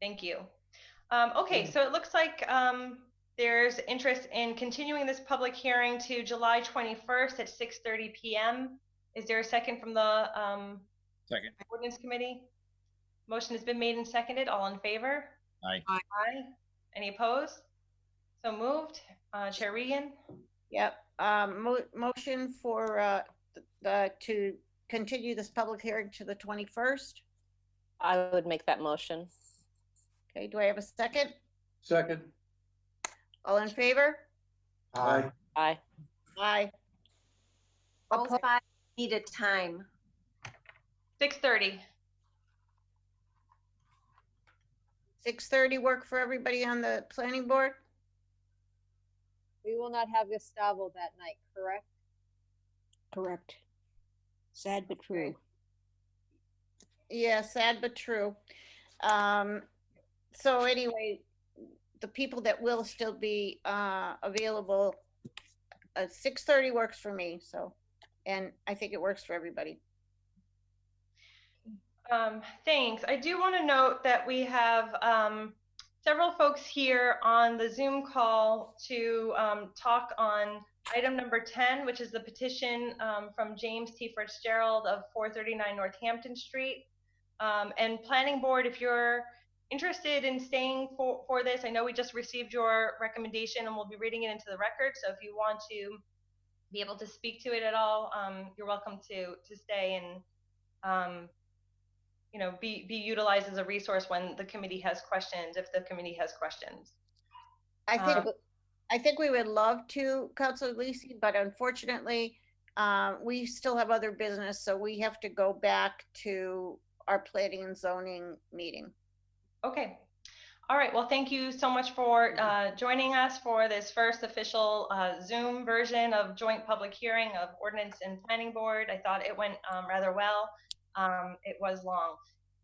Thank you. Okay, so it looks like there's interest in continuing this public hearing to July 21st at 6:30 p.m. Is there a second from the Second. Ordinance Committee? Motion has been made and seconded. All in favor? Aye. Aye. Any opposed? So moved. Chair Regan? Yep. Motion for to continue this public hearing to the 21st. I would make that motion. Okay, do I have a second? Second. All in favor? Aye. Aye. Aye. Both five need a time. 6:30. 6:30 work for everybody on the planning board? We will not have Gustavo that night, correct? Correct. Sad but true. Yeah, sad but true. So anyway, the people that will still be available, 6:30 works for me. So, and I think it works for everybody. Thanks. I do want to note that we have several folks here on the Zoom call to talk on item number 10, which is the petition from James T. Fitzgerald of 439 Northampton Street. And Planning Board, if you're interested in staying for this, I know we just received your recommendation and we'll be reading it into the record. So if you want to be able to speak to it at all, you're welcome to stay and you know, be utilized as a resource when the committee has questions, if the committee has questions. I think we would love to, Councilor Lisi, but unfortunately, we still have other business, so we have to go back to our planning and zoning meeting. Okay. All right. Well, thank you so much for joining us for this first official Zoom version of joint public hearing of Ordinance and Planning Board. I thought it went rather well. It was long.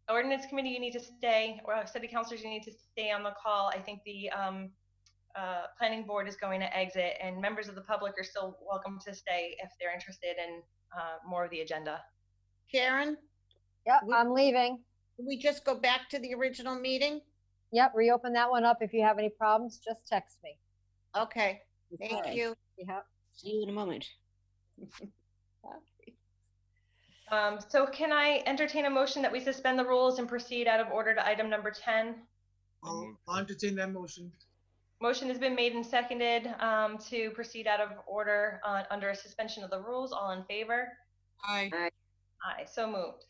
Ordinance Committee, you need to stay, or City Councilors, you need to stay on the call. I think the Planning Board is going to exit, and members of the public are still welcome to stay if they're interested in more of the agenda. Karen? Yep, I'm leaving. We just go back to the original meeting? Yep, reopen that one up. If you have any problems, just text me. Okay, thank you. Yep. See you in a moment. So can I entertain a motion that we suspend the rules and proceed out of order to item number 10? I'll entertain that motion. Motion has been made and seconded to proceed out of order under a suspension of the rules. All in favor? Aye. Aye. Aye, so moved.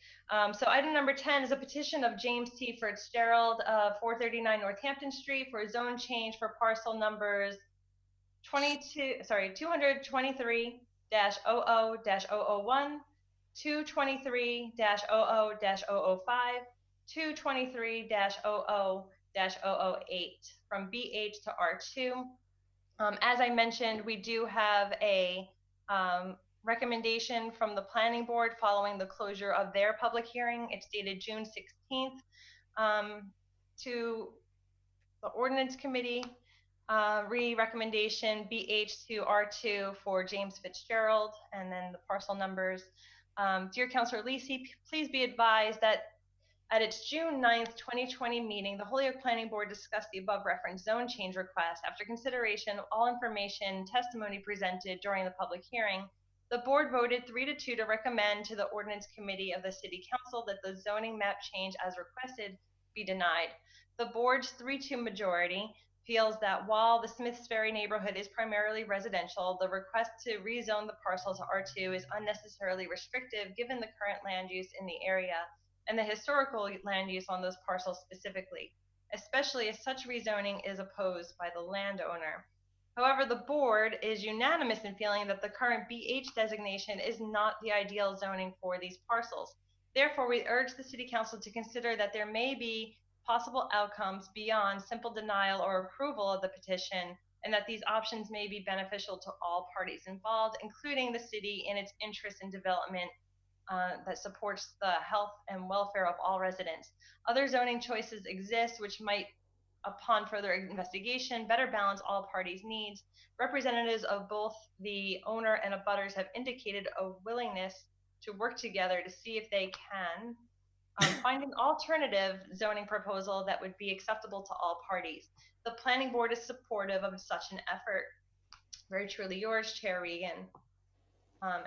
So item number 10 is a petition of James T. Fitzgerald of 439 Northampton Street for a zone change for parcel numbers 223-00-001, 223-00-005, 223-00-008 from BH to R2. As I mentioned, we do have a recommendation from the planning board following the closure of their public hearing. It's dated June 16th, to the Ordinance Committee, recommendation BH to R2 for James Fitzgerald, and then the parcel numbers. Dear Councilor Lisi, please be advised that at its June 9th, 2020 meeting, the Holyoke Planning Board discussed the above referenced zone change request. After consideration of all information testimony presented during the public hearing, the board voted 3-2 to recommend to the Ordinance Committee of the City Council that the zoning map change as requested be denied. The board's 3-2 majority feels that while the Smiths Ferry neighborhood is primarily residential, the request to rezone the parcel to R2 is unnecessarily restrictive given the current land use in the area and the historical land use on those parcels specifically, especially as such rezoning is opposed by the landowner. However, the board is unanimous in feeling that the current BH designation is not the ideal zoning for these parcels. Therefore, we urge the City Council to consider that there may be possible outcomes beyond simple denial or approval of the petition, and that these options may be beneficial to all parties involved, including the city in its interest in development that supports the health and welfare of all residents. Other zoning choices exist which might, upon further investigation, better balance all parties' needs. Representatives of both the owner and abutters have indicated a willingness to work together to see if they can find an alternative zoning proposal that would be acceptable to all parties. The planning board is supportive of such an effort. Very truly yours, Chair Regan.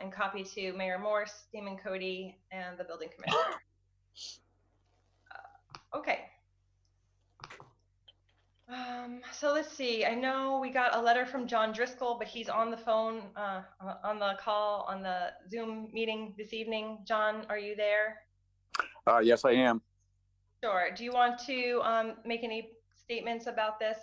And copy to Mayor Morse, Damon Cody, and the building commissioner. Okay. So let's see. I know we got a letter from John Driscoll, but he's on the phone, on the call, on the Zoom meeting this evening. John, are you there? Yes, I am. Sure. Do you want to make any statements about this?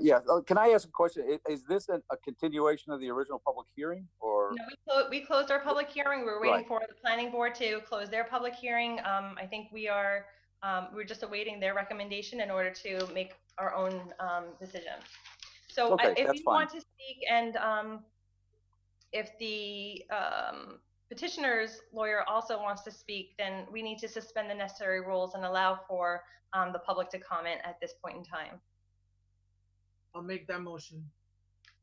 Yeah. Can I ask a question? Is this a continuation of the original public hearing, or? No, we closed our public hearing. We're waiting for the planning board to close their public hearing. I think we're just awaiting their recommendation in order to make our own decision. So okay, if you fine. want to speak, and if the petitioner's lawyer also wants to speak, then we need to suspend the necessary rules and allow for the public to comment at this point in time. I'll make that motion.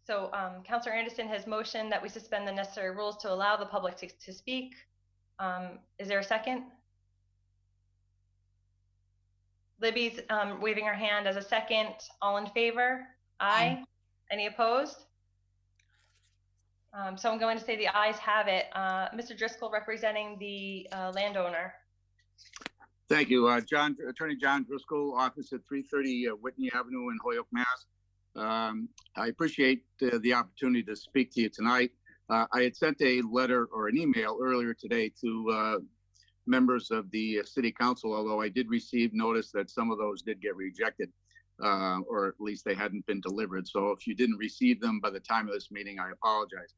So Councilor Anderson has motioned that we suspend the necessary rules to allow the public to speak. Is there a second? Libby's waving her hand as a second. All in favor? Aye. Any opposed? So I'm going to say the ayes have it. Mr. Driscoll representing the landowner. Thank you. Attorney John Driscoll, office at 330 Whitney Avenue in Holyoke, Mass. I appreciate the opportunity to speak to you tonight. I had sent a letter or an email earlier today to members of the City Council, although I did receive notice that some of those did get rejected, or at least they hadn't been delivered. So if you didn't receive them by the time of this meeting, I apologize.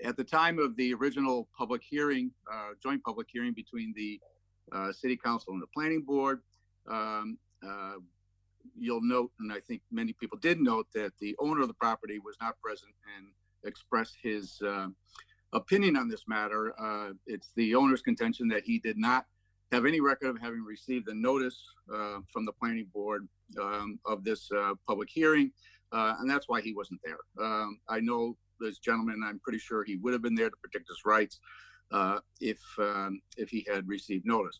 At the time of the original public hearing, joint public hearing between the City Council and the Planning Board, you'll note, and I think many people did note, that the owner of the property was not present and expressed his opinion on this matter. It's the owner's contention that he did not have any record of having received a notice from the Planning Board of this public hearing, and that's why he wasn't there. I know this gentleman, I'm pretty sure he would have been there to protect his rights if he had received notice.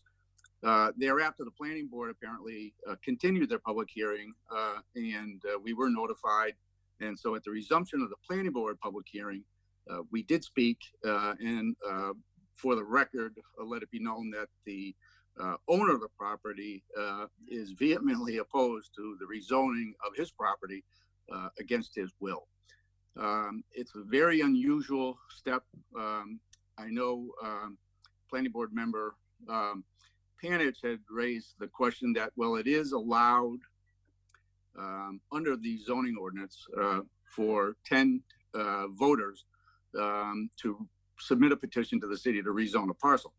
Thereafter, the Planning Board apparently continued their public hearing, and we were notified. And so at the resumption of the Planning Board public hearing, we did speak, and for the record, let it be known that the owner of the property is vehemently opposed to the rezoning of his property against his will. It's a very unusual step. I know Planning Board member Panich had raised the question that, well, it is allowed under the zoning ordinance for 10 voters to submit a petition to the city to rezone a parcel.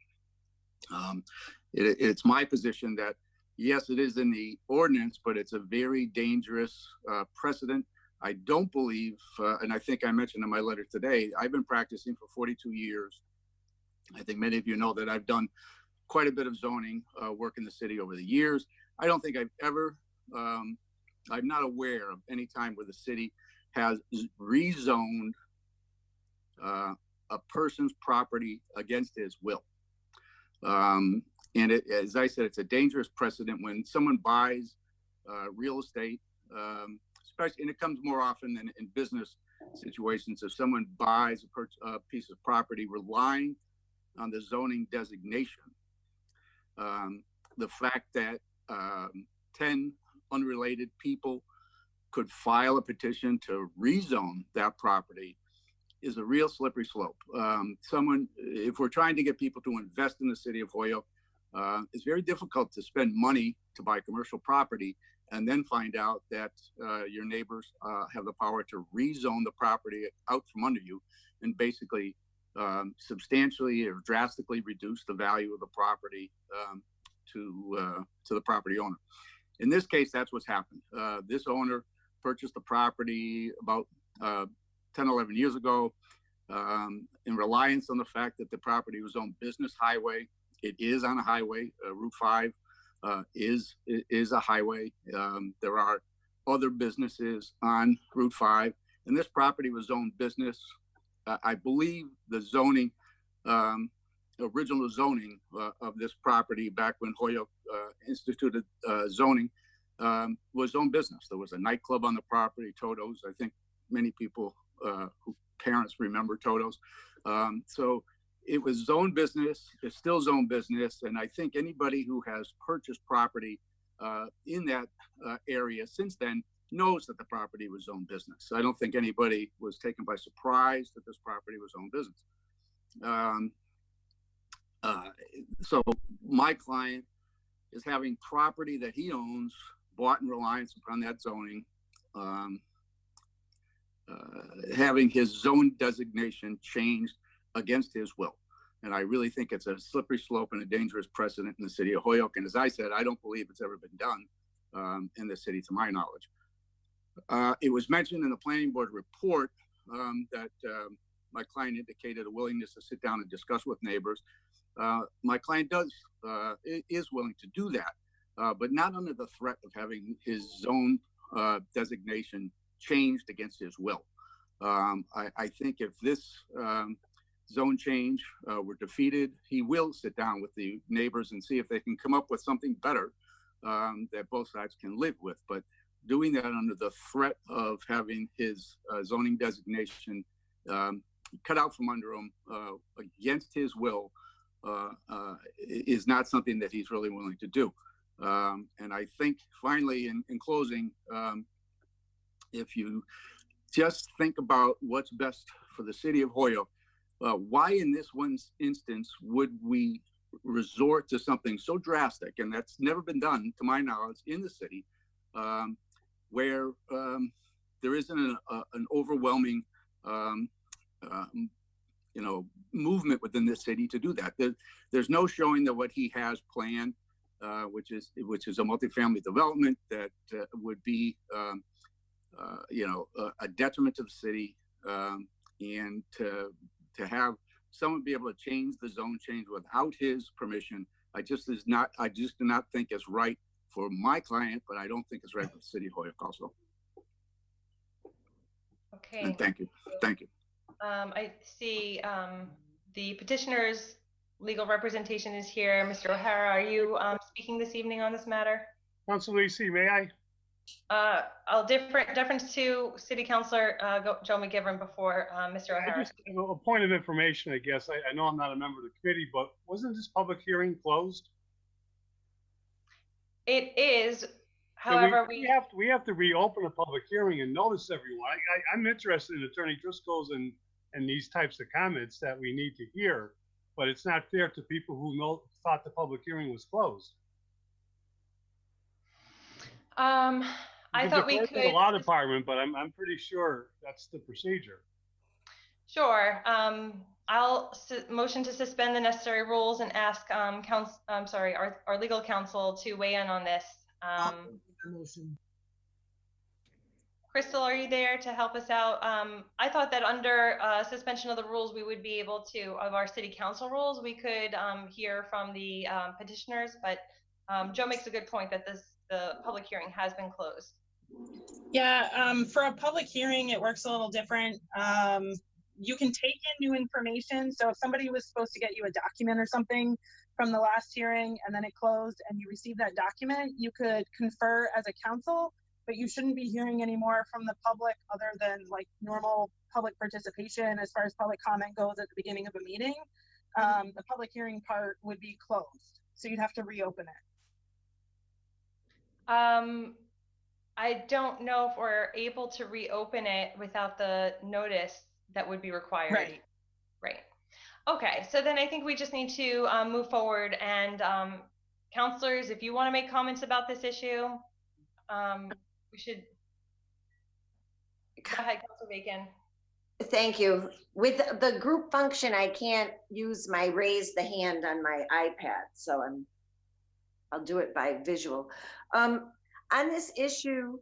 It's my position that, yes, it is in the ordinance, but it's a very dangerous precedent. I don't believe, and I think I mentioned in my letter today, I've been practicing for 42 years. I think many of you know that I've done quite a bit of zoning work in the city over the years. I don't think I've ever, I'm not aware of any time where the city has rezoned a person's property against his will. And as I said, it's a dangerous precedent when someone buys real estate, especially, and it comes more often than in business situations. If someone buys a piece of property relying on the zoning designation, the fact that 10 unrelated people could file a petition to rezone that property is a real slippery slope. If we're trying to get people to invest in the city of Holyoke, it's very difficult to spend money to buy commercial property and then find out that your neighbors have the power to rezone the property out from under you and basically substantially or drastically reduce the value of the property to the property owner. In this case, that's what's happened. This owner purchased the property about 10, 11 years ago in reliance on the fact that the property was on business highway. It is on a highway. Route 5 is a highway. There are other businesses on Route 5, and this property was zoned business. I believe the zoning, original zoning of this property back when Holyoke instituted zoning was zoned business. There was a nightclub on the property, Toto's. I think many people who parents remember Toto's. So it was zoned business. It's still zoned business. And I think anybody who has purchased property in that area since then knows that the property was zoned business. I don't think anybody was taken by surprise that this property was zoned business. So my client is having property that he owns bought in reliance upon that zoning, having his zone designation changed against his will. And I really think it's a slippery slope and a dangerous precedent in the city of Holyoke. And as I said, I don't believe it's ever been done in the city to my knowledge. It was mentioned in the planning board report that my client indicated a willingness to sit down and discuss with neighbors. My client is willing to do that, but not under the threat of having his zone designation changed against his will. I think if this zone change were defeated, he will sit down with the neighbors and see if they can come up with something better that both sides can live with. But doing that under the threat of having his zoning designation cut out from under him against his will is not something that he's really willing to do. And I think finally, in closing, if you just think about what's best for the city of Holyoke, why in this one instance would we resort to something so drastic, and that's never been done to my knowledge in the city, where there isn't an overwhelming movement within this city to do that. There's no showing that what he has planned, which is a multifamily development that would be a detriment to the city, and to have someone be able to change the zone change without his permission, I just do not think it's right for my client, but I don't think it's right for the city of Holyoke also. Okay. And thank you. Thank you. I see the petitioner's legal representation is here. Mr. O'Hara, are you speaking this evening on this matter? Councilor Lisi, may I? I'll deference to City Councilor Joe McGivern before Mr. O'Hara. I just have a point of information, I guess. I know I'm not a member of the committee, but wasn't this public hearing closed? It is. However, we have to reopen a public hearing and notice everyone. I'm interested in Attorney Driscoll's and these types of comments that we need to hear, but it's not fair to people who thought the public hearing was closed. I thought we could. The law department, but I'm pretty sure that's the procedure. Sure. I'll motion to suspend the necessary rules and ask our legal counsel to weigh in on this. Crystal, are you there to help us out? I thought that under suspension of the rules, we would be able to, of our city council rules, we could hear from the petitioners, but Joe makes a good point that the public hearing has been closed. Yeah, for a public hearing, it works a little different. You can take in new information. So if somebody was supposed to get you a document or something from the last hearing and then it closed and you received that document, you could confer as a council, but you shouldn't be hearing any more from the public other than like normal public participation as far as public comment goes at the beginning of a meeting. The public hearing part would be closed. So you'd have to reopen it. I don't know if we're able to reopen it without the notice that would be required. Right. Right. Okay, so then I think we just need to move forward, and counselors, if you want to make comments about this issue, we should. Go ahead, Councilor Regan. Thank you. With the group function, I can't use my raise the hand on my iPad, so I'll do it by visual. On this issue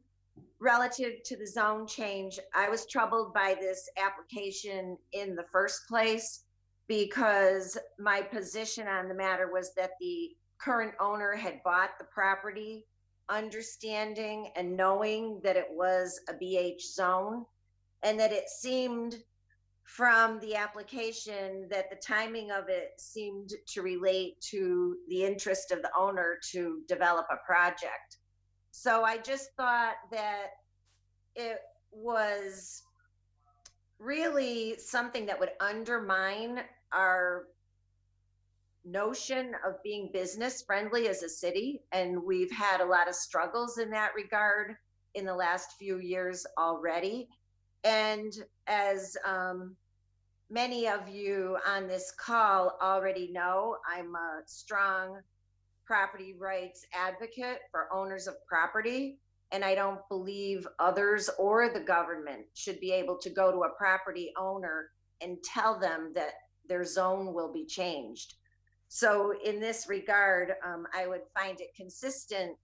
relative to the zone change, I was troubled by this application in the first place because my position on the matter was that the current owner had bought the property understanding and knowing that it was a BH zone, and that it seemed from the application that the timing of it seemed to relate to the interest of the owner to develop a project. So I just thought that it was really something that would undermine our notion of being business friendly as a city. And we've had a lot of struggles in that regard in the last few years already. And as many of you on this call already know, I'm a strong property rights advocate for owners of property. And I don't believe others or the government should be able to go to a property owner and tell them that their zone will be changed. So in this regard, I would find it consistent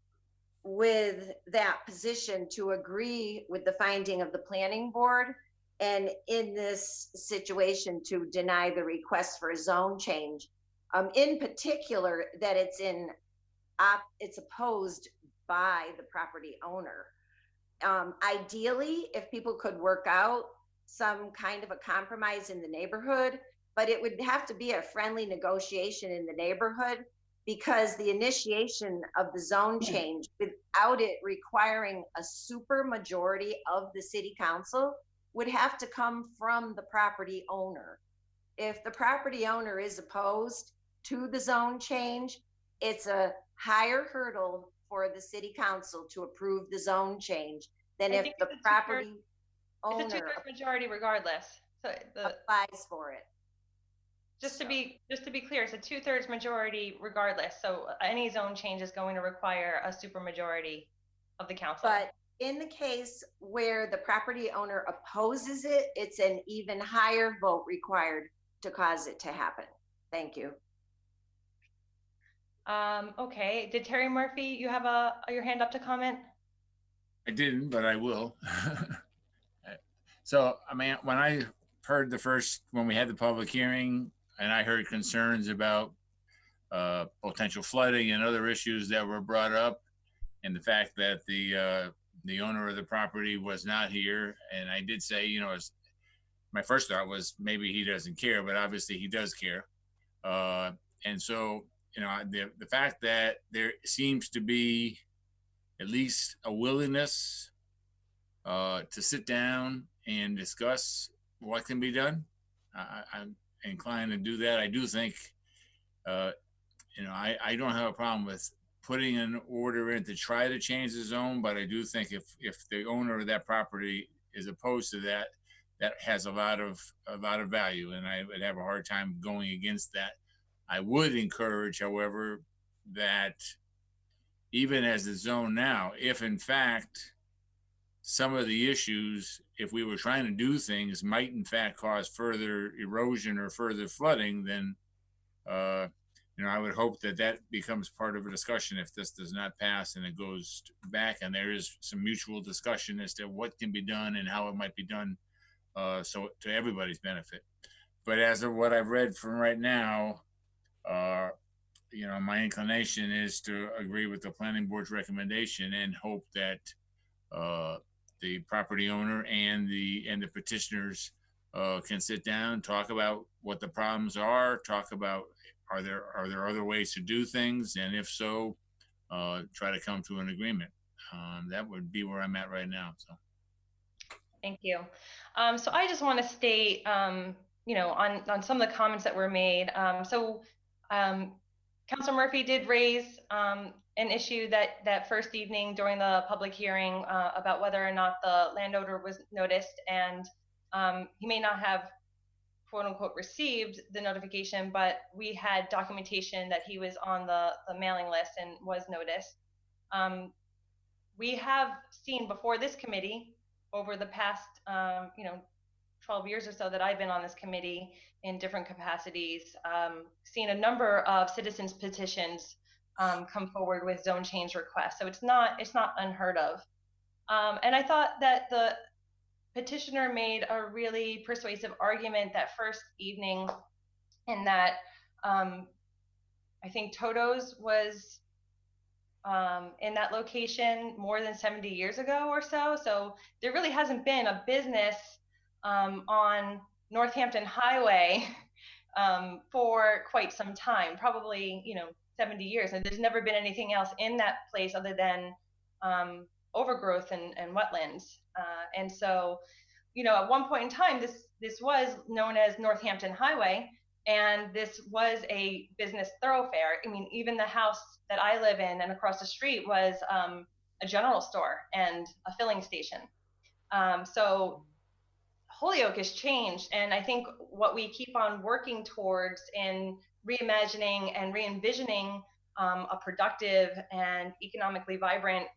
with that position to agree with the finding of the planning board, and in this situation to deny the request for a zone change. In particular, that it's opposed by the property owner. Ideally, if people could work out some kind of a compromise in the neighborhood, but it would have to be a friendly negotiation in the neighborhood, because the initiation of the zone change without it requiring a super majority of the city council would have to come from the property owner. If the property owner is opposed to the zone change, it's a higher hurdle for the city council to approve the zone change than if the property owner it's a two-thirds majority regardless. So applies for it. Just to be clear, it's a two-thirds majority regardless. So any zone change is going to require a supermajority of the council. But in the case where the property owner opposes it, it's an even higher vote required to cause it to happen. Thank you. Okay, did Terry Murphy, you have your hand up to comment? I didn't, but I will. So, I mean, when I heard when we had the public hearing, and I heard concerns about potential flooding and other issues that were brought up, and the fact that the owner of the property was not here, and I did say, you know, my first thought was maybe he doesn't care, but obviously he does care, and so, you know, the fact that there seems to be at least a willingness to sit down and discuss what can be done, I'm inclined to do that. I do think, you know, I don't have a problem with putting an order in to try to change the zone, but I do think if the owner of that property is opposed to that, that has a lot of value, and I would have a hard time going against that. I would encourage, however, that even as the zone now, if in fact some of the issues, if we were trying to do things, might in fact cause further erosion or further flooding, then I would hope that that becomes part of a discussion if this does not pass and it goes back, and there is some mutual discussion as to what can be done and how it might be done, so to everybody's benefit. But as of what I've read from right now, my inclination is to agree with the planning board's recommendation and hope that the property owner and the petitioners can sit down, talk about what the problems are, talk about are there other ways to do things, and if so, try to come to an agreement. That would be where I'm at right now. So, thank you. So I just want to state, on some of the comments that were made. Councilor Murphy did raise an issue that first evening during the public hearing about whether or not the landowner was noticed, and he may not have quote unquote received the notification, but we had documentation that he was on the mailing list and was noticed. We have seen before this committee over the past 12 years or so that I've been on this committee in different capacities, seen a number of citizens petitions come forward with zone change requests. So it's not unheard of. And I thought that the petitioner made a really persuasive argument that first evening, in that I think Toto's was in that location more than 70 years ago or so. So there really hasn't been a business on Northampton Highway for quite some time, probably 70 years, and there's never been anything else in that place other than overgrowth and wetlands. And so, at one point in time, this was known as Northampton Highway, and this was a business thoroughfare. I mean, even the house that I live in and across the street was a general store and a filling station. So Holyoke has changed, and I think what we keep on working towards in reimagining and re-envisioning a productive and economically vibrant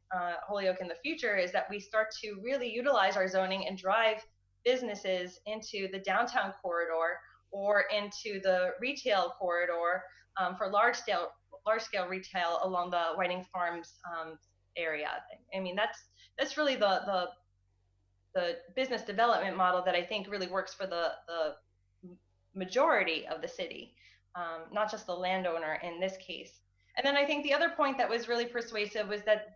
Holyoke in the future is that we start to really utilize our zoning and drive businesses into the downtown corridor or into the retail corridor for large scale retail along the Whiting Farms area. I mean, that's really the business development model that I think really works for the majority of the city, not just the landowner in this case. And then I think the other point that was really persuasive was that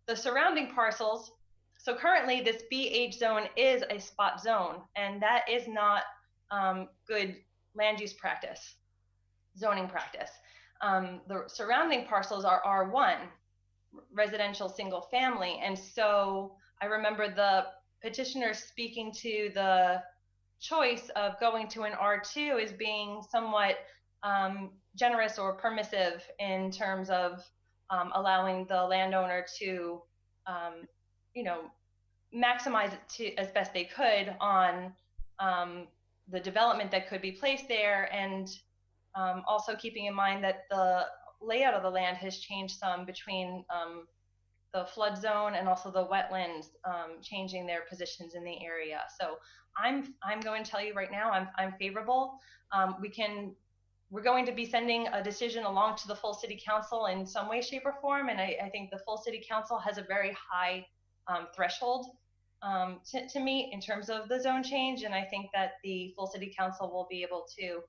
the surrounding parcels, so currently this BH zone is a spot zone, and that is not good land use practice, zoning practice. The surrounding parcels are R1, residential single family. And so I remember the petitioner speaking to the choice of going to an R2 as being somewhat generous or permissive in terms of allowing the landowner to, maximize it as best they could on the development that could be placed there, and also keeping in mind that the layout of the land has changed some between the flood zone and also the wetlands changing their positions in the area. So I'm going to tell you right now, I'm favorable. We're going to be sending a decision along to the full city council in some way, shape, or form, and I think the full city council has a very high threshold to meet in terms of the zone change, and I think that the full city council will be able to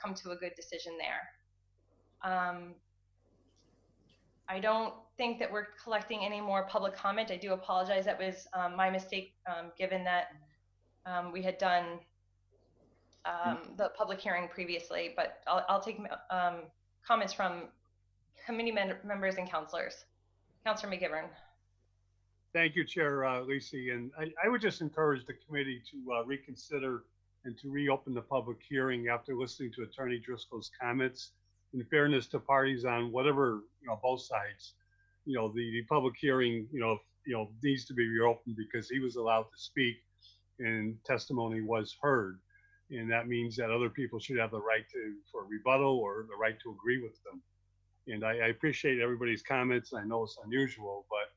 come to a good decision there. I don't think that we're collecting any more public comment. I do apologize. That was my mistake, given that we had done the public hearing previously, but I'll take comments from committee members and councilors. Councilor McGivern. Thank you, Chair Lisi. And I would just encourage the committee to reconsider and to reopen the public hearing after listening to Attorney Driscoll's comments. In fairness to parties on whatever, both sides, the public hearing, needs to be reopened because he was allowed to speak and testimony was heard. And that means that other people should have the right for rebuttal or the right to agree with them. And I appreciate everybody's comments. I know it's unusual, but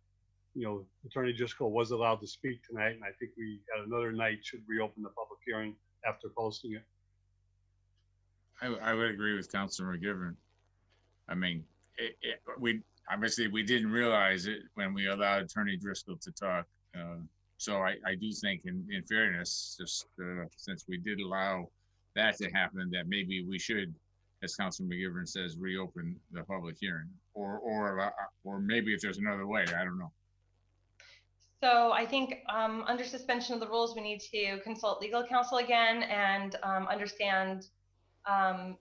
Attorney Driscoll was allowed to speak tonight, and I think we at another night should reopen the public hearing after posting it. I would agree with Councilor McGivern. I mean, we obviously we didn't realize it when we allowed Attorney Driscoll to talk. So I do think, in fairness, just since we did allow that to happen, that maybe we should, as Councilor McGivern says, reopen the public hearing, or maybe if there's another way, I don't know. So I think under suspension of the rules, we need to consult legal counsel again and understand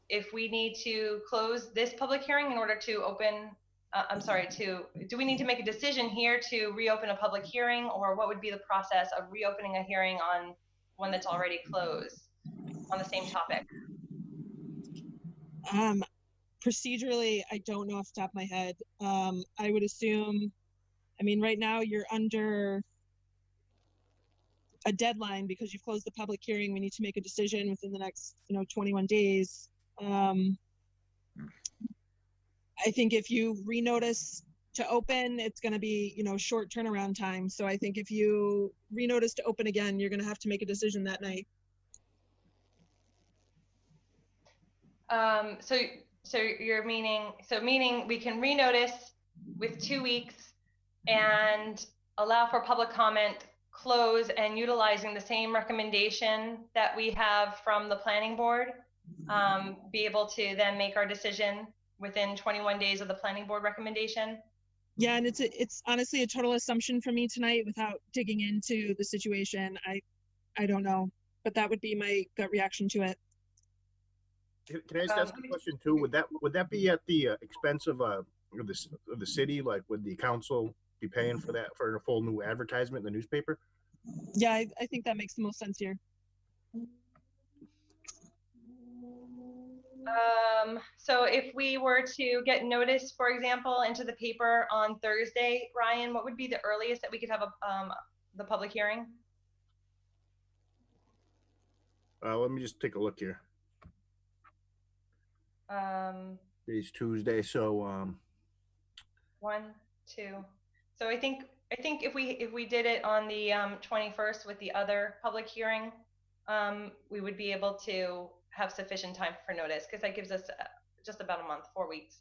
if we need to close this public hearing in order to open, do we need to make a decision here to reopen a public hearing, or what would be the process of reopening a hearing on one that's already closed on the same topic? Procedurally, I don't know off the top of my head. I would assume, I mean, right now you're under a deadline because you've closed the public hearing. We need to make a decision within the next, 21 days. I think if you renotice to open, it's going to be, short turnaround time. So I think if you renotice to open again, you're going to have to make a decision that night. So you're meaning we can renotice with 2 weeks and allow for public comment, close, and utilizing the same recommendation that we have from the planning board, be able to then make our decision within 21 days of the planning board recommendation? Yeah, and it's honestly a total assumption from me tonight without digging into the situation. I don't know, but that would be my gut reaction to it. Can I just ask a question too? Would that be at the expense of the city? Like, would the council be paying for that, for a full new advertisement in the newspaper? Yeah, I think that makes the most sense here. So if we were to get notice, for example, into the paper on Thursday, Ryan, what would be the earliest that we could have the public hearing? Let me just take a look here. Today's Tuesday, so 1, 2. So I think if we did it on the 21st with the other public hearing, we would be able to have sufficient time for notice, because that gives us just about a month, 4 weeks.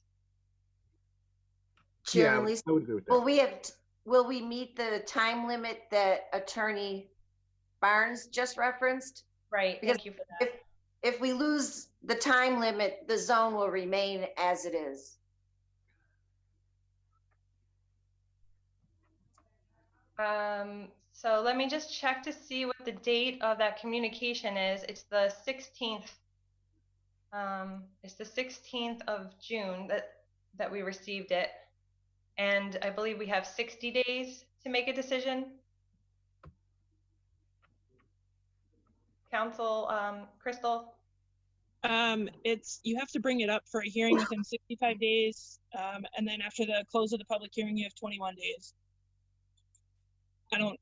yeah, I would agree with that. Will we meet the time limit that Attorney Barnes just referenced? Right. Because thank you for that. If we lose the time limit, the zone will remain as it is. So let me just check to see what the date of that communication is. It's the 16th. It's the 16th of June that we received it. And I believe we have 60 days to make a decision. Council, Crystal? You have to bring it up for a hearing within 65 days. And then after the close of the public hearing, you have 21 days. I don't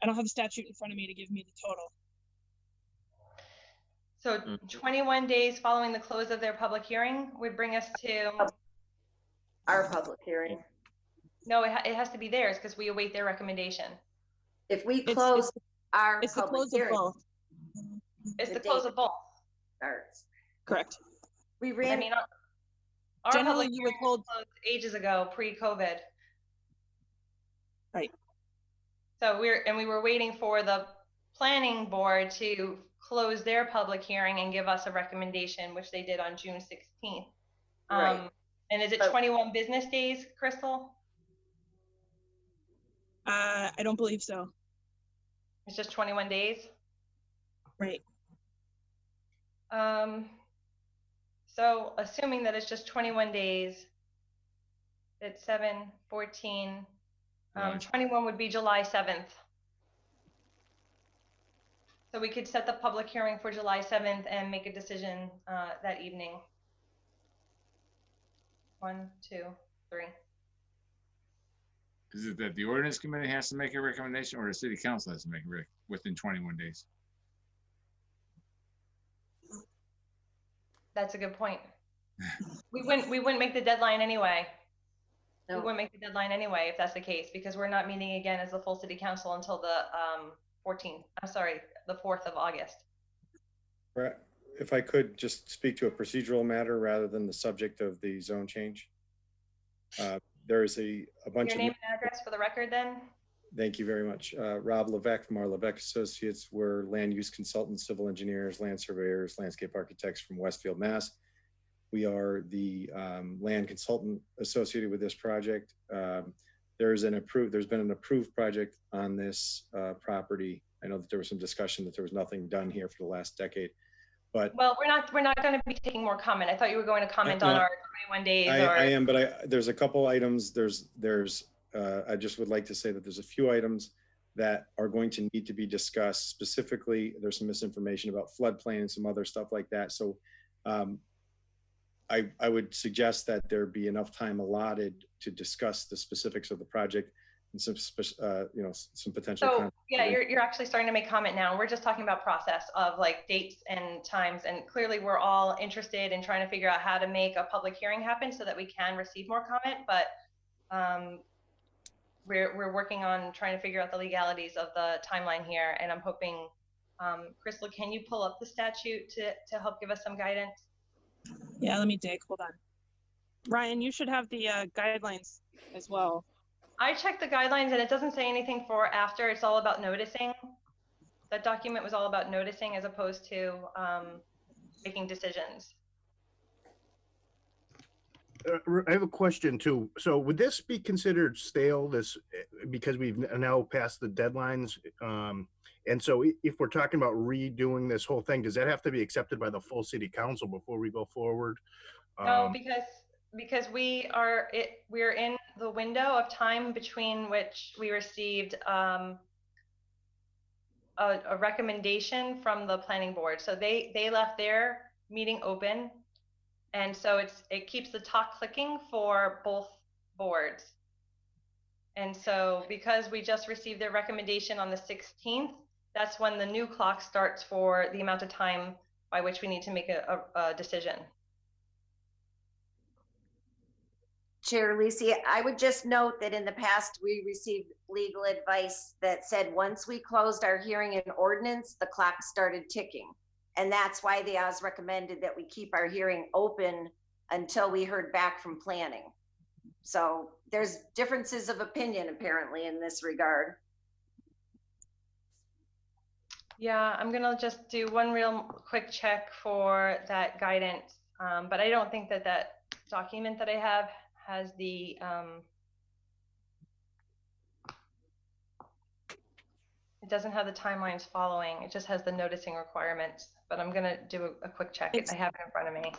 have the statute in front of me to give me the total. So 21 days following the close of their public hearing would bring us to our public hearing. No, it has to be theirs because we await their recommendation. If we close our it's public the close hearing, of both. It's the close of both. Starts. Correct. We ran. I mean, our Generally, public you would hold closed ages ago, pre-COVID. Right. So we were waiting for the planning board to close their public hearing and give us a recommendation, which they did on June 16th. Right. And is it 21 business days, Crystal? I don't believe so. It's just 21 days? Right. So assuming that it's just 21 days, it's 7, 14, 21 would be July 7th. So we could set the public hearing for July 7th and make a decision that evening. 1, 2, 3. Is it that the ordinance committee has to make a recommendation, or the city council has to make a within 21 days? That's a good point. We wouldn't make the deadline anyway. No. We wouldn't make the deadline anyway if that's the case, because we're not meeting again as the full city council until the 14th. I'm sorry, the 4th of August. Right. if I could just speak to a procedural matter rather than the subject of the zone change. There is a bunch Your of. name and address for the record then? Thank you very much. Rob Levesque from our Levesque Associates. We're land use consultants, civil engineers, land surveyors, landscape architects from Westfield, Mass. We are the land consultant associated with this project. There's been an approved project on this property. I know that there was some discussion that there was nothing done here for the last decade, but. Well, we're not going to be taking more comment. I thought you were going to comment on our 21 days. I am, but there's a couple items. I just would like to say that there's a few items that are going to need to be discussed. Specifically, there's some misinformation about floodplain and some other stuff like that. So I would suggest that there be enough time allotted to discuss the specifics of the project and some potential. So yeah, you're actually starting to make comment now. We're just talking about process of like dates and times, and clearly we're all interested in trying to figure out how to make a public hearing happen so that we can receive more comment. But we're working on trying to figure out the legalities of the timeline here, and I'm hoping, Crystal, can you pull up the statute to help give us some guidance? Yeah, let me dig. Hold on. Ryan, you should have the guidelines as well. I checked the guidelines and it doesn't say anything for after. It's all about noticing. That document was all about noticing as opposed to making decisions. I have a question too. So would this be considered stale, because we've now passed the deadlines? And so if we're talking about redoing this whole thing, does that have to be accepted by the full city council before we go forward? No, because we're in the window of time between which we received a recommendation from the planning board. So they left their meeting open, and so it keeps the talk clicking for both boards. And so because we just received their recommendation on the 16th, that's when the new clock starts for the amount of time by which we need to make a decision. Chair Lisi, I would just note that in the past, we received legal advice that said once we closed our hearing and ordinance, the clock started ticking. And that's why the Oz recommended that we keep our hearing open until we heard back from planning. So there's differences of opinion apparently in this regard. Yeah, I'm gonna just do one real quick check for that guidance. But I don't think that document that I have has the, it doesn't have the timelines following. It just has the noticing requirements, but I'm gonna do a quick check. I have it in front of me.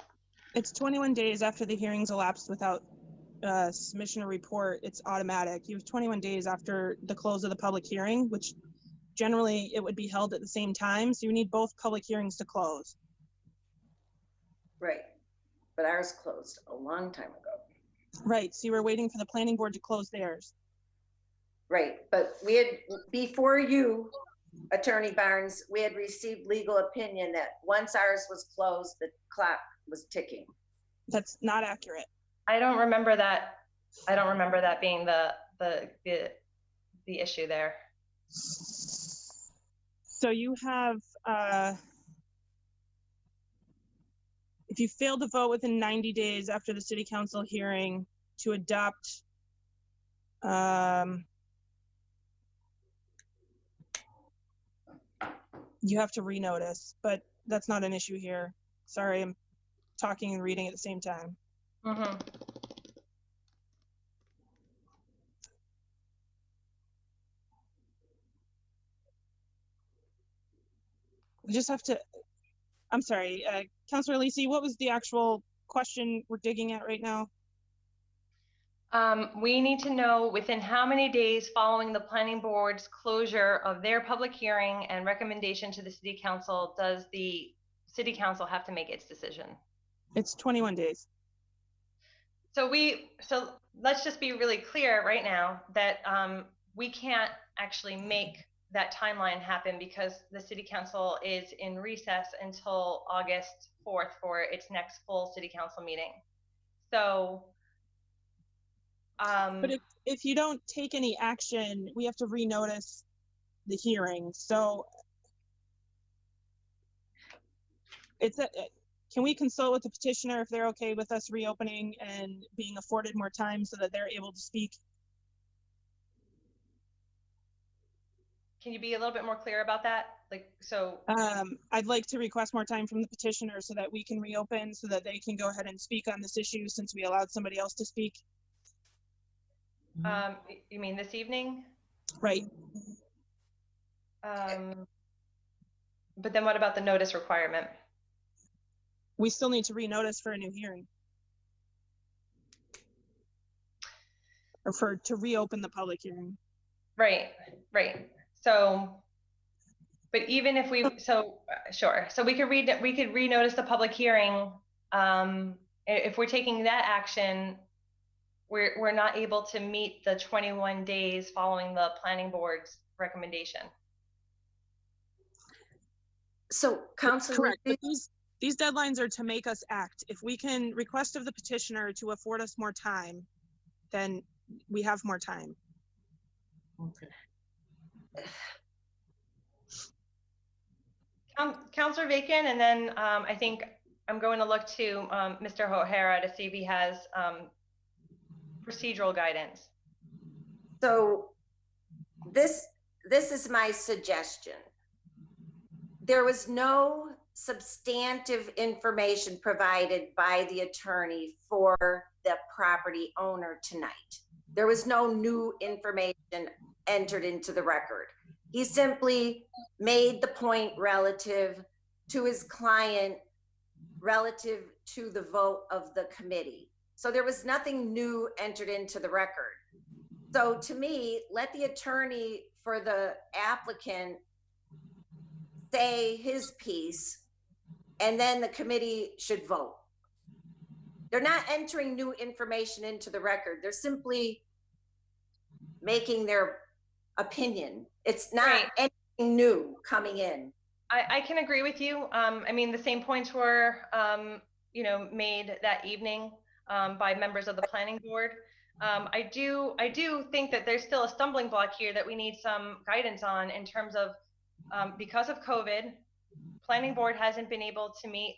It's 21 days after the hearing's elapsed without submission or report. It's automatic. You have 21 days after the close of the public hearing, which generally it would be held at the same time. So you need both public hearings to close. Right, but ours closed a long time ago. Right, so you were waiting for the planning board to close theirs. Right, but we had, before you, Attorney Barnes, we had received legal opinion that once ours was closed, the clock was ticking. That's not accurate. I don't remember that. I don't remember that being the issue there. So you have, if you fail to vote within 90 days after the city council hearing to adopt, you have to renotice, but that's not an issue here. Sorry, I'm talking and reading at the same time. Mm-hmm. We just have to, I'm sorry, Councilor Lisi, what was the actual question we're digging at right now? We need to know within how many days following the planning board's closure of their public hearing and recommendation to the city council does the city council have to make its decision? It's 21 days. So let's just be really clear right now that we can't actually make that timeline happen because the city council is in recess until August 4th for its next full city council meeting. So but if you don't take any action, we have to renotice the hearing. So can we consult with the petitioner if they're okay with us reopening and being afforded more time so that they're able to speak? Can you be a little bit more clear about that? Like, so. I'd like to request more time from the petitioner so that we can reopen, so that they can go ahead and speak on this issue since we allowed somebody else to speak. You mean this evening? Right. But then what about the notice requirement? We still need to renotice for a new hearing. Or to reopen the public hearing. Right. So, but even if we, sure. So we could renotice the public hearing. If we're taking that action, we're not able to meet the 21 days following the planning board's recommendation. So, Councilor, correct. But these deadlines are to make us act. If we can request of the petitioner to afford us more time, then we have more time. Okay. Councilor Bacon, and then I think I'm going to look to Mr. O'Hara to see if he has procedural guidance. So this is my suggestion. There was no substantive information provided by the attorney for the property owner tonight. There was no new information entered into the record. He simply made the point relative to his client, relative to the vote of the committee. So there was nothing new entered into the record. So to me, let the attorney for the applicant say his piece, and then the committee should vote. They're not entering new information into the record. They're simply making their opinion. It's not anything new coming in. I can agree with you. I mean, the same points were, made that evening by members of the planning board. I do think that there's still a stumbling block here that we need some guidance on in terms of, because of COVID, planning board hasn't been able to meet,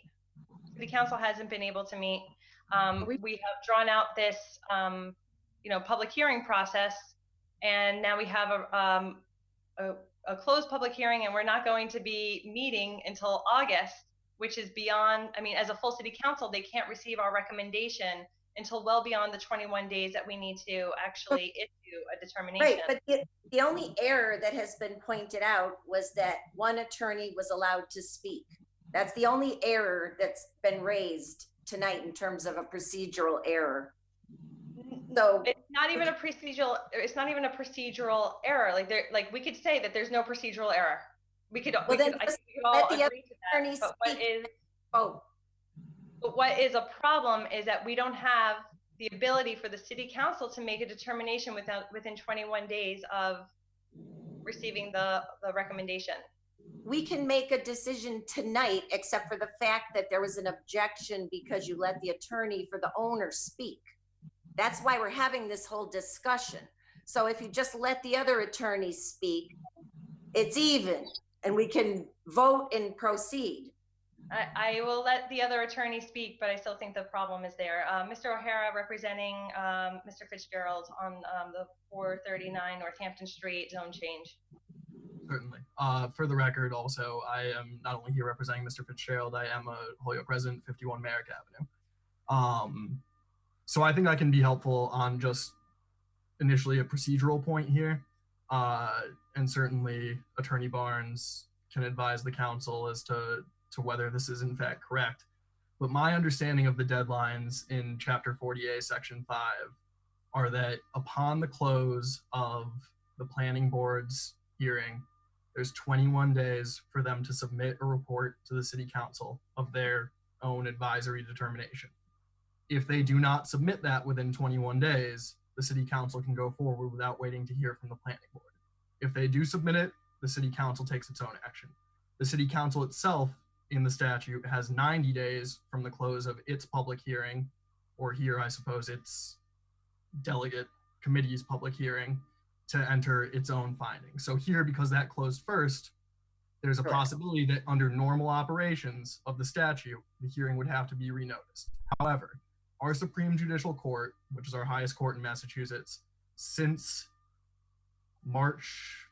city council hasn't been able to meet. We have drawn out this, public hearing process, and now we have a closed public hearing, and we're not going to be meeting until August, which is beyond, I mean, as a full city council, they can't receive our recommendation until well beyond the 21 days that we need to actually issue a determination. Right, but the only error that has been pointed out was that one attorney was allowed to speak. That's the only error that's been raised tonight in terms of a procedural error. So it's not even a procedural. It's not even a procedural error. Like we could say that there's no procedural error. We could. I think we could all agree to that. But what is a problem is that we don't have the ability for the city council to make a determination within 21 days of receiving the recommendation. We can make a decision tonight, except for the fact that there was an objection because you let the attorney for the owner speak. That's why we're having this whole discussion. So if you just let the other attorney speak, it's even, and we can vote and proceed. I will let the other attorney speak, but I still think the problem is there. Mr. O'Hara representing Mr. Fitzgerald on the 439 Northampton Street zone change. Certainly. For the record, also, I am not only here representing Mr. Fitzgerald, I am a Holyoke resident, 51 Merrick Avenue. So I think I can be helpful on just initially a procedural point here. And certainly Attorney Barnes can advise the council as to whether this is in fact correct. But my understanding of the deadlines in Chapter 40A, Section 5, are that upon the close of the planning board's hearing, there's 21 days for them to submit a report to the city council of their own advisory determination. If they do not submit that within 21 days, the city council can go forward without waiting to hear from the planning board. If they do submit it, the city council takes its own action. The city council itself in the statute has 90 days from the close of its public hearing, or here I suppose its delegate committee's public hearing, to enter its own findings. So here, because that closed first, there's a Correct. possibility that under normal operations of the statute, the hearing would have to be renoticed. However, our Supreme Judicial Court, which is our highest court in Massachusetts, since March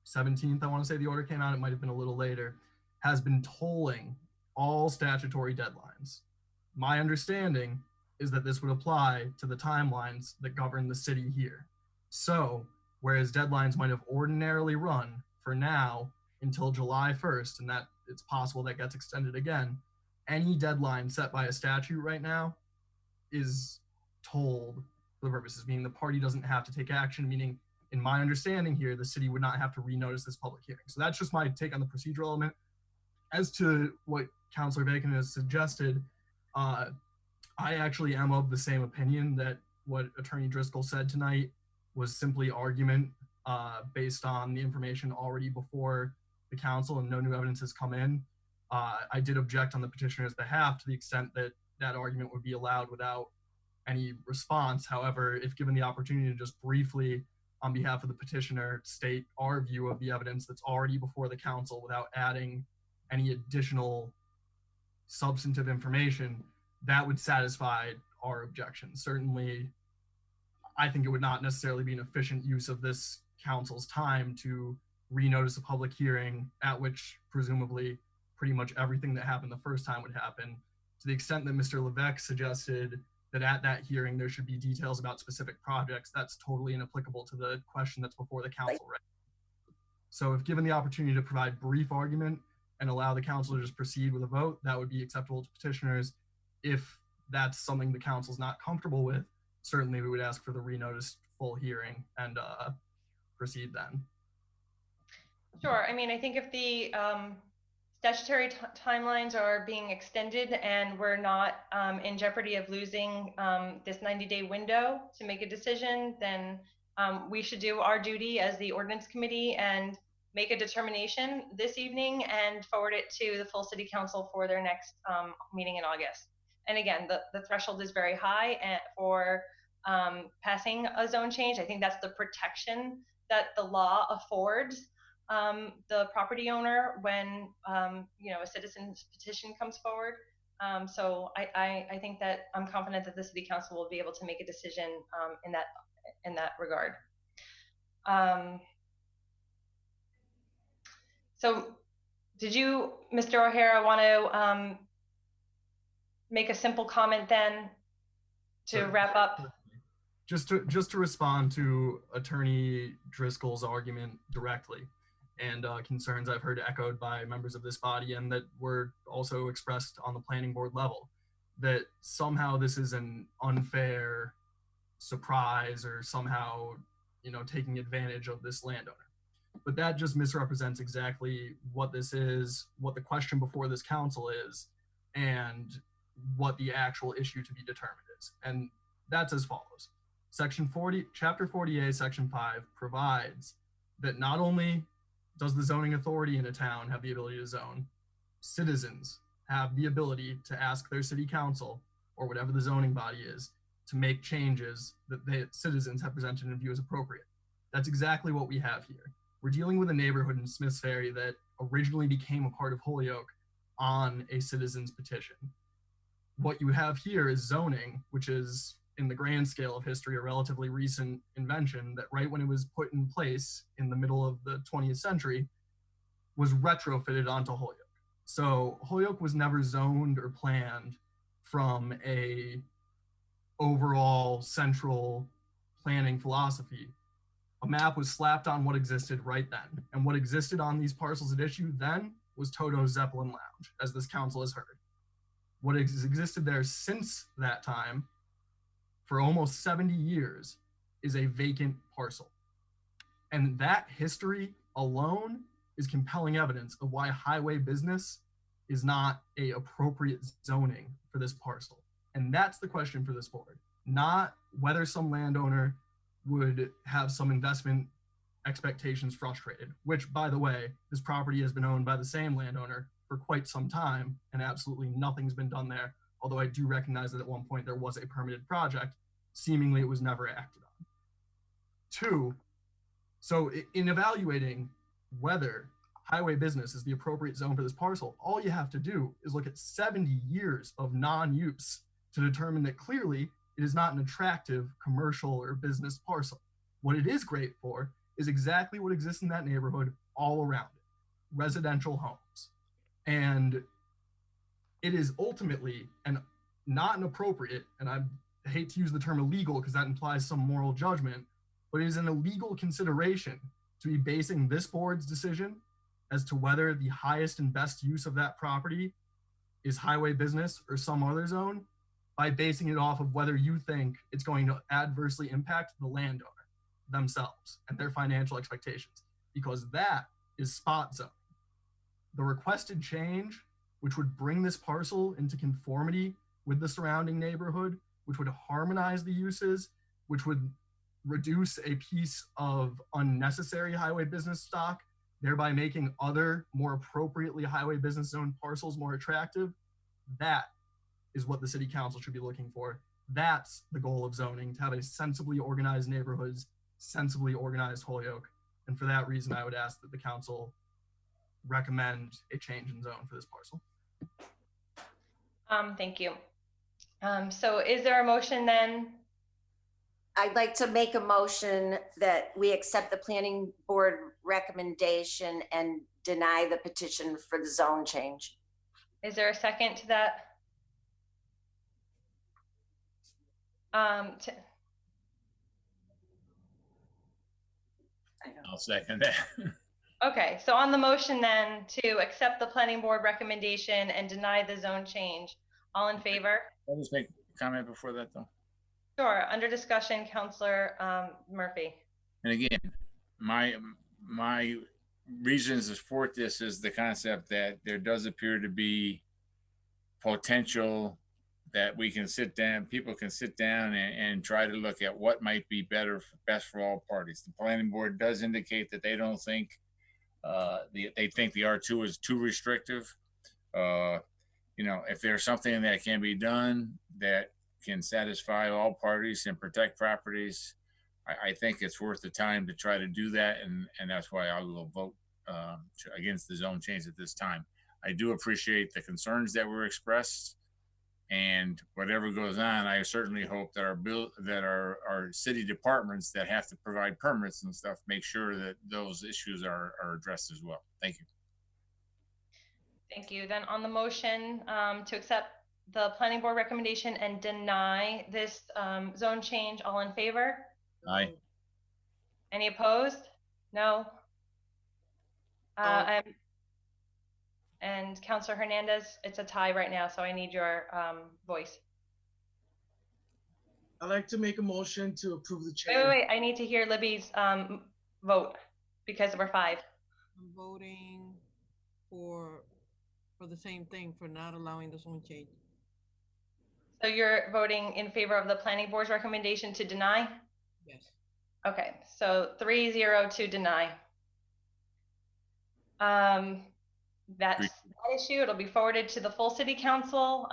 17th, I want to say the order came out, it might have been a little later, has been tolling all statutory deadlines. My understanding is that this would apply to the timelines that govern the city here. So, whereas deadlines might have ordinarily run for now until July 1st, and that it's possible that gets extended again, any deadline set by a statute right now is tolled for the purposes, meaning the party doesn't have to take action, meaning in my understanding here, the city would not have to renotice this public hearing. So that's just my take on the procedural element. As to what Councilor Bacon has suggested, I actually am of the same opinion that what Attorney Driscoll said tonight was simply argument based on the information already before the council and no new evidence has come in. I did object on the petitioner's behalf to the extent that that argument would be allowed without any response. However, if given the opportunity to just briefly, on behalf of the petitioner, state our view of the evidence that's already before the council without adding any additional substantive information, that would satisfy our objection. Certainly, I think it would not necessarily be an efficient use of this council's time to renotice a public hearing at which presumably pretty much everything that happened the first time would happen. To the extent that Mr. Levesque suggested that at that hearing there should be details about specific projects, that's totally inapplicable to the question that's before the council right now. So if given the opportunity to provide brief argument and allow the council to just proceed with a vote, that would be acceptable to petitioners. If that's something the council's not comfortable with, certainly we would ask for the renoticed full hearing and proceed then. Sure. I mean, I think if the statutory timelines are being extended and we're not in jeopardy of losing this 90-day window to make a decision, then we should do our duty as the Ordinance Committee and make a determination this evening and forward it to the full City Council for their next meeting in August. And again, the threshold is very high for passing a zone change. I think that's the protection that the law affords the property owner when a citizen's petition comes forward. So I think that I'm confident that the City Council will be able to make a decision in that regard. So did you, Mr. O'Hara, want to make a simple comment then to wrap up? Just to respond to Attorney Driscoll's argument directly and concerns I've heard echoed by members of this body and that were also expressed on the planning board level, that somehow this is an unfair surprise or somehow, taking advantage of this landowner. But that just misrepresents exactly what this is, what the question before this council is, and what the actual issue to be determined is. And that's as follows. Section 40, Chapter 40A, Section 5 provides that not only does the zoning authority in a town have the ability to zone, citizens have the ability to ask their city council or whatever the zoning body is to make changes that the citizens have presented and view as appropriate. That's exactly what we have here. We're dealing with a neighborhood in Smiths Ferry that originally became a part of Holyoke on a citizen's petition. What you have here is zoning, which is, in the grand scale of history, a relatively recent invention that right when it was put in place in the middle of the 20th century was retrofitted onto Holyoke. So Holyoke was never zoned or planned from a overall central planning philosophy. A map was slapped on what existed right then. And what existed on these parcels at issue then was Toto's Zeppelin Lounge, as this council has heard. What has existed there since that time, for almost 70 years, is a vacant parcel. And that history alone is compelling evidence of why highway business is not a appropriate zoning for this parcel. And that's the question for this board, not whether some landowner would have some investment expectations frustrated, which, by the way, this property has been owned by the same landowner for quite some time and absolutely nothing's been done there. Although I do recognize that at one point there was a permitted project, seemingly it was never acted on. Two, so in evaluating whether highway business is the appropriate zone for this parcel, all you have to do is look at 70 years of non-use to determine that clearly it is not an attractive commercial or business parcel. What it is great for is exactly what exists in that neighborhood all around it, residential homes. And it is ultimately not an appropriate, and I hate to use the term illegal because that implies some moral judgment, but it is an illegal consideration to be basing this board's decision as to whether the highest and best use of that property is highway business or some other zone by basing it off of whether you think it's going to adversely impact the landowner themselves and their financial expectations, because that is spot zoning. The requested change, which would bring this parcel into conformity with the surrounding neighborhood, which would harmonize the uses, which would reduce a piece of unnecessary highway business stock, thereby making other more appropriately highway business zone parcels more attractive. That is what the city council should be looking for. That's the goal of zoning, to have a sensibly organized neighborhoods, sensibly organized Holyoke. And for that reason, I would ask that the council recommend a change in zone for this parcel. Thank you. So is there a motion then? I'd like to make a motion that we accept the planning board recommendation and deny the petition for the zone change. Is there a second to that? I'll second that. Okay, so on the motion then to accept the planning board recommendation and deny the zone change, all in favor? I'll just make a comment before that though. Sure, under discussion, Councillor Murphy. And again, my reasons to support this is the concept that there does appear to be potential that we can sit down, people can sit down and try to look at what might be best for all parties. The planning board does indicate that they don't think, they think the R2 is too restrictive. You know, if there's something that can be done that can satisfy all parties and protect properties, I think it's worth the time to try to do that, and that's why I will vote against the zone change at this time. I do appreciate the concerns that were expressed, and whatever goes on, I certainly hope that our city departments that have to provide permits and stuff make sure that those issues are addressed as well. Thank you. Thank you. Then on the motion to accept the planning board recommendation and deny this zone change, all in favor? Aye. Any opposed? No. And Councillor Hernandez, it's a tie right now, so I need your voice. I'd like to make a motion to approve the change. Wait, I need to hear Libby's vote because we're 5. I'm voting for the same thing, for not allowing the zone change. So you're voting in favor of the planning board's recommendation to deny? Yes. Okay, so 3-0 to deny. That's that issue. It'll be forwarded to the full city council.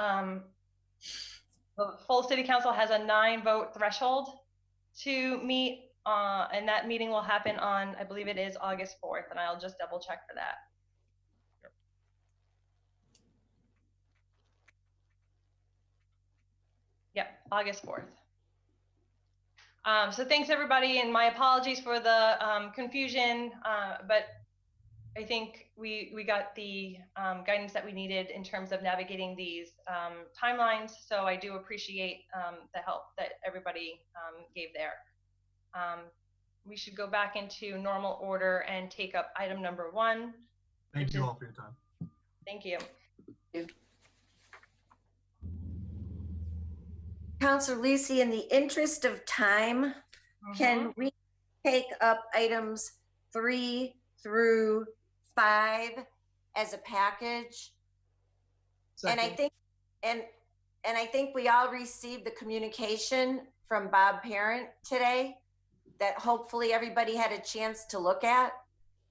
The full city council has a 9-vote threshold to meet, and that meeting will happen on, I believe it is August 4th, and I'll just double check for that. Yep, August 4th. So thanks everybody, and my apologies for the confusion, but I think we got the guidance that we needed in terms of navigating these timelines. So I do appreciate the help that everybody gave there. We should go back into normal order and take up item number 1. Thank you all for your time. Thank you. Councillor Lisi, in the interest of time, can we take up items 3 through 5 as a package? Second. And I think we all received the communication from Bob Parent today that hopefully everybody had a chance to look at.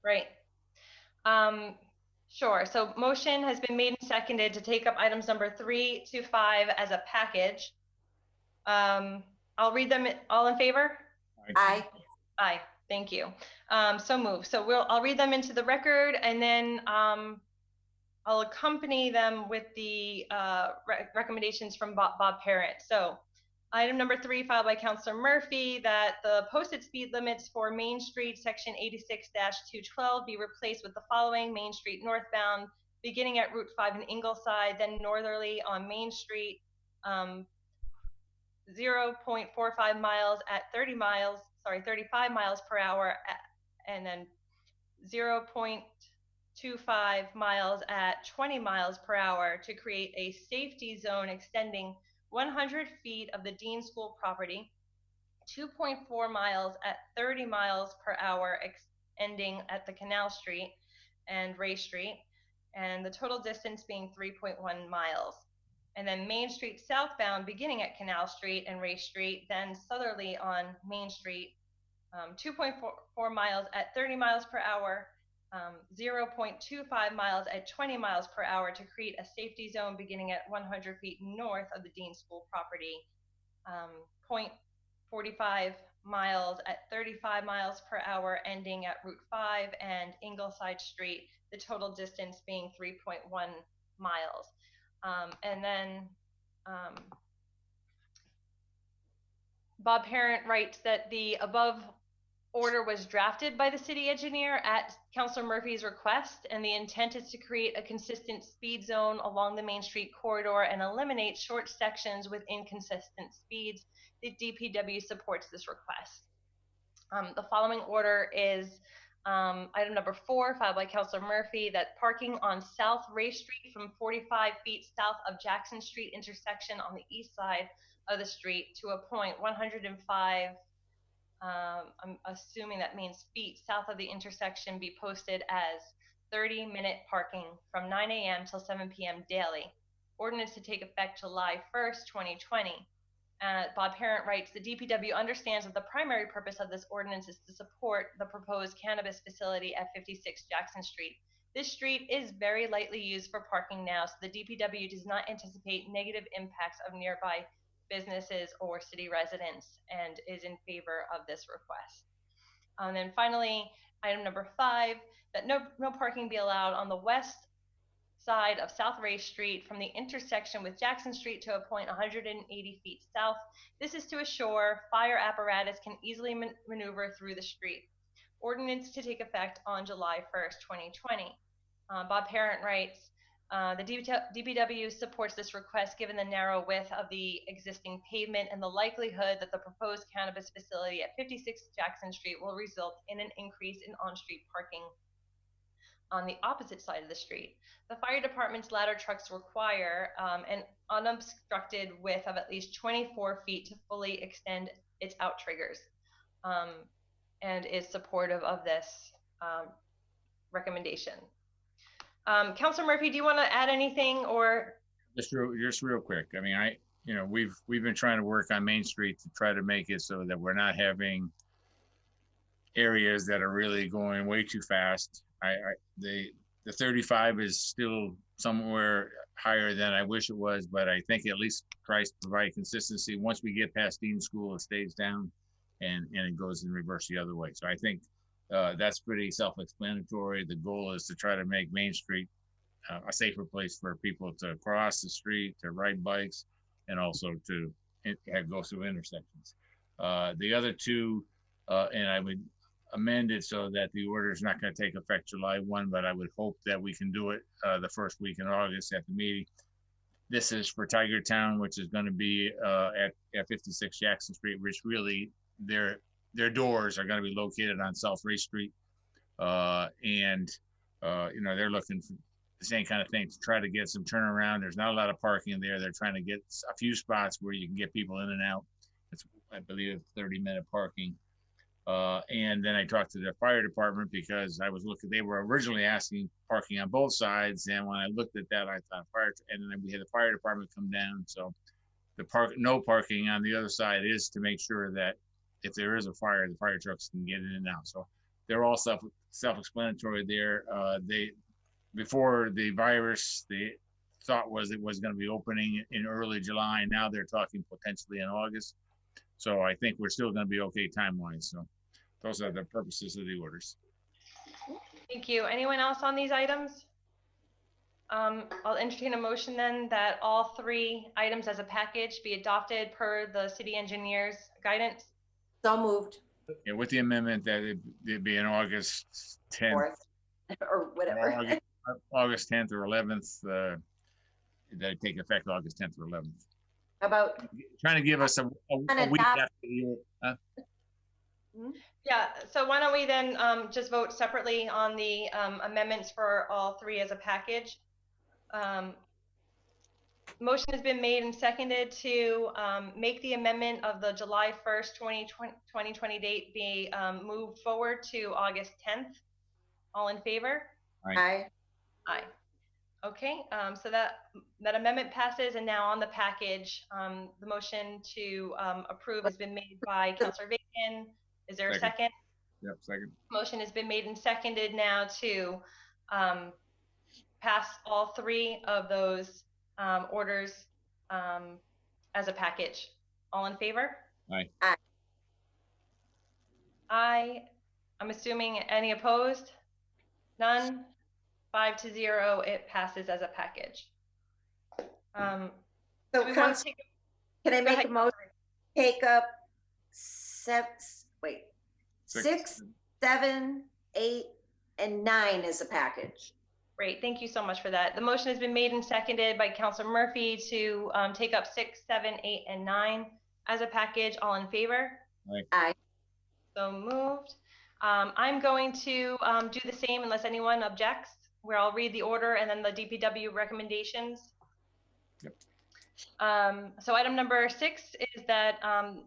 Right. Sure. So motion has been made and seconded to take up items number 3 to 5 as a package. I'll read them. All in favor? Aye. Aye. Thank you. So moved. So I'll read them into the record, and then I'll accompany them with the recommendations from Bob Parent. So item number 3, filed by Councilor Murphy, that the posted speed limits for Main Street, section 86-212 be replaced with the following: Main Street northbound, beginning at Route 5 in Ingleside, then northerly on Main Street, 0.45 miles at 35 miles per hour, and then 0.25 miles at 20 miles per hour to create a safety zone extending 100 feet of the Dean School property, 2.4 miles at 30 miles per hour ending at the Canal Street and Ray Street, and the total distance being 3.1 miles. And then Main Street southbound, beginning at Canal Street and Ray Street, then southerly on Main Street, 2.4 miles at 30 miles per hour, 0.25 miles at 20 miles per hour to create a safety zone beginning at 100 feet north of the Dean School property, 0.45 miles at 35 miles per hour ending at Route 5 and Ingleside Street, the total distance being 3.1 miles. And then Bob Parent writes that the above order was drafted by the city engineer at Councilor Murphy's request, and the intent is to create a consistent speed zone along the Main Street corridor and eliminate short sections with inconsistent speeds. The DPW supports this request. The following order is item number 4, filed by Councilor Murphy, that parking on South Ray Street from 45 feet south of Jackson Street intersection on the east side of the street to a point 105, I'm assuming that means feet south of the intersection, be posted as 30-minute parking from 9 a.m. till 7 p.m. daily. Ordinance to take effect July 1st, 2020. Bob Parent writes, the DPW understands that the primary purpose of this ordinance is to support the proposed cannabis facility at 56 Jackson Street. This street is very lightly used for parking now, so the DPW does not anticipate negative impacts of nearby businesses or city residents and is in favor of this request. And then finally, item number 5, that no parking be allowed on the west side of South Ray Street from the intersection with Jackson Street to a point 180 feet south. This is to assure fire apparatus can easily maneuver through the street. Ordinance to take effect on July 1st, 2020. Bob Parent writes, the DPW supports this request given the narrow width of the existing pavement and the likelihood that the proposed cannabis facility at 56 Jackson Street will result in an increase in on-street parking on the opposite side of the street. The fire department's ladder trucks require an unobstructed width of at least 24 feet to fully extend its outriggers, and is supportive of this recommendation. Councilor Murphy, do you want to add anything, or? Just real quick. I mean, we've been trying to work on Main Street to try to make it so that we're not having areas that are really going way too fast. The 35 is still somewhere higher than I wish it was, but I think at least tries to provide consistency. Once we get past Dean School, it stays down and it goes in reverse the other way. So I think that's pretty self-explanatory. The goal is to try to make Main Street a safer place for people to cross the street, to ride bikes, and also to go through intersections. The other two, and I would amend it so that the order is not going to take effect July 1, but I would hope that we can do it the first week in August at the meeting. This is for Tiger Town, which is going to be at 56 Jackson Street, which really their doors are going to be located on South Ray Street. And they're looking for the same kind of thing to try to get some turnaround. There's not a lot of parking there. They're trying to get a few spots where you can get people in and out. It's, I believe, 30-minute parking. And then I talked to the fire department because I was looking, they were originally asking parking on both sides. And when I looked at that, I thought and then we had the fire department come down. So the no parking on the other side is to make sure that if there is a fire, the fire trucks can get in and out. So they're all self-explanatory there. Before the virus, the thought was it was going to be opening in early July. Now they're talking potentially in August. So I think we're still going to be okay time-wise. So Those are the purposes of the orders. Thank you. Anyone else on these items? I'll entertain a motion then that all 3 items as a package be adopted per the city engineer's guidance. So moved. Yeah, with the amendment that it'd be an August 10th. Or whatever. August 10th or 11th, that take effect August 10th or 11th. How about Trying to give us a week after the Yeah, so why don't we then just vote separately on the amendments for all 3 as a package. Motion has been made and seconded to make the amendment of the July 1st, 2020 date be moved forward to August 10th. All in favor? Aye. Aye. Okay, so that amendment passes, and now on the package, the motion to approve has been made by Councilor Regan. Is there a second? Yep, second. Motion has been made and seconded now to pass all 3 of those orders as a package. All in favor? Aye. Aye. Aye. I'm assuming any opposed? None? 5-0, it passes as a package. So do we want to take can I make a motion? Take up 6, 7, 8, and 9 as a package. Great, thank you so much for that. The motion has been made and seconded by Councilor Murphy to take up 6, 7, 8, and 9 as a package. All in favor? Aye. Aye. So moved. I'm going to do the same unless anyone objects, where I'll read the order and then the DPW recommendations. Yep. So item number 6 is that filed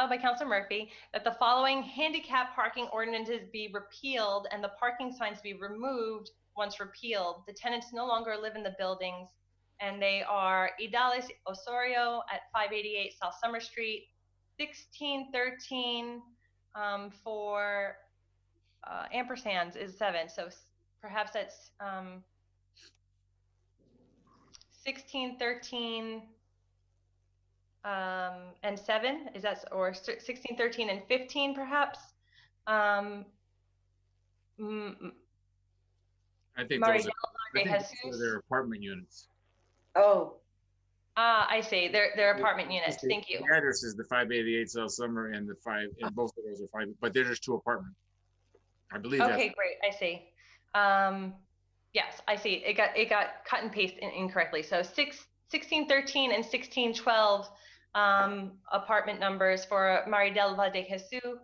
by Councilor Murphy, that the following handicap parking ordinances be repealed and the parking signs be removed once repealed. The tenants no longer live in the buildings, and they are Idalis Osorio at 588 South Summer Street, 1613 for ampersands is 7, so perhaps that's 1613 and 7, is that, or 1613 and 15 perhaps? I think those are their apartment units. Oh. I see. They're apartment units. Thank you. The address is the 588 South Summer and the 5, and both of those are 5, but they're just 2 apartments. I believe. Okay, great. I see. Yes, I see. It got cut and pasted incorrectly. So 1613 and 1612 apartment numbers for Maridelva de Jesus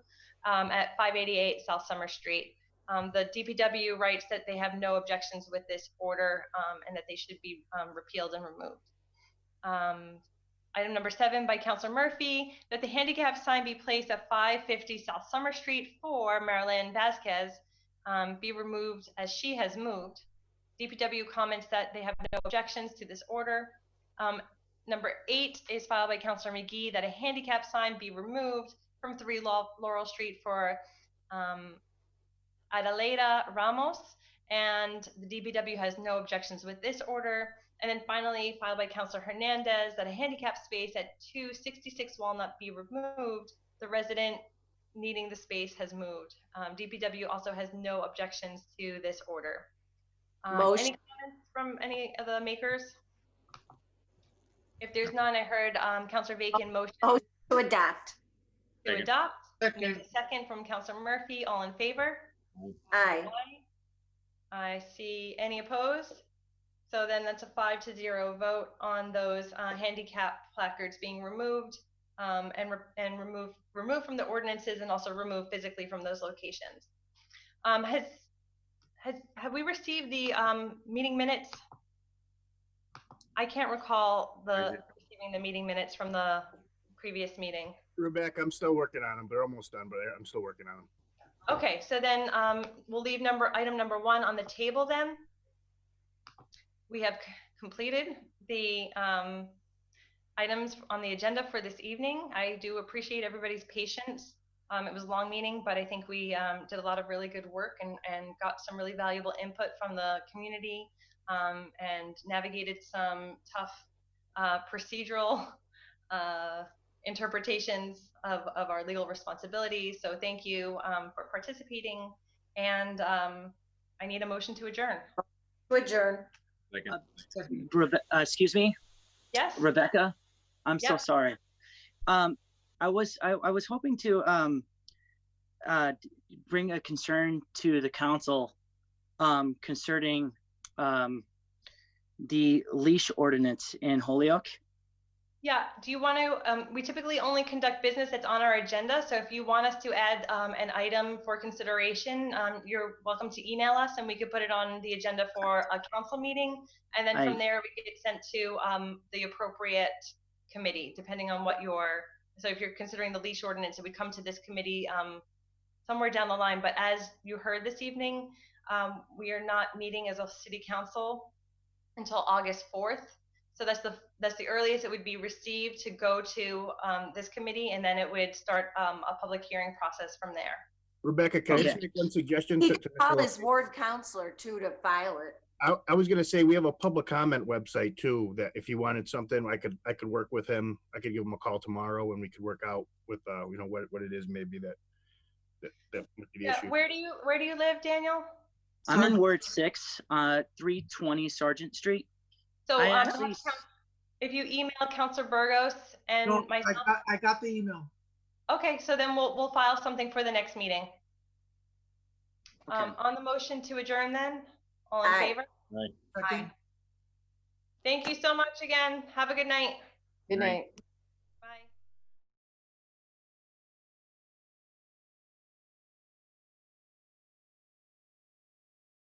at 588 South Summer Street. The DPW writes that they have no objections with this order and that they should be repealed and removed. Item number 7 by Councilor Murphy, that the handicap sign be placed at 550 South Summer Street for Marilyn Vasquez be removed as she has moved. DPW comments that they have no objections to this order. Number 8 is filed by Councilor McGee, that a handicap sign be removed from 3 Laurel Street for Adelaida Ramos, and the DPW has no objections with this order. And then finally, filed by Councilor Hernandez, that a handicap space at 266 Walnut be removed. The resident needing the space has moved. DPW also has no objections to this order. Any comments from any of the makers? If there's none, I heard Councilor Regan motion to adopt. To adopt. There's a second from Councilor Murphy. All in favor? Aye. I see any opposed. So then that's a 5-0 vote on those handicap placards being removed and removed from the ordinances, and also removed physically from those locations. Have we received the meeting minutes? I can't recall receiving the meeting minutes from the previous meeting. Rebecca, I'm still working on them. They're almost done, but I'm still working on them. Okay, so then we'll leave item number 1 on the table then. We have completed the items on the agenda for this evening. I do appreciate everybody's patience. It was a long meeting, but I think we did a lot of really good work and got some really valuable input from the community and navigated some tough procedural interpretations of our legal responsibilities. So thank you for participating. And I need a motion to adjourn. To adjourn. Excuse me? Yes. Rebecca, I'm so Yep. sorry. I was hoping to bring a concern to the council concerning the leash ordinance in Holyoke. Yeah, do you want to, we typically only conduct business that's on our agenda. So if you want us to add an item for consideration, you're welcome to email us and we could put it on the agenda for a council meeting. And then from there, we get it sent to the appropriate committee, depending on what so if you're considering the leash ordinance, it would come to this committee somewhere down the line. But as you heard this evening, we are not meeting as a city council until August 4th. So that's the earliest it would be received to go to this committee, and then it would start a public hearing process from there. Rebecca, can I just make one suggestion? He could call his ward counselor too to file it. I was going to say we have a public comment website too, that if you wanted something, I could work with him. I could give him a call tomorrow and we could work out with what it is maybe that would be the issue. Where do you live, Daniel? I'm in Ward 6, 320 Sargent Street. So if you email Councilor Burgos and myself, I got the email. Okay, so then we'll file something for the next meeting. Okay. On the motion to adjourn, then all in favor? Right. Aye. Thank you so much again. Have a good night. Good night.